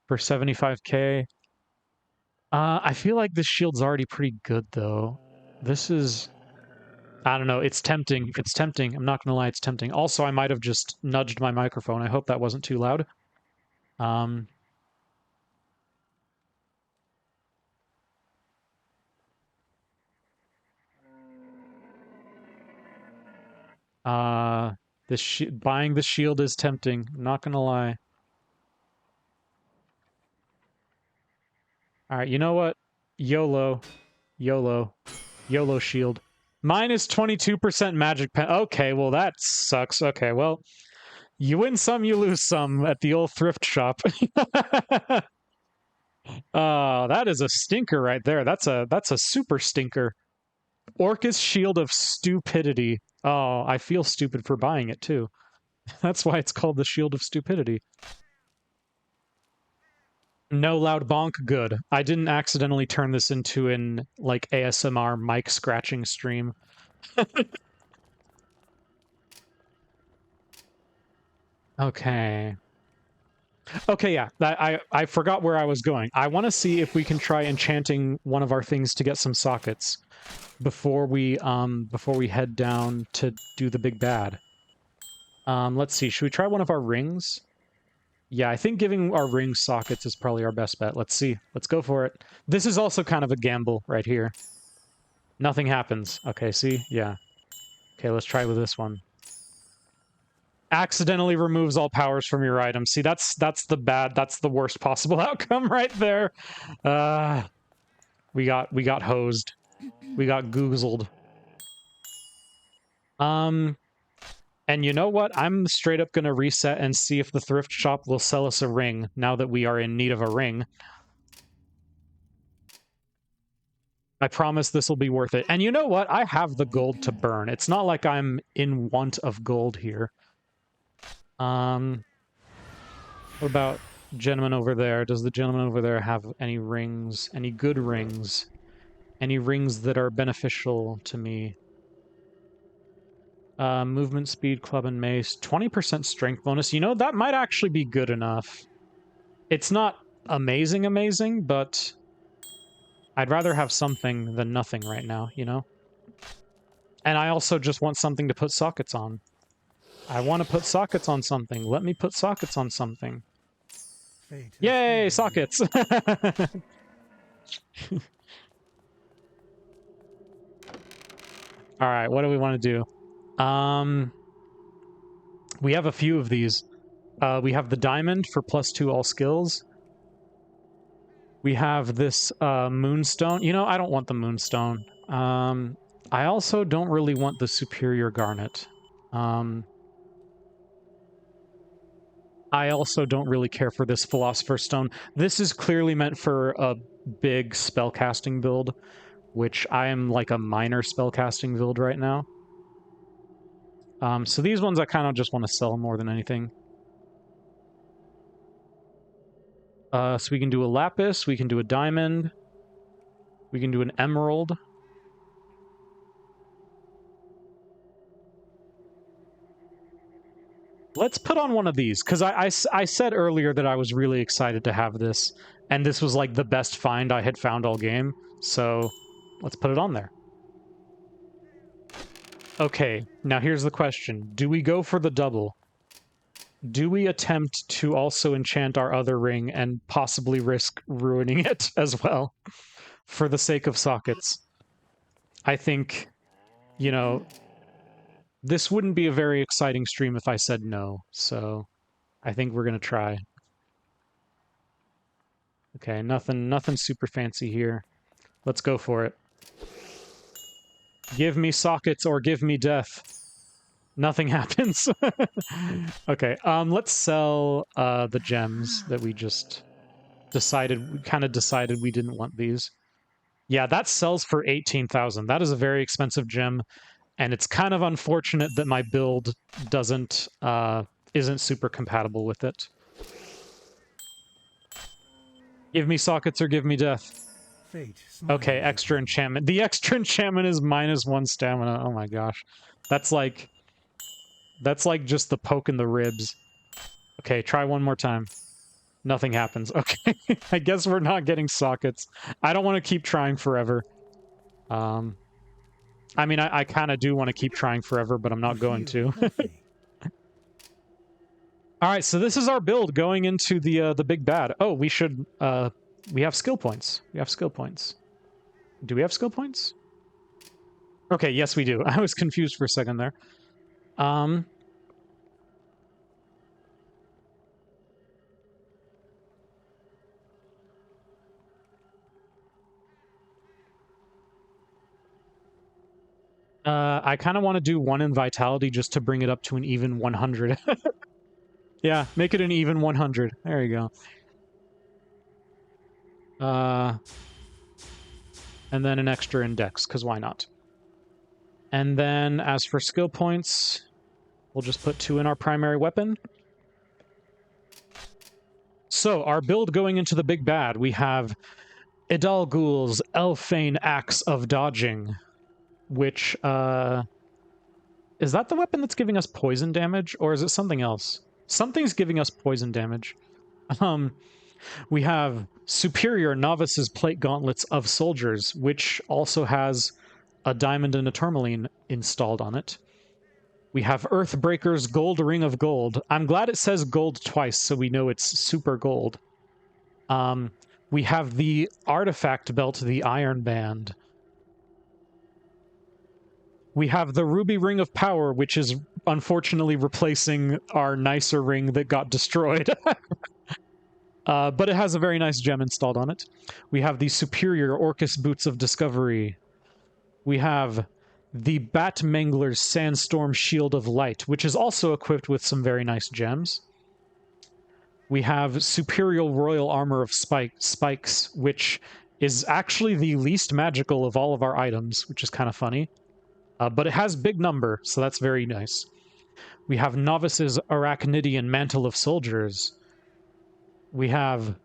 for 75k. I feel like this shield's already pretty good, though. This is... I don't know, it's tempting. It's tempting. I'm not gonna lie, it's tempting. Also, I might have just nudged my microphone. I hope that wasn't too loud. This buying the shield is tempting. I'm not gonna lie. All right, you know what? YOLO, YOLO, YOLO shield. Minus 22% magic pen. Okay, well that sucks. Okay, well, you win some, you lose some at the old thrift shop. That is a stinker right there. That's a super stinker. Orcus Shield of Stupidity. Oh, I feel stupid for buying it too. That's why it's called the Shield of Stupidity. No loud bonk, good. I didn't accidentally turn this into an, like, ASMR mic scratching stream. Okay. Okay, yeah. I forgot where I was going. I want to see if we can try enchanting one of our things to get some sockets before we head down to do the big bad. Let's see. Should we try one of our rings? Yeah, I think giving our ring sockets is probably our best bet. Let's see. Let's go for it. This is also kind of a gamble right here. Nothing happens. Okay, see? Yeah. Okay, let's try with this one. Accidentally removes all powers from your item. See, that's the worst possible outcome right there. We got hosed. We got goozled. And you know what? I'm straight up gonna reset and see if the thrift shop will sell us a ring now that we are in need of a ring. I promise this will be worth it. And you know what? I have the gold to burn. It's not like I'm in want of gold here. What about gentleman over there? Does the gentleman over there have any rings? Any good rings? Any rings that are beneficial to me? Movement speed, club and mace. 20% strength bonus. You know, that might actually be good enough. It's not amazing, but I'd rather have something than nothing right now, you know? And I also just want something to put sockets on. I want to put sockets on something. Let me put sockets on something. Fate. Yay, sockets! Alright, what do we want to do? We have a few of these. We have the diamond for +2 all skills. We have this moonstone. You know, I don't want the moonstone. I also don't really want the superior garnet. I also don't really care for this philosopher's stone. This is clearly meant for a big spellcasting build, which I am like a minor spellcasting build right now. So these ones I kind of just want to sell more than anything. So we can do a lapis, we can do a diamond, we can do an emerald. Let's put on one of these, because I said earlier that I was really excited to have this, and this was like the best find I had found all game, so let's put it on there. Okay, now here's the question. Do we go for the double? Do we attempt to also enchant our other ring and possibly risk ruining it as well for the sake of sockets? I think, you know, this wouldn't be a very exciting stream if I said no, so I think we're gonna try. Okay, nothing super fancy here. Let's go for it. Give me sockets or give me death. Nothing happens. Okay, let's sell the gems that we just kind of decided we didn't want these. Yeah, that sells for 18,000. That is a very expensive gem, and it's kind of unfortunate that my build isn't super compatible with it. Give me sockets or give me death. Fate. Okay, extra enchantment. The extra enchantment is -1 stamina. Oh my gosh. That's like just the poke in the ribs. Okay, try one more time. Nothing happens. Okay, I guess we're not getting sockets. I don't want to keep trying forever. I mean, I kind of do want to keep trying forever, but I'm not going to. All right, so this is our build going into the big bad. Oh, we should we have skill points. We have skill points. Do we have skill points? Okay, yes we do. I was confused for a second there. I kind of want to do 1 in vitality just to bring it up to an even 100. Yeah, make it an even 100. There you go. And then an extra index, because why not? And then as for skill points, we'll just put 2 in our primary weapon. So, our build going into the big bad, we have Idal Ghul's Elfane Axe of Dodging, which, is that the weapon that's giving us poison damage, or is it something else? Something's giving us poison damage. We have Superior Novice's Plate Gauntlets of Soldiers, which also has a diamond and a tourmaline installed on it. We have Earthbreaker's Gold Ring of Gold. I'm glad it says gold twice, so we know it's super gold. We have the Artifact Belt, the Iron Band. We have the Ruby Ring of Power, which is unfortunately replacing our nicer ring that got destroyed. But it has a very nice gem installed on it. We have the Superior Orcus Boots of Discovery. We have the Batmangler's Sandstorm Shield of Light, which is also equipped with some very nice gems. We have Superior Royal Armor of Spikes, which is actually the least magical of all of our items, which is kind of funny. But it has big number, so that's very nice. We have Novice's Arachnidian Mantle of Soldiers. We have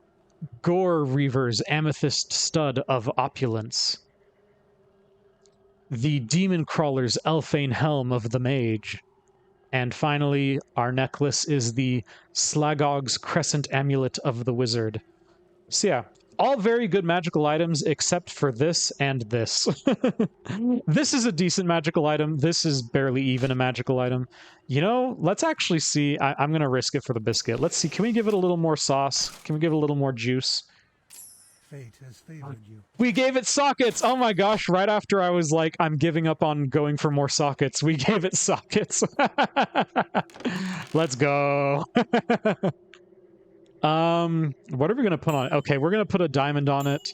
Gore Reaver's Amethyst Stud of Opulence. The Demon Crawler's Elfane Helm of the Mage. And finally, our necklace is the Slagog's Crescent Amulet of the Wizard. So yeah, all very good magical items except for this and this. This is a decent magical item. This is barely even a magical item. You know, let's actually see. I'm going to risk it for the biscuit. Let's see. Can we give it a little more sauce? Can we give it a little more juice? Fate has favored you. We gave it sockets! Oh my gosh, right after I was like, I'm giving up on going for more sockets, we gave it sockets. Let's go. What are we going to put on it? Okay, we're going to put a diamond on it.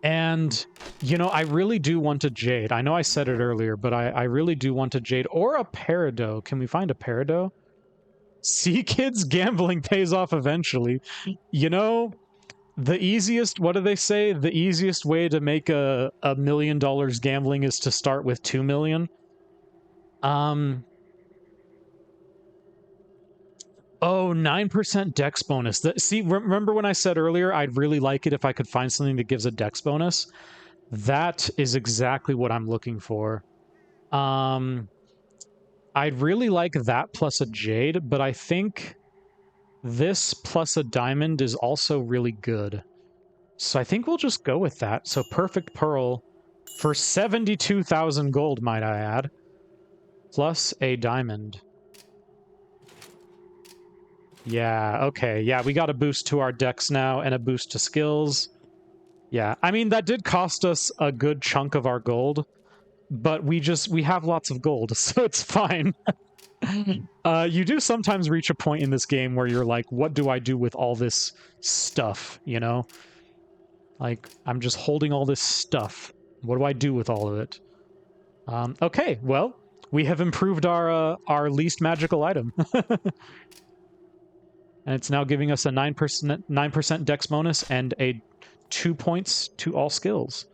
And, you know, I really do want a jade. I know I said it earlier, but I really do want a jade. Or a peridot. Can we find a peridot? See, kids, gambling pays off eventually. You know, the easiest, what do they say? The easiest way to make $1 million gambling is to start with 2 million. Oh, 9% dex bonus. See, remember when I said earlier I'd really like it if I could find something that gives a dex bonus? That is exactly what I'm looking for. I'd really like that plus a jade, but I think this plus a diamond is also really good. So I think we'll just go with that. So Perfect Pearl for 72,000 gold, might I add, plus a diamond. Yeah, okay. Yeah, we got a boost to our dex now and a boost to skills. Yeah, I mean, that did cost us a good chunk of our gold, but we have lots of gold, so it's fine. You do sometimes reach a point in this game where you're like, what do I do with all this stuff, you know? Like, I'm just holding all this stuff. What do I do with all of it? Okay, well, we have improved our least magical item. And it's now giving us a 9% dex bonus and a 2 points to all skills.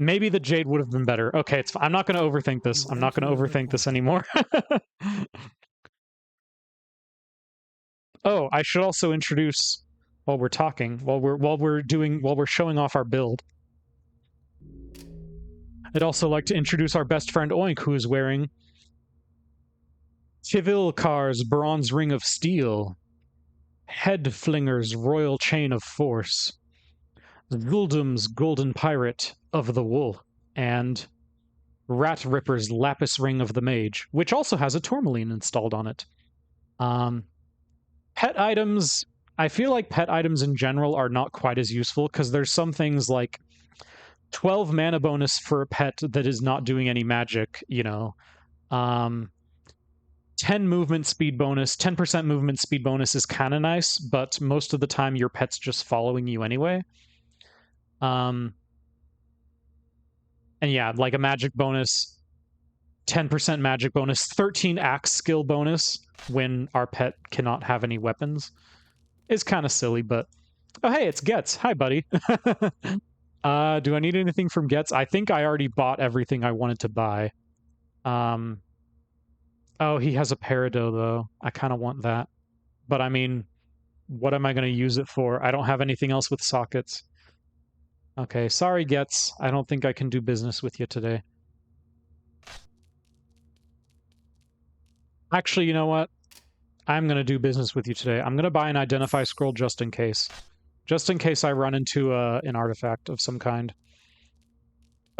Maybe the jade would have been better. Okay, I'm not going to overthink this. I'm not going to overthink this anymore. Oh, I should also introduce, while we're talking, while we're showing off our build. I'd also like to introduce our best friend Oink, who is wearing Tivilkar's Bronze Ring of Steel, Headflinger's Royal Chain of Force, Zuldum's Golden Pirate of the Wool, and Rat Ripper's Lapis Ring of the Mage, which also has a tourmaline installed on it. Pet items, I feel like pet items in general are not quite as useful, because there's some things like 12 mana bonus for a pet that is not doing any magic, you know. 10 movement speed bonus, 10% movement speed bonus is kind of nice, but most of the time your pet's just following you anyway. And yeah, like a magic bonus, 10% magic bonus, 13 axe skill bonus when our pet cannot have any weapons is kind of silly, but oh hey, it's Getz. Hi, buddy. Do I need anything from Getz? I think I already bought everything I wanted to buy. Oh, he has a Peridot though. I kind of want that. But I mean, what am I going to use it for? I don't have anything else with sockets. Okay, sorry, Getz. I don't think I can do business with you today. Actually, you know what? I'm going to do business with you today. I'm going to buy an Identify Scroll just in case. Just in case I run into an artifact of some kind.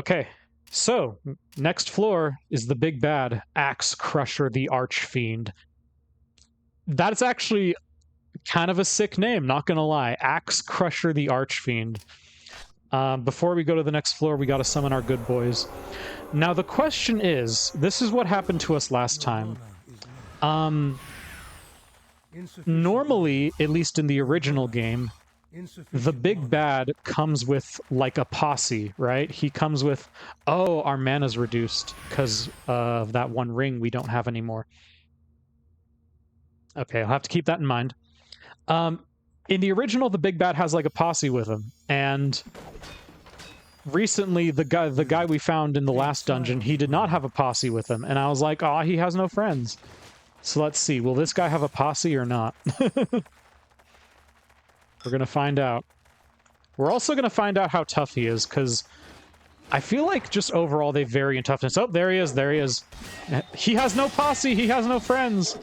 Okay, so next floor is the big bad, Axe Crusher the Archfiend. That's actually kind of a sick name, not gonna lie. Axe Crusher the Archfiend. Before we go to the next floor, we gotta summon our good boys. Now the question is, this is what happened to us last time. Normally, at least in the original game, the big bad comes with like a posse, right? He comes with, oh, our mana's reduced because of that one ring we don't have anymore. Okay, I'll have to keep that in mind. In the original, the big bad has like a posse with him, and recently the guy we found in the last dungeon, he did not have a posse with him, and I was like, oh, he has no friends. So let's see, will this guy have a posse or not? We're gonna find out. We're also gonna find out how tough he is, because I feel like just overall they vary in toughness. Oh, there he is, there he is. He has no posse, he has no friends.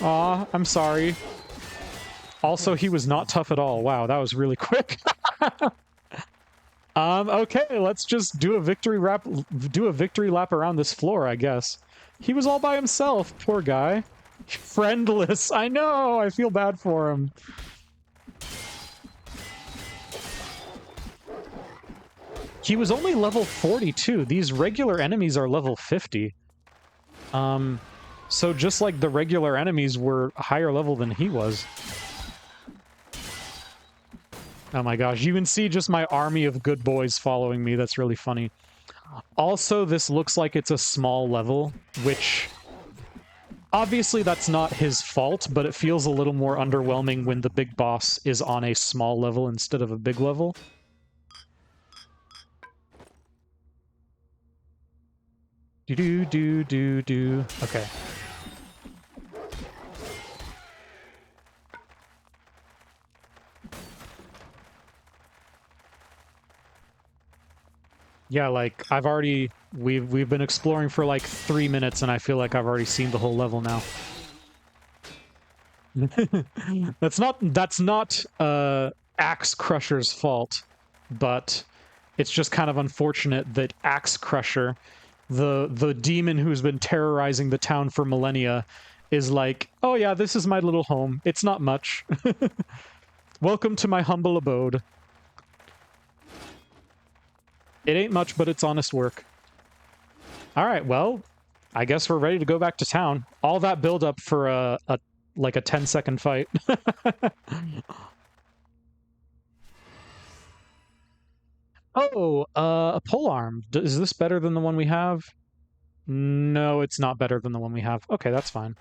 Aw, I'm sorry. Also, he was not tough at all. Wow, that was really quick. Okay, let's just do a victory lap around this floor, I guess. He was all by himself, poor guy. Friendless, I know, I feel bad for him. He was only level 42. These regular enemies are level 50. So just like the regular enemies were higher level than he was. Oh my gosh, you can see just my army of good boys following me. That's really funny. Also, this looks like it's a small level, which obviously that's not his fault, but it feels a little more underwhelming when the big boss is on a small level instead of a big level. Do. Okay. Yeah, like, we've been exploring for like 3 minutes, and I feel like I've already seen the whole level now. That's not Axe Crusher's fault, but it's just kind of unfortunate that Axe Crusher, the demon who's been terrorizing the town for millennia, is like, oh yeah, this is my little home. It's not much. Welcome to my humble abode. It ain't much, but it's honest work. All right, well, I guess we're ready to go back to town. All that build-up for like a 10-second fight. Oh, a polearm. Is this better than the one we have? No, it's not better than the one we have. Okay, that's fine.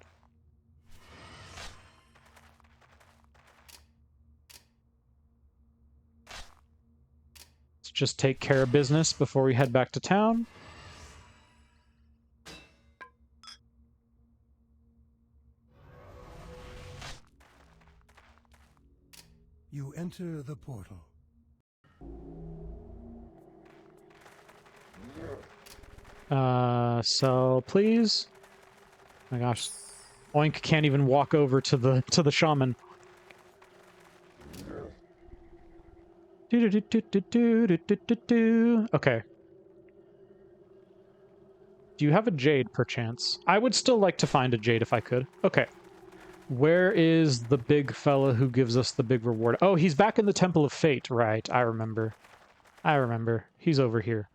Let's just take care of business before we head back to town. You enter the portal. So please. Oh my gosh. Oink can't even walk over to the shaman. Okay. Do you have a jade, perchance? I would still like to find a jade if I could. Okay. Where is the big fella who gives us the big reward? Oh, he's back in the Temple of Fate. Right, I remember. I remember. He's over here.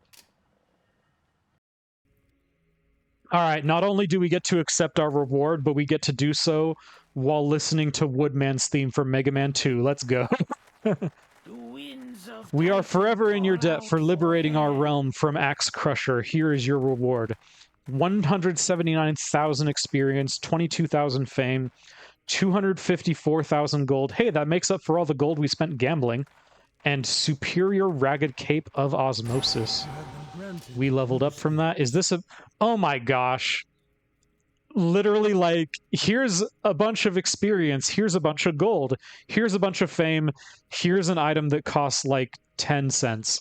Alright, not only do we get to accept our reward, but we get to do so while listening to Woodman's theme from Mega Man 2. Let's go. We are forever in your debt for liberating our realm from Axe Crusher. Here is your reward. 179,000 experience, 22,000 fame, 254,000 gold. Hey, that makes up for all the gold we spent gambling. And superior ragged cape of osmosis. We leveled up from that. Is this a... Oh my gosh. Literally, like, here's a bunch of experience, here's a bunch of gold, here's a bunch of fame, here's an item that costs, like, 10 cents.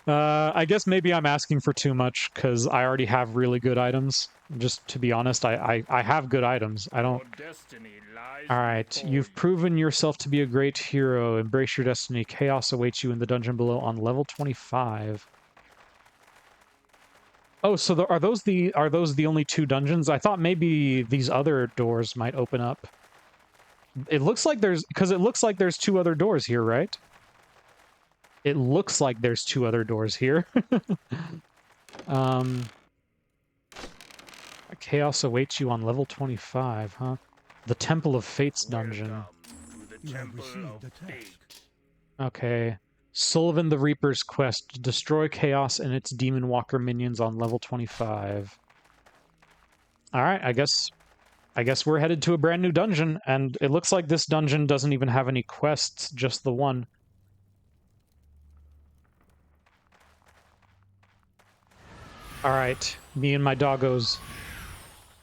I guess maybe I'm asking for too much, because I already have really good items. Just to be honest, I have good items. I don't... Alright, you've proven yourself to be a great hero. Embrace your destiny. Chaos awaits you in the dungeon below on level 25. Oh, so are those the only 2 dungeons? I thought maybe these other doors might open up. It looks like there's... Because it looks like there's 2 other doors here, right? It looks like there's 2 other doors here. Chaos awaits you on level 25, huh? The Temple of Fate's dungeon. You have received a task. Okay. Sullivan the Reaper's quest. Destroy Chaos and its Demon Walker minions on level 25. Alright, I guess we're headed to a brand new dungeon, and it looks like this dungeon doesn't even have any quests, just the one. Alright, me and my doggos.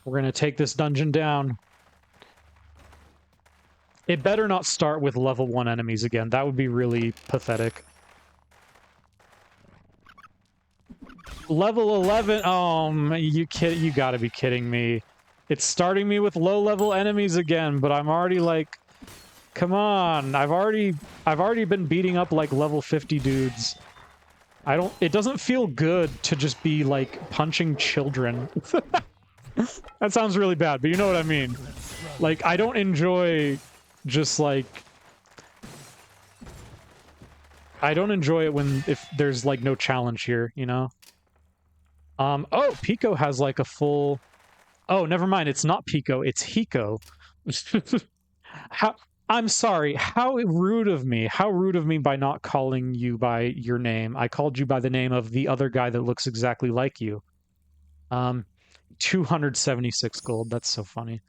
We're gonna take this dungeon down. It better not start with level 1 enemies again. That would be really pathetic. Level 11? Oh, you gotta be kidding me. It's starting me with low-level enemies again, but I'm already like... Come on, I've already been beating up like level 50 dudes. It doesn't feel good to just be like punching children. That sounds really bad, but you know what I mean. Like, I don't enjoy just like... I don't enjoy it if there's like no challenge here, you know? Oh, Pico has like a full... Oh, never mind, it's not Pico, it's Hiko. I'm sorry, how rude of me. How rude of me by not calling you by your name. I called you by the name of the other guy that looks exactly like you. 276 gold, that's so funny.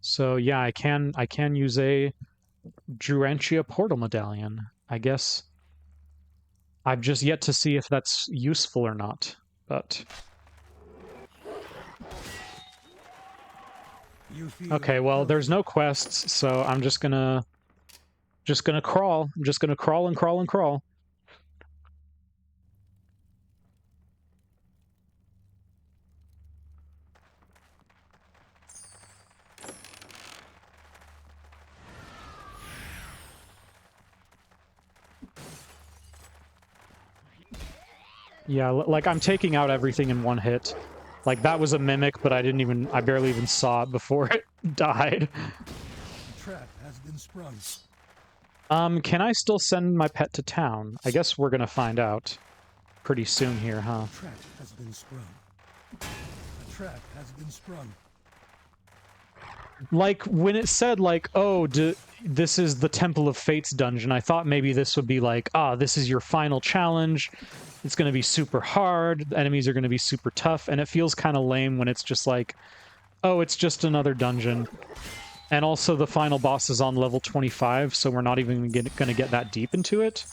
So yeah, I can use a Druantia portal medallion. I guess I've just yet to see if that's useful or not, but... Okay, well, there's no quests, so I'm just gonna crawl. I'm just gonna crawl and crawl and crawl. Yeah, like, I'm taking out everything in one hit. Like, that was a mimic, but I barely even saw it before it died. The trap has been sprung. Can I still send my pet to town? I guess we're gonna find out pretty soon here, huh? A trap has been sprung. A trap has been sprung. Like, when it said, like, oh, this is the Temple of Fate's dungeon, I thought maybe this would be like, this is your final challenge. It's going to be super hard. The enemies are going to be super tough. And it feels kind of lame when it's just like, oh, it's just another dungeon. And also the final boss is on level 25, so we're not even going to get that deep into it.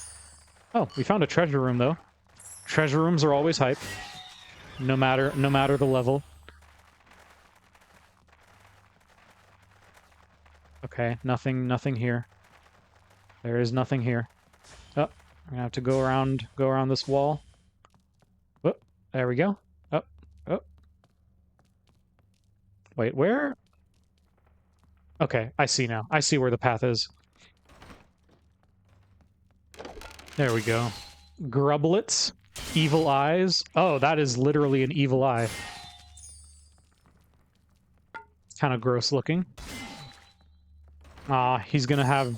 Oh, we found a treasure room, though. Treasure rooms are always hype. No matter the level. Okay, nothing here. There is nothing here. Oh, I'm gonna have to go around this wall. Oh, there we go. Oh, oh. Wait, where? Okay, I see now. I see where the path is. There we go. Grublets. Evil eyes. Oh, that is literally an evil eye. Kind of gross looking. He's gonna have...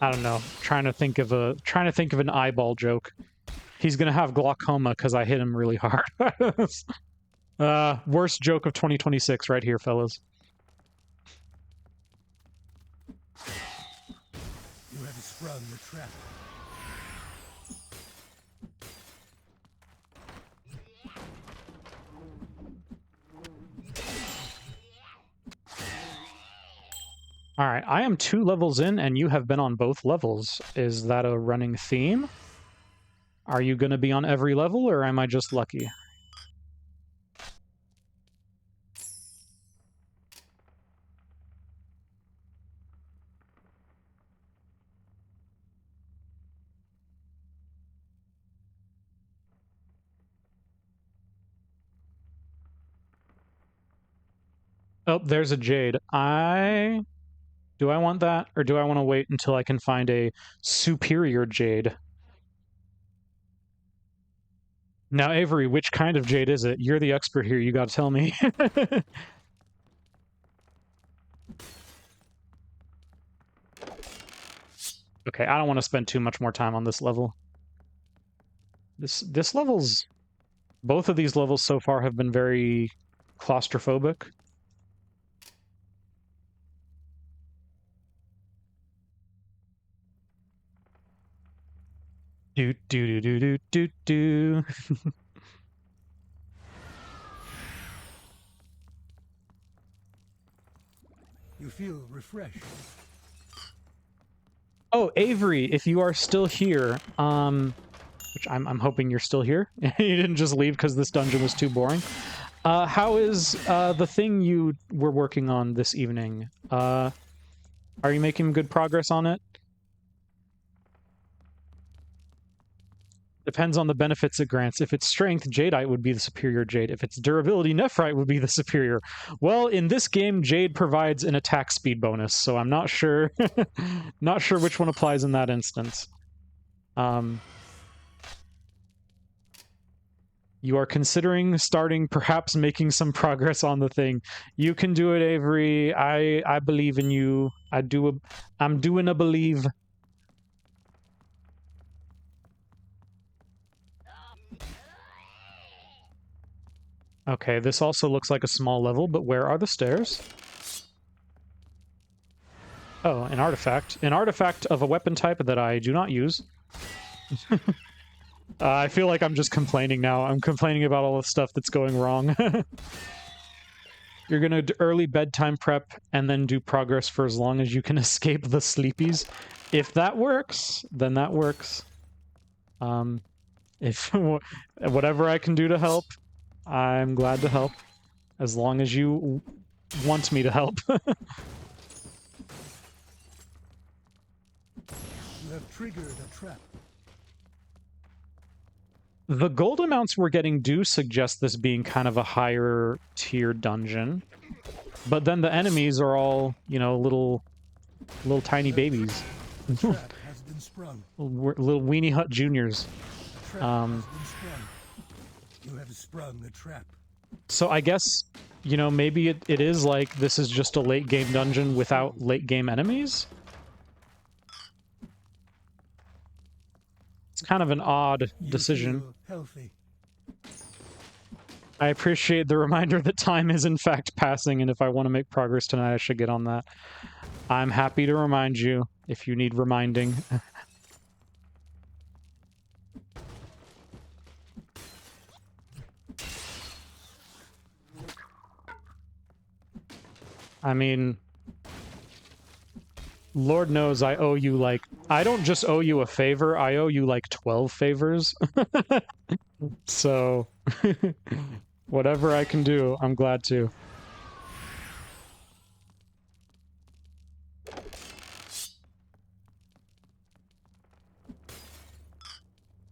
I don't know. Trying to think of an eyeball joke. He's gonna have glaucoma because I hit him really hard. Worst joke of 2026 right here, fellas. You have sprung the trap. All right, I am 2 levels in, and you have been on both levels. Is that a running theme? Are you going to be on every level, or am I just lucky? Oh, there's a jade. Do I want that, or do I want to wait until I can find a superior jade? Now, Avery, which kind of jade is it? You're the expert here. You got to tell me. Okay, I don't want to spend too much more time on this level. This level's... Both of these levels so far have been very claustrophobic. Do do do do do do. You feel refreshed. Oh, Avery, if you are still here, which I'm hoping you're still here. You didn't just leave because this dungeon was too boring. How is the thing you were working on this evening? Are you making good progress on it? Depends on the benefits it grants. If it's strength, Jadeite would be the superior Jade. If it's durability, Nephrite would be the superior. Well, in this game, Jade provides an attack speed bonus, so I'm not sure not sure which one applies in that instance. You are considering starting, perhaps making some progress on the thing. You can do it, Avery. I believe in you. I'm doing a believe. Okay, this also looks like a small level, but where are the stairs? Oh, an artifact. An artifact of a weapon type that I do not use. I feel like I'm just complaining now. I'm complaining about all the stuff that's going wrong. You're gonna do early bedtime prep and then do progress for as long as you can escape the sleepies. If that works, then that works. If whatever I can do to help, I'm glad to help. As long as you want me to help. You have triggered a trap. The gold amounts we're getting do suggest this being kind of a higher tier dungeon. But then the enemies are all, you know, little tiny babies. The trap has been sprung. Little weenie hut juniors. The trap has been sprung. You have sprung the trap. So I guess, you know, maybe it is like this is just a late game dungeon without late game enemies? It's kind of an odd decision. You feel healthy. I appreciate the reminder that time is in fact passing, and if I want to make progress tonight, I should get on that. I'm happy to remind you if you need reminding. I mean, Lord knows I owe you, like, I don't just owe you a favor, I owe you like 12 favors. So, whatever I can do, I'm glad to.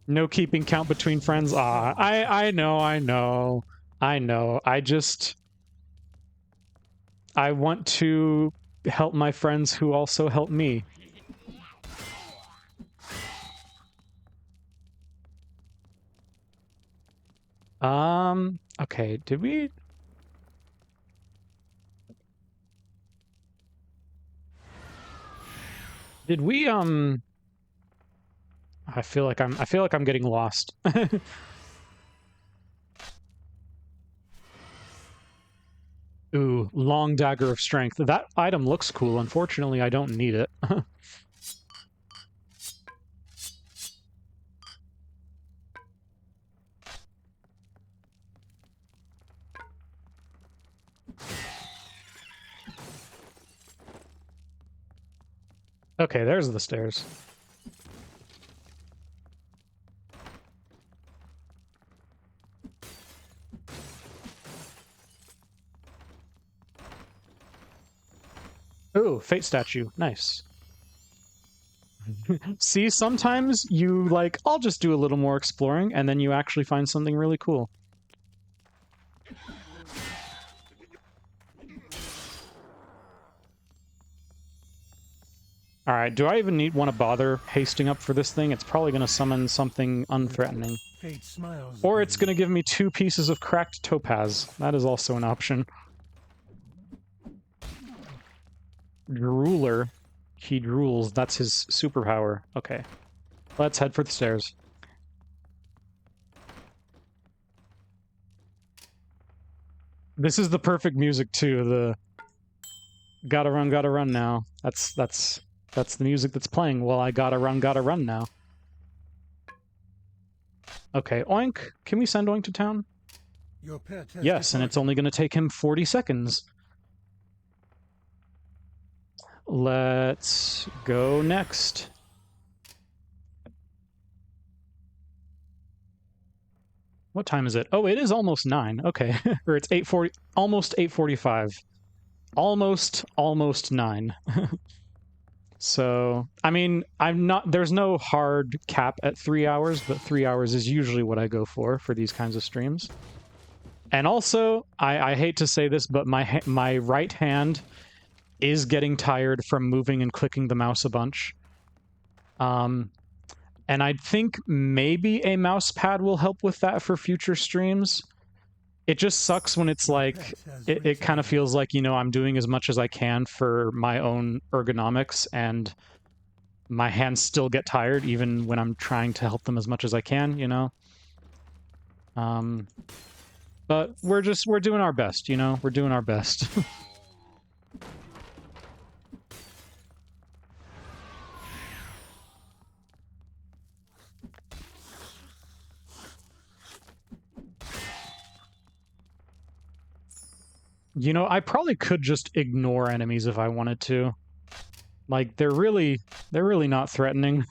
No keeping count between friends. Ah, I know. I want to help my friends who also help me. Okay, did we... I feel like I'm getting lost. Ooh, long dagger of strength. That item looks cool. Unfortunately, I don't need it. Okay, there's the stairs. Ooh, fate statue. Nice. See, sometimes you like, I'll just do a little more exploring, and then you actually find something really cool. Alright, do I even want to bother hasting up for this thing? It's probably going to summon something unthreatening. Fate smiles Or upon it's going to give me 2 pieces of cracked topaz. That is also an option. Drooler. He drools. That's his superpower. Okay. Let's head for the stairs. This is the perfect music too. The gotta run now. That's the music that's playing while I gotta run now. Okay, Oink. Can we send Oink to town? Your pet has Yes, and it's only going to take him 40 seconds. Let's go next. What time is it? Oh, it is almost 9. Okay. Or it's 8:40, almost 8:45. Almost 9. So, I mean, there's no hard cap at 3 hours, but 3 hours is usually what I go for these kinds of streams. And also, I hate to say this, but my right hand is getting tired from moving and clicking the mouse a bunch. And I think maybe a mouse pad will help with that for future streams. It just sucks when it's like, it kind of feels like, you know, I'm doing as much as I can for my own ergonomics, and my hands still get tired even when I'm trying to help them as much as I can, you know? But we're doing our best, you know? We're doing our best. You know, I probably could just ignore enemies if I wanted to. Like, they're really not threatening.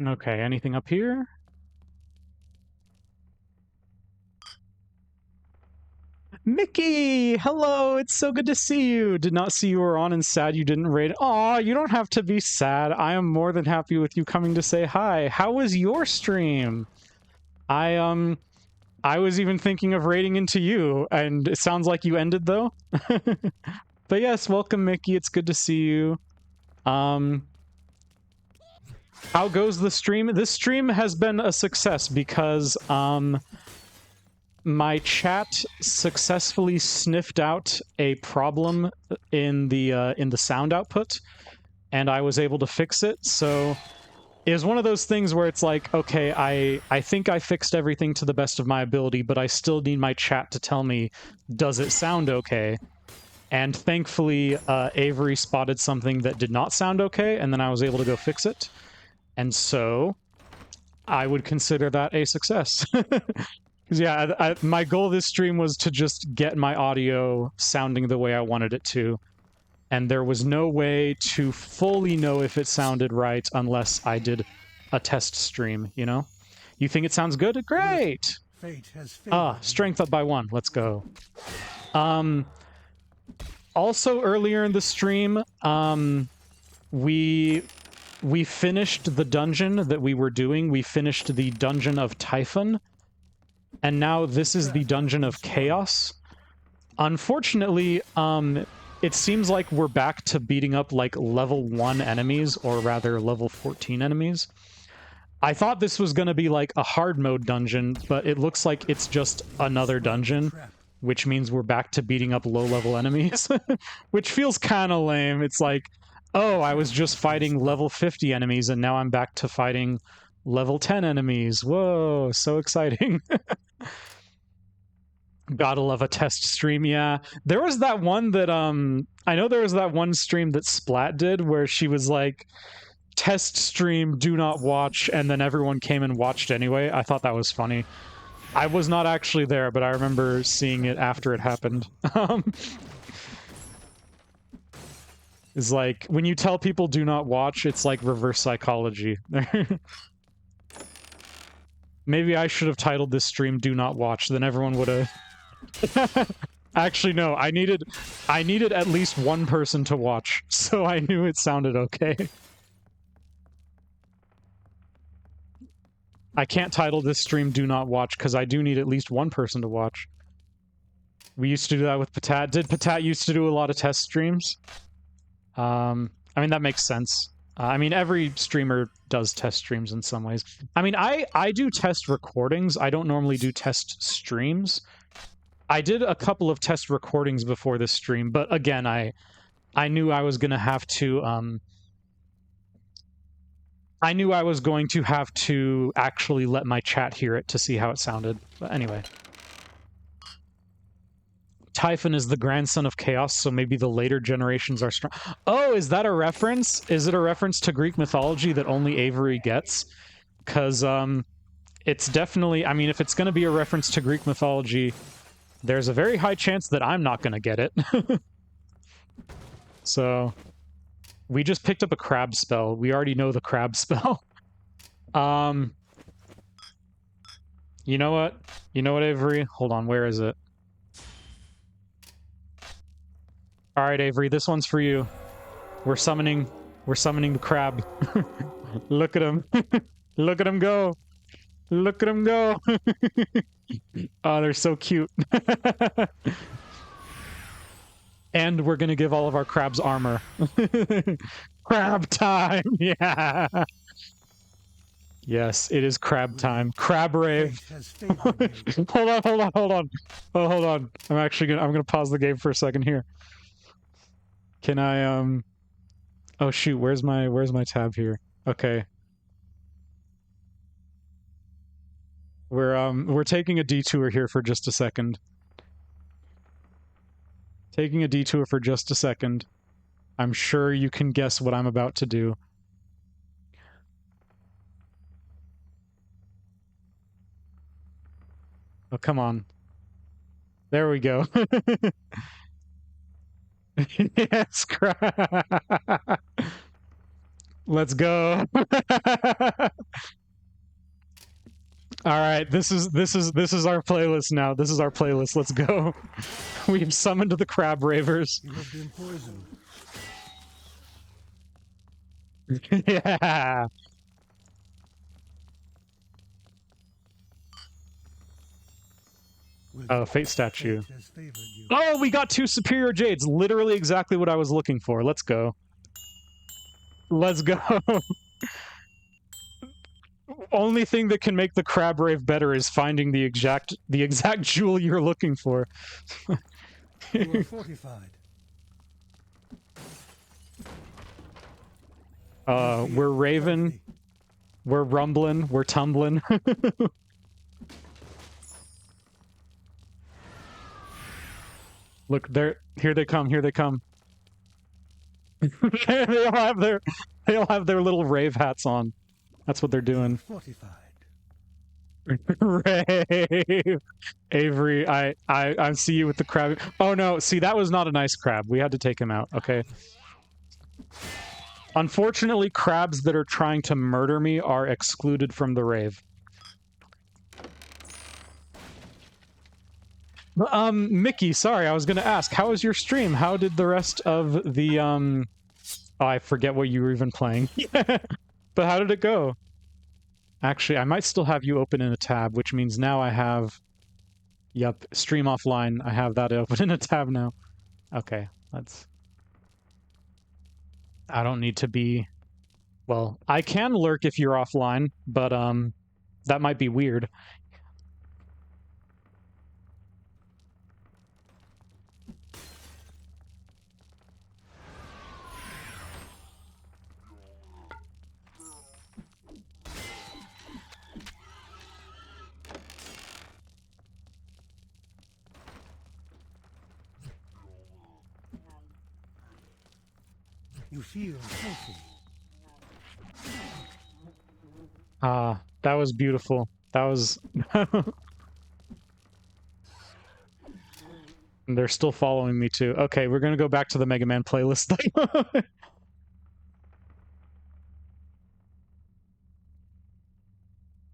Okay, anything up here? Mickey! Hello, it's so good to see you. Did not see you were on and sad you didn't raid. Aw, you don't have to be sad. I am more than happy with you coming to say hi. How was your stream? I was even thinking of raiding into you, and it sounds like you ended though. But yes, welcome Mickey, it's good to see you. How goes the stream? This stream has been a success because my chat successfully sniffed out a problem in the sound output, and I was able to fix it. So it was one of those things where it's like, okay, I think I fixed everything to the best of my ability, but I still need my chat to tell me, does it sound okay? And thankfully, Avery spotted something that did not sound okay, and then I was able to go fix it. And so I would consider that a success. Because yeah, my goal this stream was to just get my audio sounding the way I wanted it to. And there was no way to fully know if it sounded right unless I did a test stream, you know? You think it sounds good? Great! Fate has Strength up by 1. Let's go. Also, earlier in the stream, we finished the dungeon that we were doing. We finished the Dungeon of Typhon. And now this is the Dungeon of Chaos. Unfortunately, it seems like we're back to beating up, like, level 1 enemies, or rather, level 14 enemies. I thought this was going to be, like, a hard mode dungeon, but it looks like it's just another dungeon, which means we're back to beating up low-level enemies, which feels kind of lame. It's like, oh, I was just fighting level 50 enemies, and now I'm back to fighting level 10 enemies. Whoa, so exciting. Gotta love a test stream, yeah. There was that one that I know there was that one stream that Splat did where she was like, test stream, do not watch, and then everyone came and watched anyway. I thought that was funny. I was not actually there, but I remember seeing it after it happened. It's like, when you tell people do not watch, it's like reverse psychology. Maybe I should have titled this stream "Do Not Watch," then everyone would have... Actually, no, I needed at least one person to watch, so I knew it sounded okay. I can't title this stream "Do Not Watch" because I do need at least one person to watch. We used to do that with Patat. Did Patat used to do a lot of test streams? I mean, that makes sense. I mean, every streamer does test streams in some ways. I mean, I do test recordings. I don't normally do test streams. I did a couple of test recordings before this stream, but again, I knew I was going to have to... I knew I was going to have to actually let my chat hear it to see how it sounded. But anyway. Typhon is the grandson of Chaos, so maybe the later generations are strong. Oh, is that a reference? Is it a reference to Greek mythology that only Avery gets? Because it's definitely... I mean, if it's going to be a reference to Greek mythology, there's a very high chance that I'm not going to get it. So... we just picked up a crab spell. We already know the crab spell. You know what? You know what, Avery? Hold on, where is it? Alright, Avery, this one's for you. We're summoning the crab. Look at him. Look at him go. Look at him go. Oh, they're so cute. And we're gonna give all of our crabs armor. Crab time! Yeah! Yes, it is crab time. Crab rave. Hold on, hold on, hold on. Oh, hold on. I'm gonna pause the game for a second here. Can I, oh shoot, where's my tab here? Okay. We're taking a detour here for just a second. Taking a detour for just a second. I'm sure you can guess what I'm about to do. Oh, come on. There we go. Yes, crap. Let's go. All right, this is our playlist now. This is our playlist. Let's go. We've summoned the crab ravers. You have been poisoned. Yeah. Oh, fate statue. Oh, we got 2 superior jades. Literally exactly what I was looking for. Let's go. Let's go. Only thing that can make the crab rave better is finding the exact jewel you're looking for. You are fortified. We're raving. We're rumbling. We're tumbling. Look, here they come. Here they come. they all have their little rave hats on. That's what they're doing. Fortified. Rave. Avery, I see you with the crab. Oh no, see, that was not a nice crab. We had to take him out, okay? Unfortunately, crabs that are trying to murder me are excluded from the rave. Mickey, sorry, I was gonna ask, how was your stream? How did the rest of the, oh, I forget what you were even playing. But how did it go? Actually, I might still have you open in a tab, which means now I have... Yep, stream offline. I have that open in a tab now. Okay, let's... I don't need to be... Well, I can lurk if you're offline, but, that might be weird. You feel healthy. Ah, that was beautiful. That was... They're still following me too. Okay, we're gonna go back to the Mega Man playlist.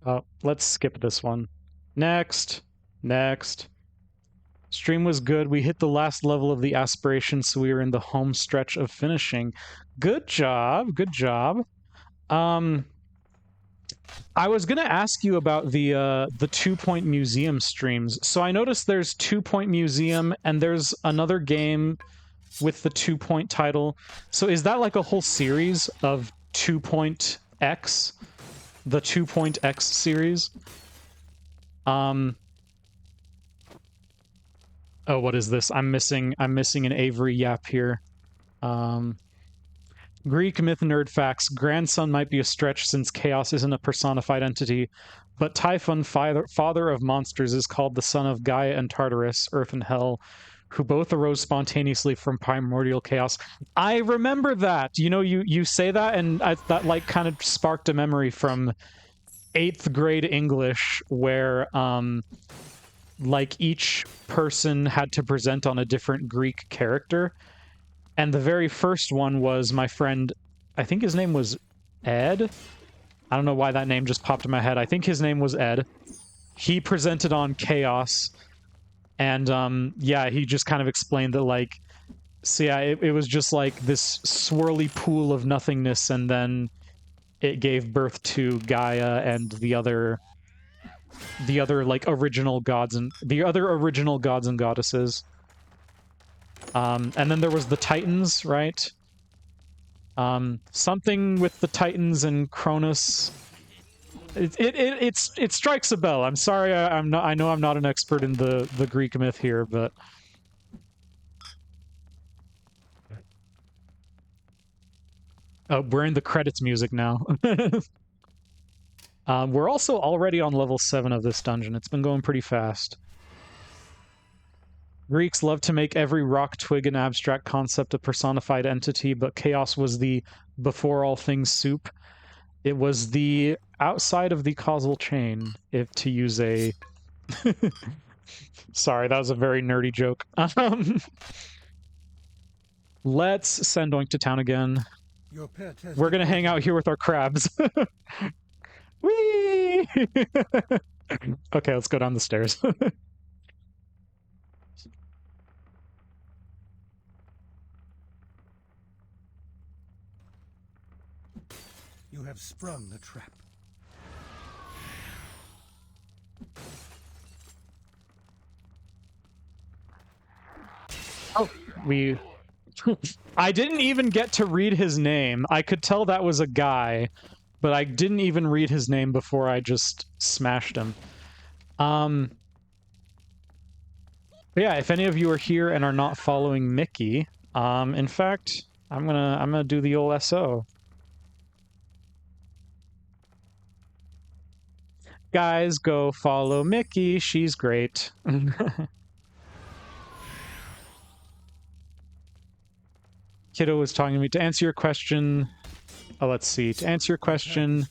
Oh, let's skip this one. Next. Next. Stream was good. We hit the last level of the aspiration, so we were in the home stretch of finishing. Good job. Good job. I was gonna ask you about the 2-Point Museum streams. So I noticed there's 2-Point Museum and there's another game with the 2-Point title. So is that like a whole series of 2-Point X? The 2-Point X series? Oh, what is this? I'm missing an Avery Yap here. Greek myth nerd facts. Grandson might be a stretch since Chaos isn't a personified entity, but Typhon, father of monsters, is called the son of Gaia and Tartarus, Earth and Hell, who both arose spontaneously from primordial chaos. I remember that. You know, you say that, and that like kind of sparked a memory from 8th grade English, where like each person had to present on a different Greek character. And the very first one was my friend, I think his name was Ed. I don't know why that name just popped in my head. I think his name was Ed. He presented on Chaos. And yeah, he just kind of explained that, like, so yeah, it was just like this swirly pool of nothingness, and then it gave birth to Gaia and the other like original gods and goddesses. And then there was the Titans, right? Something with the Titans and Cronus. It strikes a bell. I'm sorry, I know I'm not an expert in the Greek myth here, but oh, we're in the credits music now. We're also already on level 7 of this dungeon. It's been going pretty fast. Greeks love to make every rock, twig, and abstract concept a personified entity, but Chaos was the before all things soup. It was the outside of the causal chain, if to use a... Sorry, that was a very nerdy joke. Let's send Oink to town again. We're gonna hang out here with our crabs. Whee! Okay, let's go down the stairs. You have sprung the trap. Oh, we... I didn't even get to read his name. I could tell that was a guy, but I didn't even read his name before I just smashed him. Yeah, if any of you are here and are not following Mickey, in fact, I'm gonna do the old SO. Guys, go follow Mickey. She's great. Kiddo was talking to me. To answer your question... Oh, let's see. To answer your question,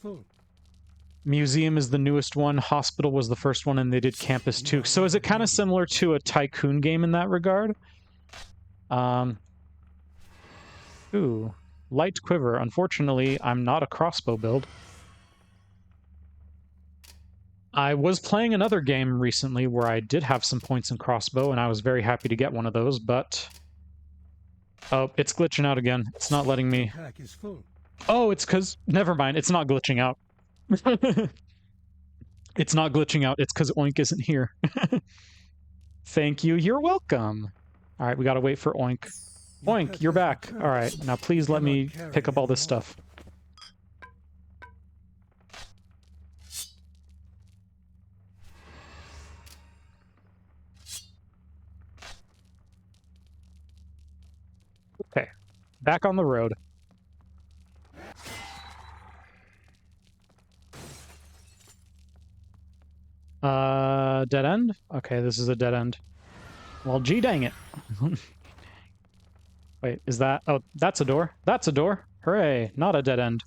Museum is the newest one. Hospital was the first one, and they did Campus too. So is it kind of similar to a Tycoon game in that regard? Ooh. Light Quiver. Unfortunately, I'm not a crossbow build. I was playing another game recently where I did have some points in crossbow, and I was very happy to get one of those, but... Oh, it's glitching out again. It's not letting me... Oh, it's because... Never mind, it's not glitching out. It's not glitching out, it's because Oink isn't here. Thank you, you're welcome. Alright, we gotta wait for Oink. Oink, you're back. Alright, now please let me pick up all this stuff. Okay, back on the road. Dead end? Okay, this is a dead end. Well, gee dang it. Wait, is that... Oh, that's a door. That's a door. Hooray, not a dead end.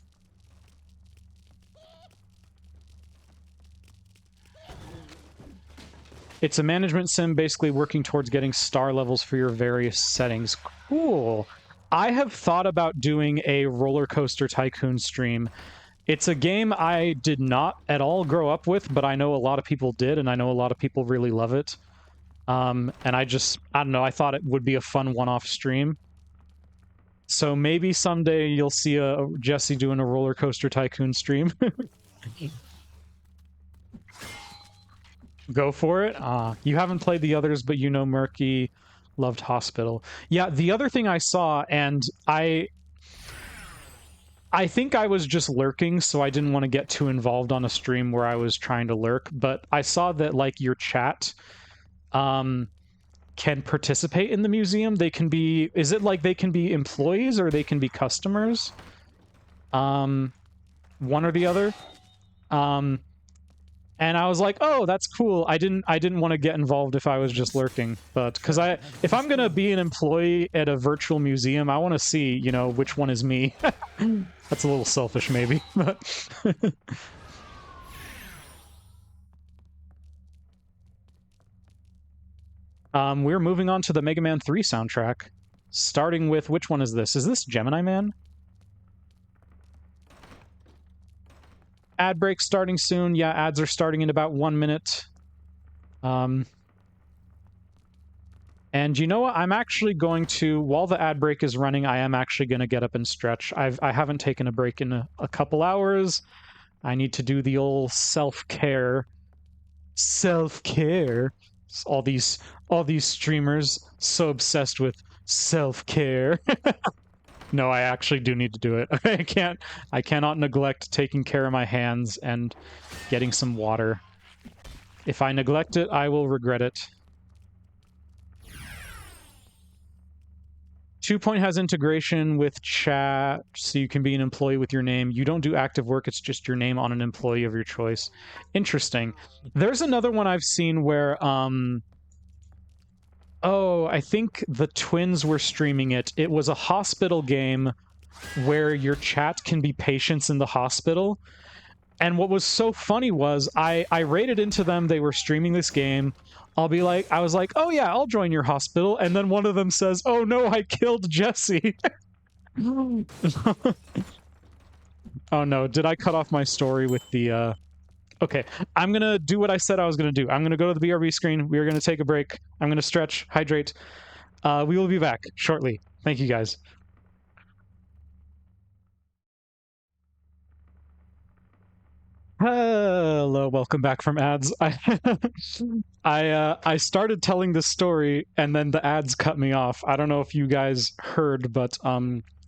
It's a management sim basically working towards getting star levels for your various settings. Cool. I have thought about doing a roller coaster tycoon stream. It's a game I did not at all grow up with, but I know a lot of people did, and I know a lot of people really love it. And I don't know, I thought it would be a fun one-off stream. So maybe someday you'll see a Jesse doing a roller coaster tycoon stream. Go for it. You haven't played the others, but you know Murky loved Hospital. Yeah, the other thing I saw, and I think I was just lurking, so I didn't want to get too involved on a stream where I was trying to lurk, but I saw that, like, your chat can participate in the museum. They can be... Is it like they can be employees or they can be customers? One or the other. And I was like, oh, that's cool. I didn't want to get involved if I was just lurking, but because if I'm gonna be an employee at a virtual museum, I want to see, you know, which one is me. That's a little selfish, maybe, but we're moving on to the Mega Man 3 soundtrack, starting with, which one is this? Is this Gemini Man? Ad break starting soon. Yeah, ads are starting in about 1 minute. And you know what? I'm actually going to, while the ad break is running, I am actually going to get up and stretch. I haven't taken a break in a couple hours. I need to do the old self-care. Self-care. All these streamers so obsessed with self-care. No, I actually do need to do it. I cannot neglect taking care of my hands and getting some water. If I neglect it, I will regret it. 2 Point has integration with chat, so you can be an employee with your name. You don't do active work, it's just your name on an employee of your choice. Interesting. There's another one I've seen where, oh, I think the twins were streaming it. It was a hospital game where your chat can be patients in the hospital. And what was so funny was I raided into them. They were streaming this game. I was like, oh yeah, I'll join your hospital. And then one of them says, oh no, I killed Jesse. Oh no, did I cut off my story with the... Okay, I'm going to do what I said I was going to do. I'm going to go to the BRB screen. We are going to take a break. I'm going to stretch, hydrate. We will be back shortly. Thank you, guys. Hello, welcome back from ads. I started telling this story, and then the ads cut me off. I don't know if you guys heard, but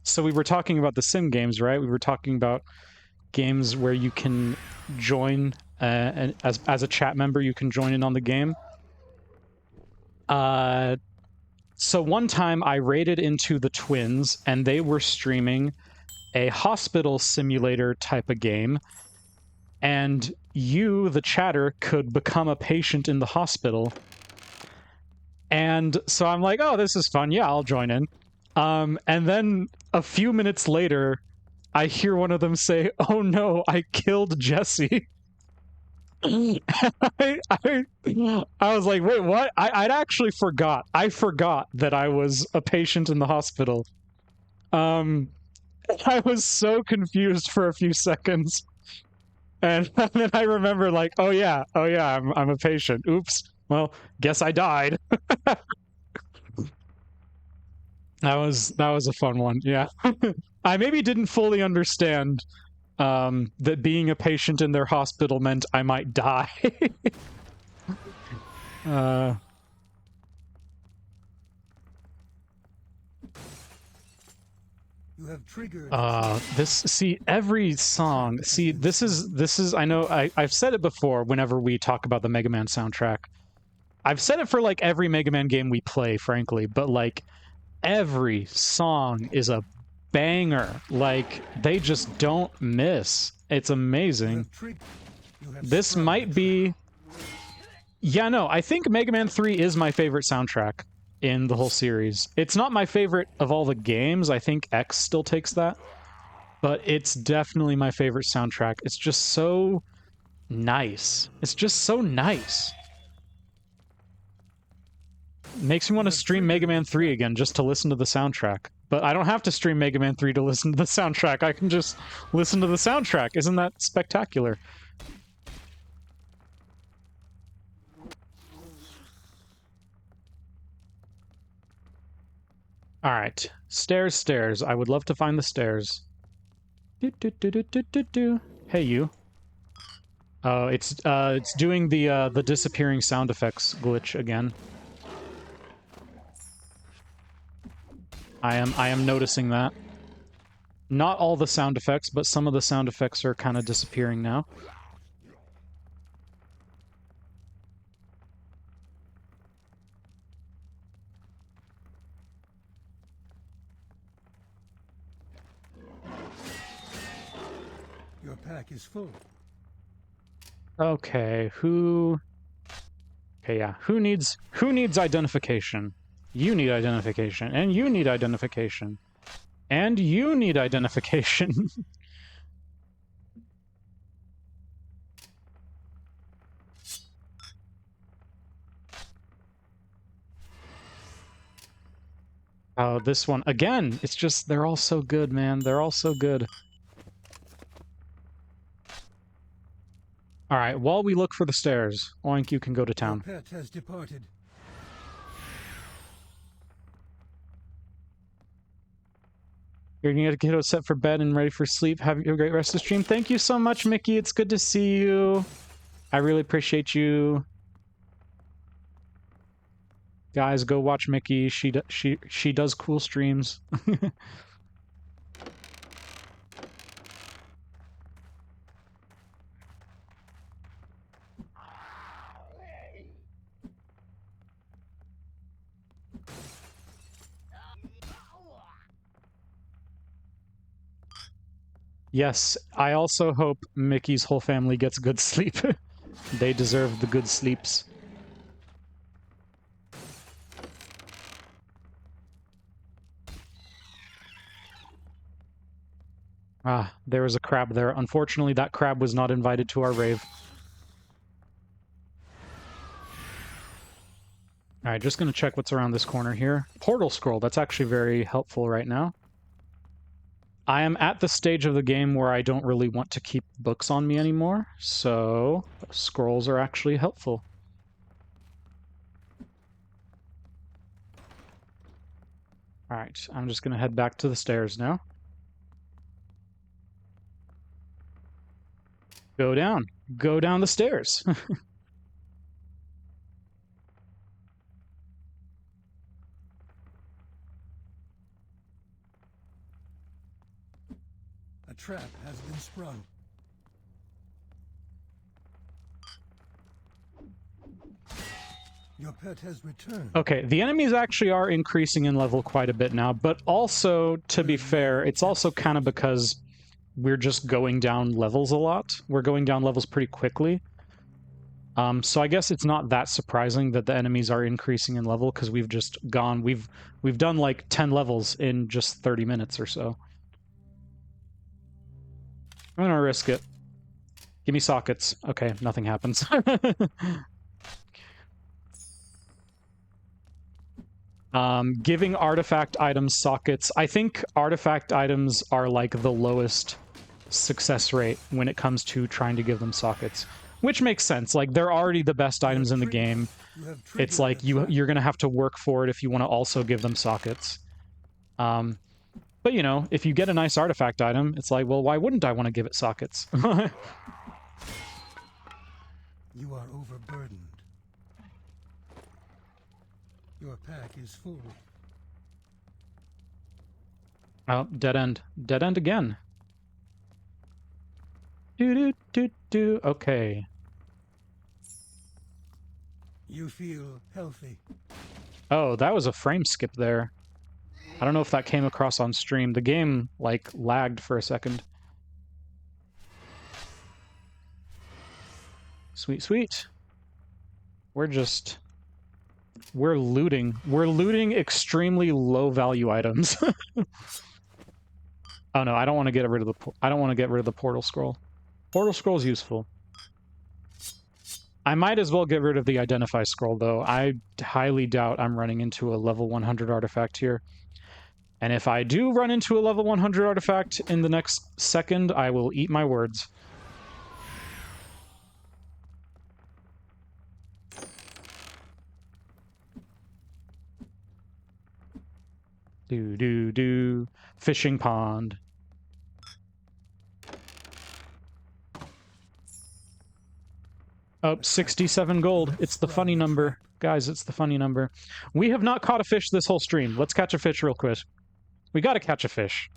so we were talking about the sim games, right? We were talking about games where you can join and as a chat member, you can join in on the game. So one time I raided into the twins, and they were streaming a hospital simulator type of game, and you, the chatter, could become a patient in the hospital. And so I'm like, oh, this is fun. Yeah, I'll join in. And then a few minutes later, I hear one of them say, oh no, I killed Jesse. I was like, wait, what? I'd actually forgot. I forgot that I was a patient in the hospital. I was so confused for a few seconds. And then I remember, like, oh yeah, I'm a patient. Oops. Well, guess I died. That was a fun one. Yeah. I maybe didn't fully understand that being a patient in their hospital meant I might die. You have triggered. Every song. See, this is. I know. I've said it before. Whenever we talk about the Mega Man soundtrack, I've said it for like every Mega Man game we play, frankly. But like, every song is a banger. Like, they just don't miss. It's amazing. This might be... Yeah, no, I think Mega Man 3 is my favorite soundtrack. in the whole series. It's not my favorite of all the games. I think X still takes that. But it's definitely my favorite soundtrack. It's just so nice. It's just so nice. Makes me want to stream Mega Man 3 again just to listen to the soundtrack. But I don't have to stream Mega Man 3 to listen to the soundtrack. I can just listen to the soundtrack. Isn't that spectacular? All right. Stairs, stairs. I would love to find the stairs. Hey, you. Oh, it's doing the disappearing sound effects glitch again. I am noticing that. Not all the sound effects, but some of the sound effects are kind of disappearing now. Your pack is full. Okay, who... Okay, yeah. Who needs identification? You need identification, and you need identification. And you need identification. Oh, this one. Again, it's just, they're all so good, man. They're all so good. All right, while we look for the stairs, Oink, you can go to town. Your pet has departed. You're gonna get a kiddo set for bed and ready for sleep. Have a great rest of the stream. Thank you so much, Mickey. It's good to see you. I really appreciate you. Guys, go watch Mickey. She does cool streams. Yes, I also hope Mickey's whole family gets good sleep. They deserve the good sleeps. Ah, there was a crab there. Unfortunately, that crab was not invited to our rave. Alright, just gonna check what's around this corner here. Portal scroll, that's actually very helpful right now. I am at the stage of the game where I don't really want to keep books on me anymore, so scrolls are actually helpful. Alright, I'm just gonna head back to the stairs now. Go down. Go down the stairs. A trap has been sprung. Your pet has returned. Okay, the enemies actually are increasing in level quite a bit now, but also, to be fair, it's also kind of because we're just going down levels a lot. We're going down levels pretty quickly. So I guess it's not that surprising that the enemies are increasing in level, because we've just gone, we've done like 10 levels in just 30 minutes or so. I'm gonna risk it. Give me sockets. Okay, nothing happens. Giving artifact items sockets. I think artifact items are like the lowest success rate when it comes to trying to give them sockets. Which makes sense. Like, they're already the best items in the game. It's like you're gonna have to work for it if you want to also give them sockets. But you know, if you get a nice artifact item, it's like, well, why wouldn't I want to give it sockets? You are overburdened. Your pack is full. Oh, dead end. Dead end again. Do. Okay. You feel healthy. Oh, that was a frame skip there. I don't know if that came across on stream. The game, like, lagged for a second. Sweet, sweet. We're just We're looting. We're looting extremely low value items. Oh no, I don't want to get rid of the portal scroll. Portal scroll's useful. I might as well get rid of the identify scroll though. I highly doubt I'm running into a level 100 artifact here. And if I do run into a level 100 artifact in the next second, I will eat my words. Do. Fishing pond. Oh, 67 gold. It's the funny number. Guys, it's the funny number. We have not caught a fish this whole stream. Let's catch a fish real quick. We gotta catch a fish.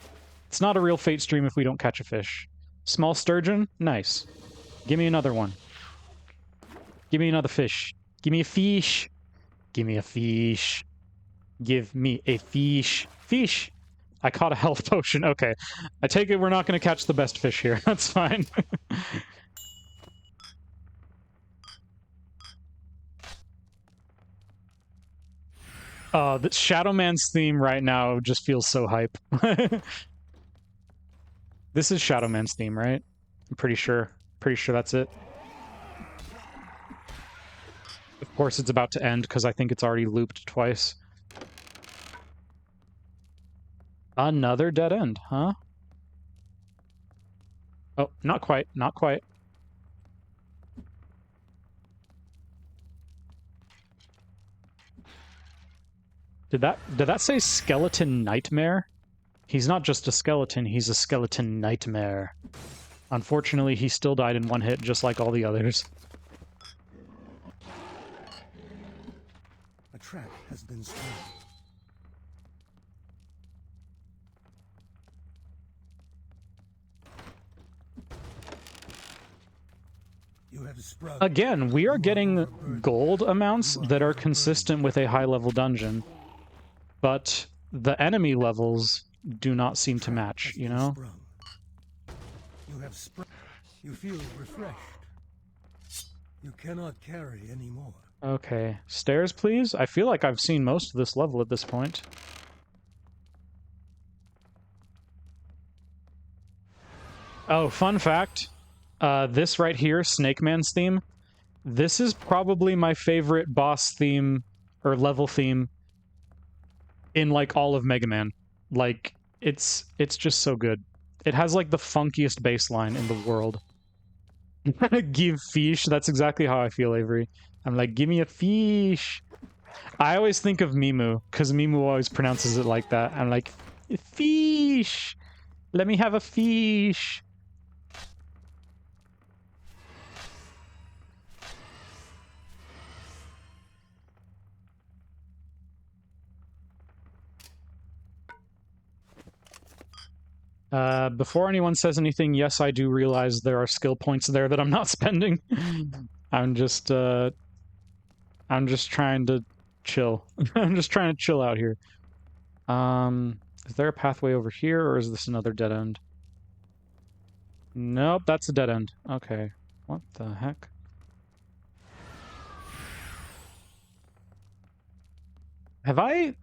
It's not a real Fate stream if we don't catch a fish. Small sturgeon? Nice. Give me another one. Give me another fish. Give me a fish. Give me a fish. Give me a fish. Fish! I caught a health potion. Okay. I take it we're not going to catch the best fish here. That's fine. The Shadow Man's theme right now just feels so hype. This is Shadow Man's theme, right? I'm pretty sure. Pretty sure that's it. Of course it's about to end because I think it's already looped twice. Another dead end, huh? Oh, not quite, not quite. Did that say skeleton nightmare? He's not just a skeleton, he's a skeleton nightmare. Unfortunately, he still died in one hit, just like all the others. A trap has been sprung. You have sprung. Again, we are getting gold amounts that are consistent with a high-level dungeon, but the enemy levels do not seem to match, you know? You have sprung. You feel refreshed. You cannot carry anymore. Okay. Stairs, please? I feel like I've seen most of this level at this point. Oh, fun fact. This right here, Snake Man's theme, this is probably my favorite boss theme, or level theme, in, like, all of Mega Man. Like, it's just so good. It has, like, the funkiest bass line in the world. Give fish. That's exactly how I feel, Avery. I'm like, give me a fish. I always think of Mimu, because Mimu always pronounces it like that. I'm like, fish. Let me have a fish. Before anyone says anything, yes, I do realize there are skill points there that I'm not spending. I'm just trying to chill. I'm just trying to chill out here. Is there a pathway over here, or is this another dead end? Nope, that's a dead end. Okay. What the heck? Have I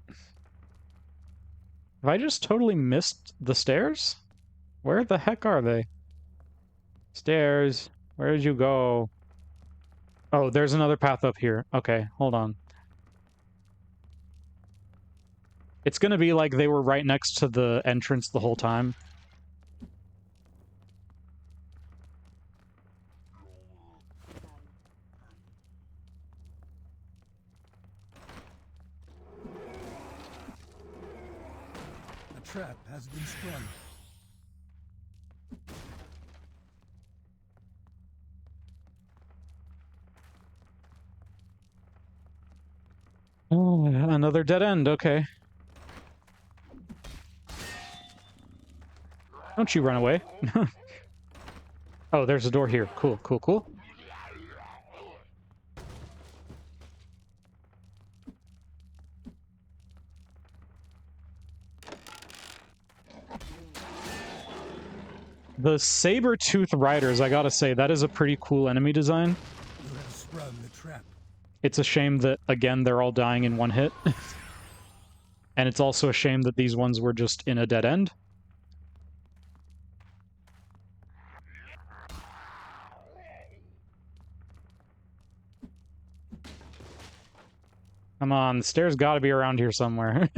just totally missed the stairs? Where the heck are they? Stairs. Where did you go? Oh, there's another path up here. Okay, hold on. It's gonna be like they were right next to the entrance the whole time. A trap has been sprung. Oh, another dead end. Okay. Don't you run away. Oh, there's a door here. Cool, cool, cool. The saber-tooth riders, I gotta say, that is a pretty cool enemy design. You have sprung the trap. It's a shame that, again, they're all dying in one hit. And it's also a shame that these ones were just in a dead end. Come on, the stairs gotta be around here somewhere.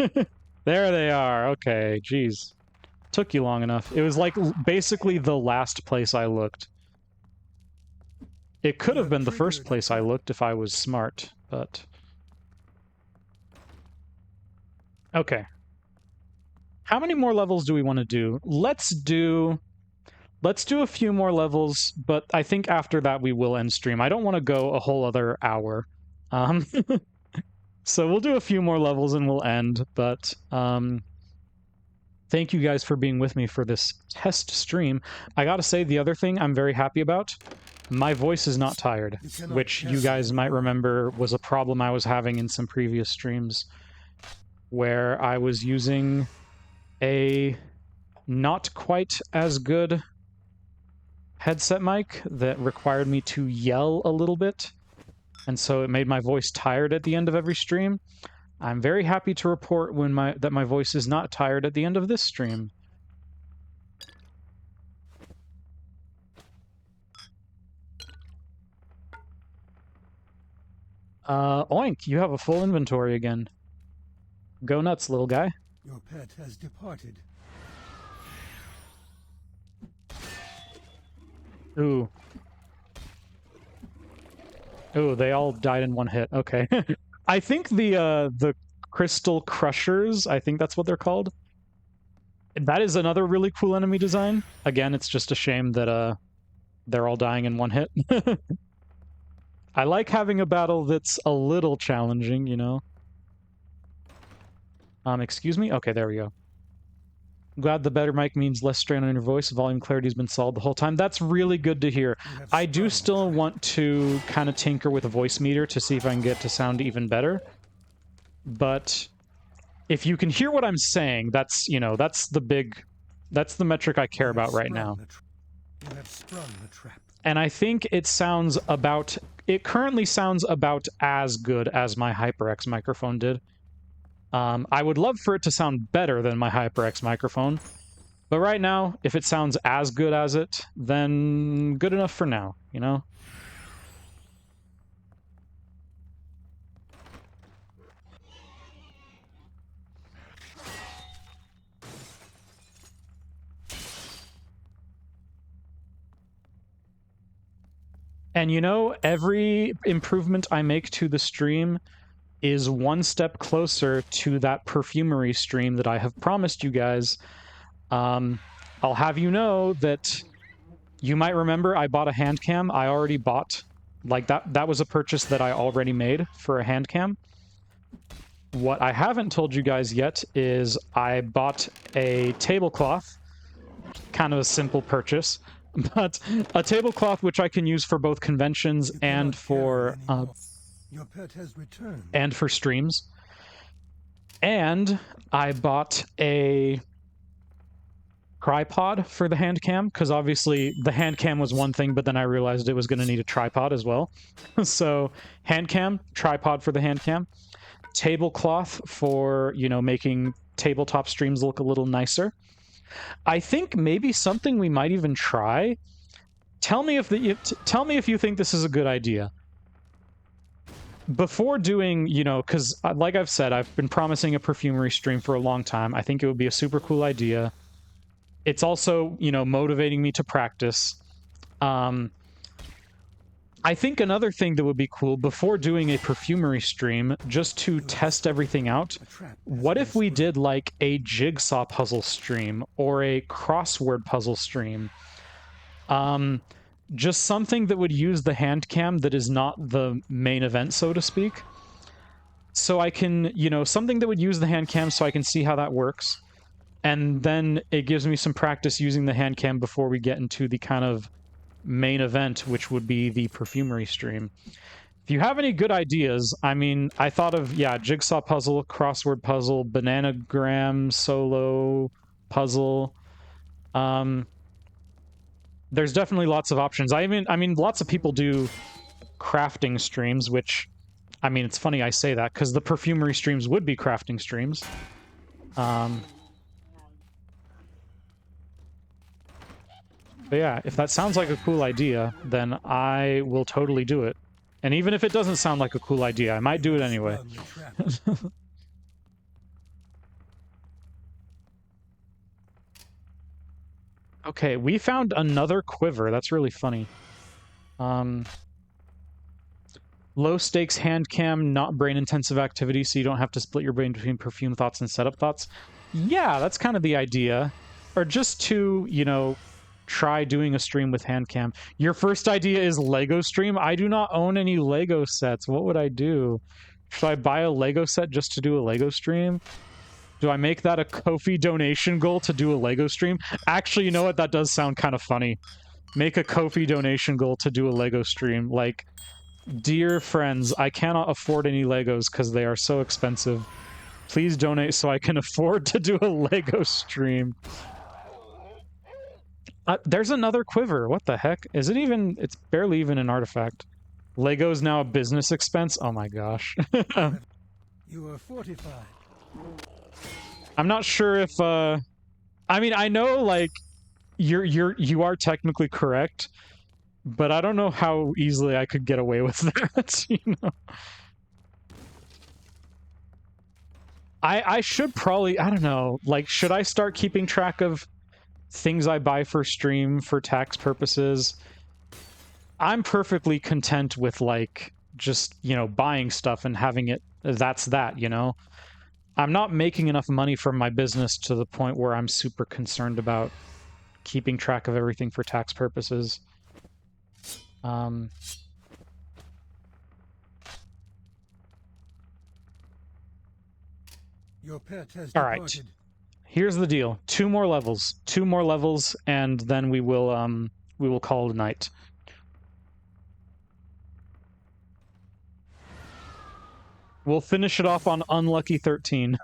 There they are. Okay, jeez. Took you long enough. It was like basically the last place I looked. It could have been the first place I looked if I was smart, but... Okay. How many more levels do we want to do? Let's do a few more levels, but I think after that we will end stream. I don't want to go a whole other hour. So we'll do a few more levels and we'll end, but thank you guys for being with me for this test stream. I gotta say, the other thing I'm very happy about, my voice is not tired, which you guys might remember was a problem I was having in some previous streams, where I was using a not quite as good headset mic that required me to yell a little bit, and so it made my voice tired at the end of every stream. I'm very happy to report that my voice is not tired at the end of this stream. Oink, you have a full inventory again. Go nuts, little guy. Your pet has departed. Ooh. Ooh, they all died in one hit. Okay. I think the Crystal Crushers, I think that's what they're called. That is another really cool enemy design. Again, it's just a shame that they're all dying in one hit. I like having a battle that's a little challenging, you know. Excuse me? Okay, there we go. I'm glad the better mic means less strain on your voice. Volume clarity has been solved the whole time. That's really good to hear. I do still want to kind of tinker with a voice meter to see if I can get to sound even better. But if you can hear what I'm saying, that's, you know, that's the metric I care about right now. You have sprung the trap. And I think it currently sounds about as good as my HyperX microphone did. I would love for it to sound better than my HyperX microphone, but right now, if it sounds as good as it, then good enough for now, you know? And you know, every improvement I make to the stream is one step closer to that perfumery stream that I have promised you guys. I'll have you know that you might remember I bought a hand cam. I already bought, like, that was a purchase that I already made for a hand cam. What I haven't told you guys yet is I bought a tablecloth, kind of a simple purchase, but a tablecloth which I can use for both conventions and for Your pet has returned. and for streams. And I bought a tripod for the hand cam, because obviously the hand cam was one thing, but then I realized it was going to need a tripod as well. So hand cam, tripod for the hand cam, tablecloth for, you know, making tabletop streams look a little nicer. I think maybe something we might even try. Tell me if you think this is a good idea. Before doing, you know, because like I've said, I've been promising a perfumery stream for a long time. I think it would be a super cool idea. It's also, you know, motivating me to practice. I think another thing that would be cool before doing a perfumery stream, just to test everything out, what if we did like a jigsaw puzzle stream or a crossword puzzle stream? Just something that would use the hand cam that is not the main event, so to speak. So I can, you know, something that would use the hand cam so I can see how that works. And then it gives me some practice using the hand cam before we get into the kind of main event, which would be the perfumery stream. If you have any good ideas, I mean, I thought of, yeah, jigsaw puzzle, crossword puzzle, bananagram, solo puzzle. There's definitely lots of options. I mean, lots of people do crafting streams, which I mean, it's funny I say that because the perfumery streams would be crafting streams. But yeah, if that sounds like a cool idea, then I will totally do it. And even if it doesn't sound like a cool idea, I might do it anyway. Okay, we found another quiver. That's really funny. Low stakes hand cam, not brain intensive activity, so you don't have to split your brain between perfume thoughts and setup thoughts. Yeah, that's kind of the idea. Or just to, you know, try doing a stream with hand cam. Your first idea is Lego stream? I do not own any Lego sets. What would I do? Should I buy a Lego set just to do a Lego stream? Do I make that a Ko-fi donation goal to do a Lego stream? Actually, you know what? That does sound kind of funny. Make a Ko-fi donation goal to do a Lego stream. Like, dear friends, I cannot afford any Legos because they are so expensive. Please donate so I can afford to do a Lego stream. There's another quiver. What the heck? Is it even... It's barely even an artifact. Lego's now a business expense? Oh my gosh. You are fortified. I'm not sure if, I mean, I know, like, you are technically correct, but I don't know how easily I could get away with that, you know? I should probably, I don't know, like, should I start keeping track of things I buy for stream for tax purposes? I'm perfectly content with, like, just, you know, buying stuff and having it, that's that, you know? I'm not making enough money from my business to the point where I'm super concerned about keeping track of everything for tax purposes. All right. Here's the deal. 2 more levels. 2 more levels, and then we will call it a night. We'll finish it off on Unlucky 13.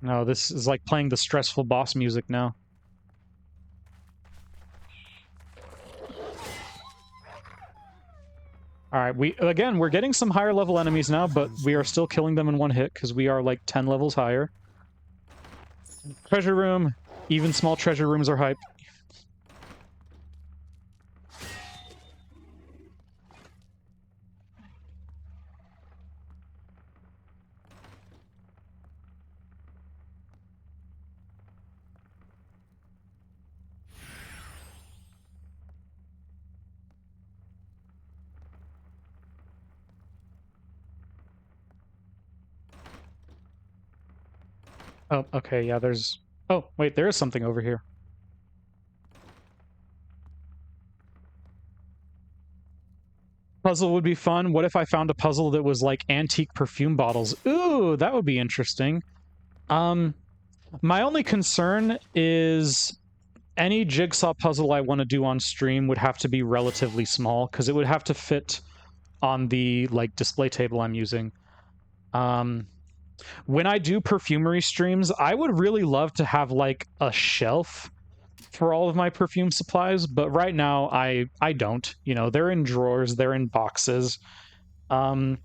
No, this is like playing the stressful boss music now. Alright, we're getting some higher level enemies now, but we are still killing them in one hit because we are like 10 levels higher. Treasure room. Even small treasure rooms are hype. Oh, okay, yeah, there's... Oh, wait, there is something over here. Puzzle would be fun. What if I found a puzzle that was like antique perfume bottles? Ooh, that would be interesting. My only concern is any jigsaw puzzle I want to do on stream would have to be relatively small, because it would have to fit on the, like, display table I'm using. When I do perfumery streams, I would really love to have, like, a shelf for all of my perfume supplies, but right now I don't. You know, they're in drawers, they're in boxes. So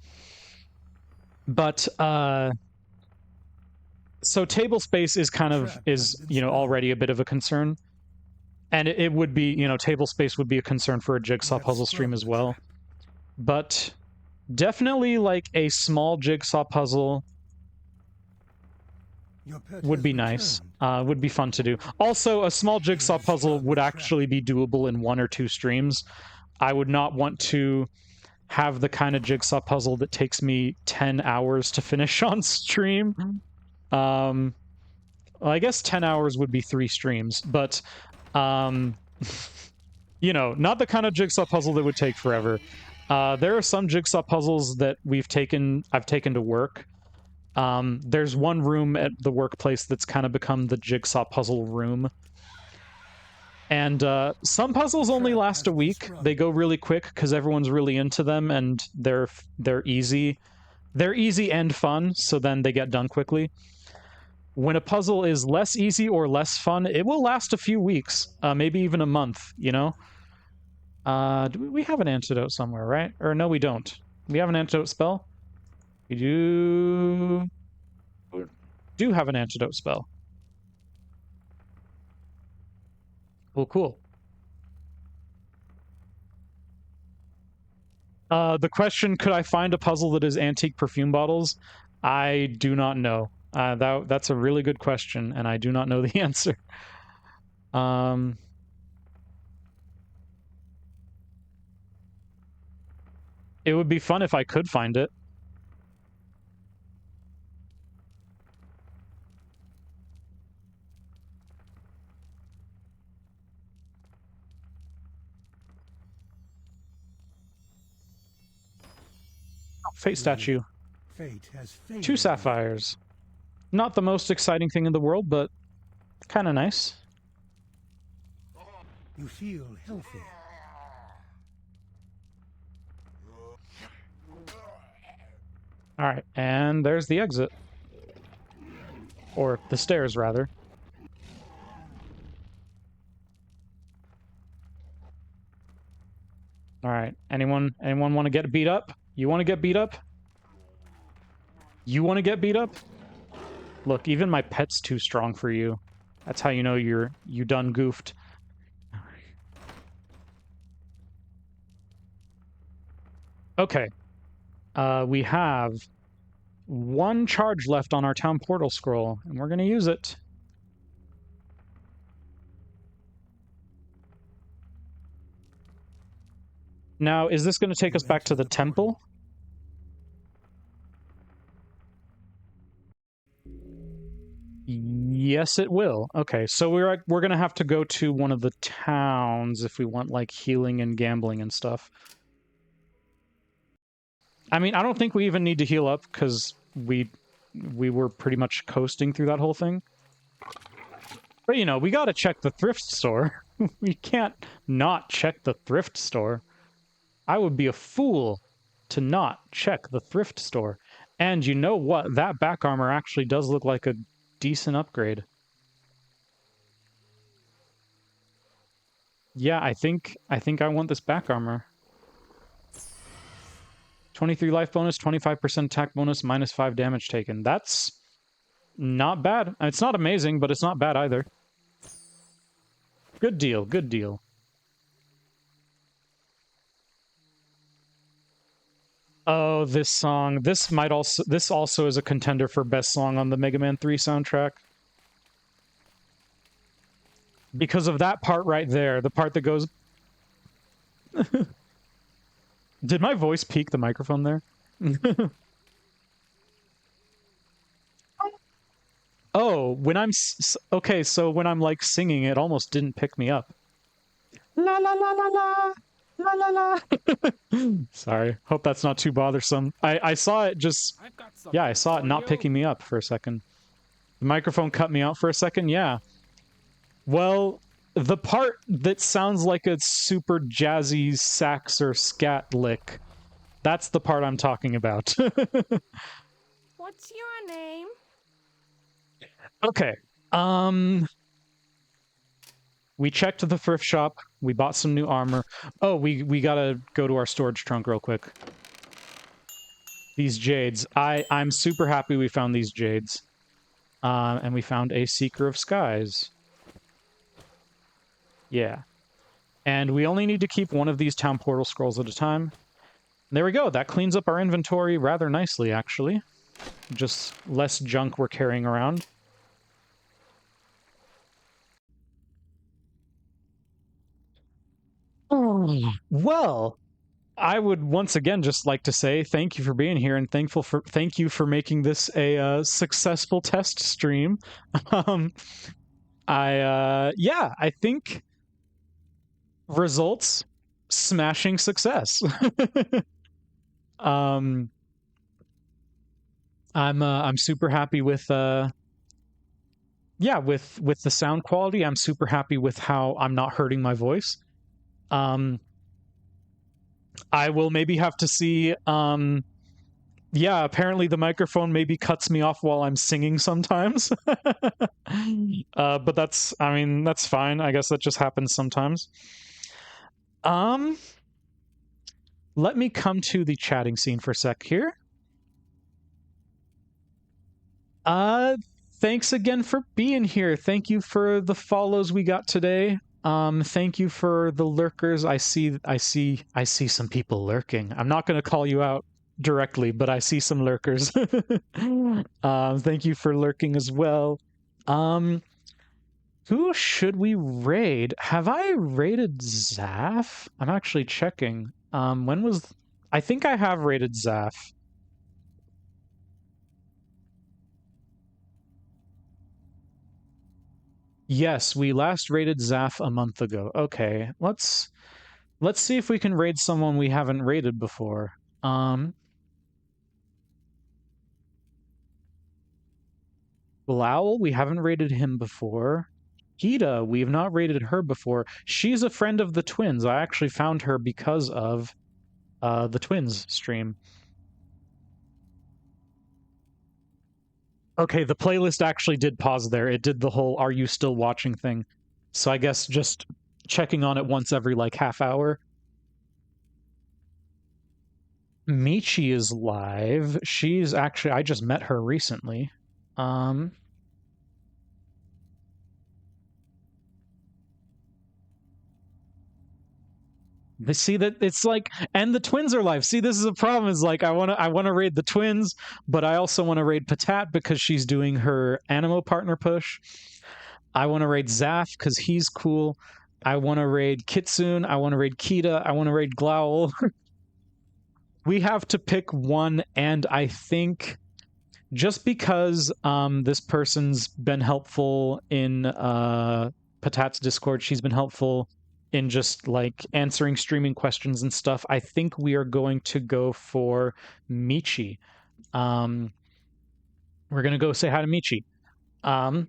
table space is kind of, you know, already a bit of a concern. And it would be, you know, table space would be a concern for a jigsaw puzzle stream as well. But definitely, like, a small jigsaw puzzle would be nice. Would be fun to do. Also, a small jigsaw puzzle would actually be doable in 1 or 2 streams. I would not want to have the kind of jigsaw puzzle that takes me 10 hours to finish on stream. Well, I guess 10 hours would be 3 streams, but, you know, not the kind of jigsaw puzzle that would take forever. There are some jigsaw puzzles that I've taken to work. There's one room at the workplace that's kind of become the jigsaw puzzle room. And some puzzles only last a week. They go really quick because everyone's really into them and they're easy. They're easy and fun, so then they get done quickly. When a puzzle is less easy or less fun, it will last a few weeks, maybe even a month, you know? We have an antidote somewhere, right? Or no, we don't. We have an antidote spell? We do have an antidote spell. Cool. The question, could I find a puzzle that is antique perfume bottles? I do not know. That's a really good question, and I do not know the answer. It would be fun if I could find it. Fate statue. Fate has favored 2 sapphires. Not the most exciting thing in the world, but kind of nice. You feel healthy. All right, and there's the exit. Or the stairs, rather. All right, anyone want to get beat up? You want to get beat up? You want to get beat up? Look, even my pet's too strong for you. That's how you know you done goofed. Okay. We have 1 charge left on our town portal scroll, and we're going to use it. Now, is this going to take us back to the temple? Yes, it will. Okay, so we're going to have to go to one of the towns if we want, like, healing and gambling and stuff. I mean, I don't think we even need to heal up, because we were pretty much coasting through that whole thing. But, you know, we gotta check the thrift store. We can't not check the thrift store. I would be a fool to not check the thrift store. And you know what? That back armor actually does look like a decent upgrade. Yeah, I think I want this back armor. 23 life bonus, 25% attack bonus, -5 damage taken. That's not bad. It's not amazing, but it's not bad either. Good deal, good deal. Oh, this song. This also is a contender for best song on the Mega Man 3 soundtrack. Because of that part right there, the part that goes... Did my voice peak the microphone there? Oh, when I'm... Okay, so when I'm, like, singing, it almost didn't pick me up. La la la la la! La la la! Sorry, hope that's not too bothersome. I saw it just... Yeah, I saw it not picking me up for a second. The microphone cut me out for a second, yeah. Well, the part that sounds like a super jazzy sax or scat lick, that's the part I'm talking about. What's your name? Okay, we checked the thrift shop, we bought some new armor. Oh, we gotta go to our storage trunk real quick. These jades. I'm super happy we found these jades. And we found a Seeker of Skies. Yeah. And we only need to keep one of these town portal scrolls at a time. There we go. That cleans up our inventory rather nicely, actually. Just less junk we're carrying around. Oh, well, I would once again just like to say thank you for being here and thank you for making this a successful test stream. Yeah, I think results smashing success. I'm super happy with yeah, with the sound quality. I'm super happy with how I'm not hurting my voice. I will maybe have to see Yeah, apparently the microphone maybe cuts me off while I'm singing sometimes. But that's, I mean, that's fine. I guess that just happens sometimes. Let me come to the chatting scene for a sec here. Thanks again for being here. Thank you for the follows we got today. Thank you for the lurkers. I see some people lurking. I'm not going to call you out directly, but I see some lurkers. Thank you for lurking as well. Who should we raid? Have I raided Zaf? I'm actually checking. I think I have raided Zaf. Yes, we last raided Zaf a month ago. Okay, let's see if we can raid someone we haven't raided before. Blowl, we haven't raided him before. Gita, we've not raided her before. She's a friend of the twins. I actually found her because of the twins stream. Okay, the playlist actually did pause there. It did the whole "Are you still watching?" thing. So I guess just checking on it once every like half hour. Michi is live. She's actually, I just met her recently. See that it's like, and the twins are live. See, this is a problem. Is like I wanna raid the twins, but I also want to raid Patat because she's doing her Animo partner push. I want to raid Zaf because he's cool. I want to raid Kitsune. I want to raid Kita. I want to raid Glowl. We have to pick one, and I think just because this person's been helpful in Patat's Discord, she's been helpful in just like answering streaming questions and stuff. I think we are going to go for Michi. We're gonna go say hi to Michi. And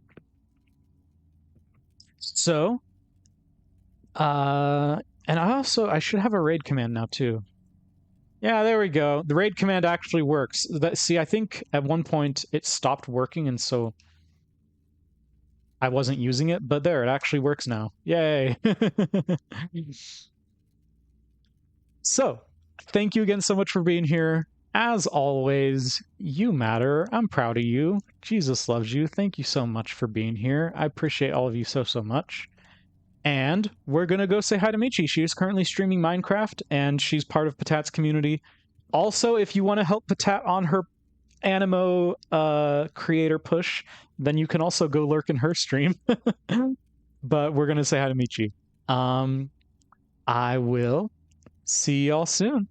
I should have a raid command now too. Yeah, there we go. The raid command actually works. See, I think at one point it stopped working, and so I wasn't using it, but there, it actually works now. Yay! So, thank you again so much for being here. As always, you matter. I'm proud of you. Jesus loves you. Thank you so much for being here. I appreciate all of you so much. And we're going to go say hi to Michi. She is currently streaming Minecraft, and she's part of Patat's community. Also, if you want to help Patat on her Animo creator push, then you can also go lurk in her stream. But we're going to say hi to Michi. I will see y'all soon.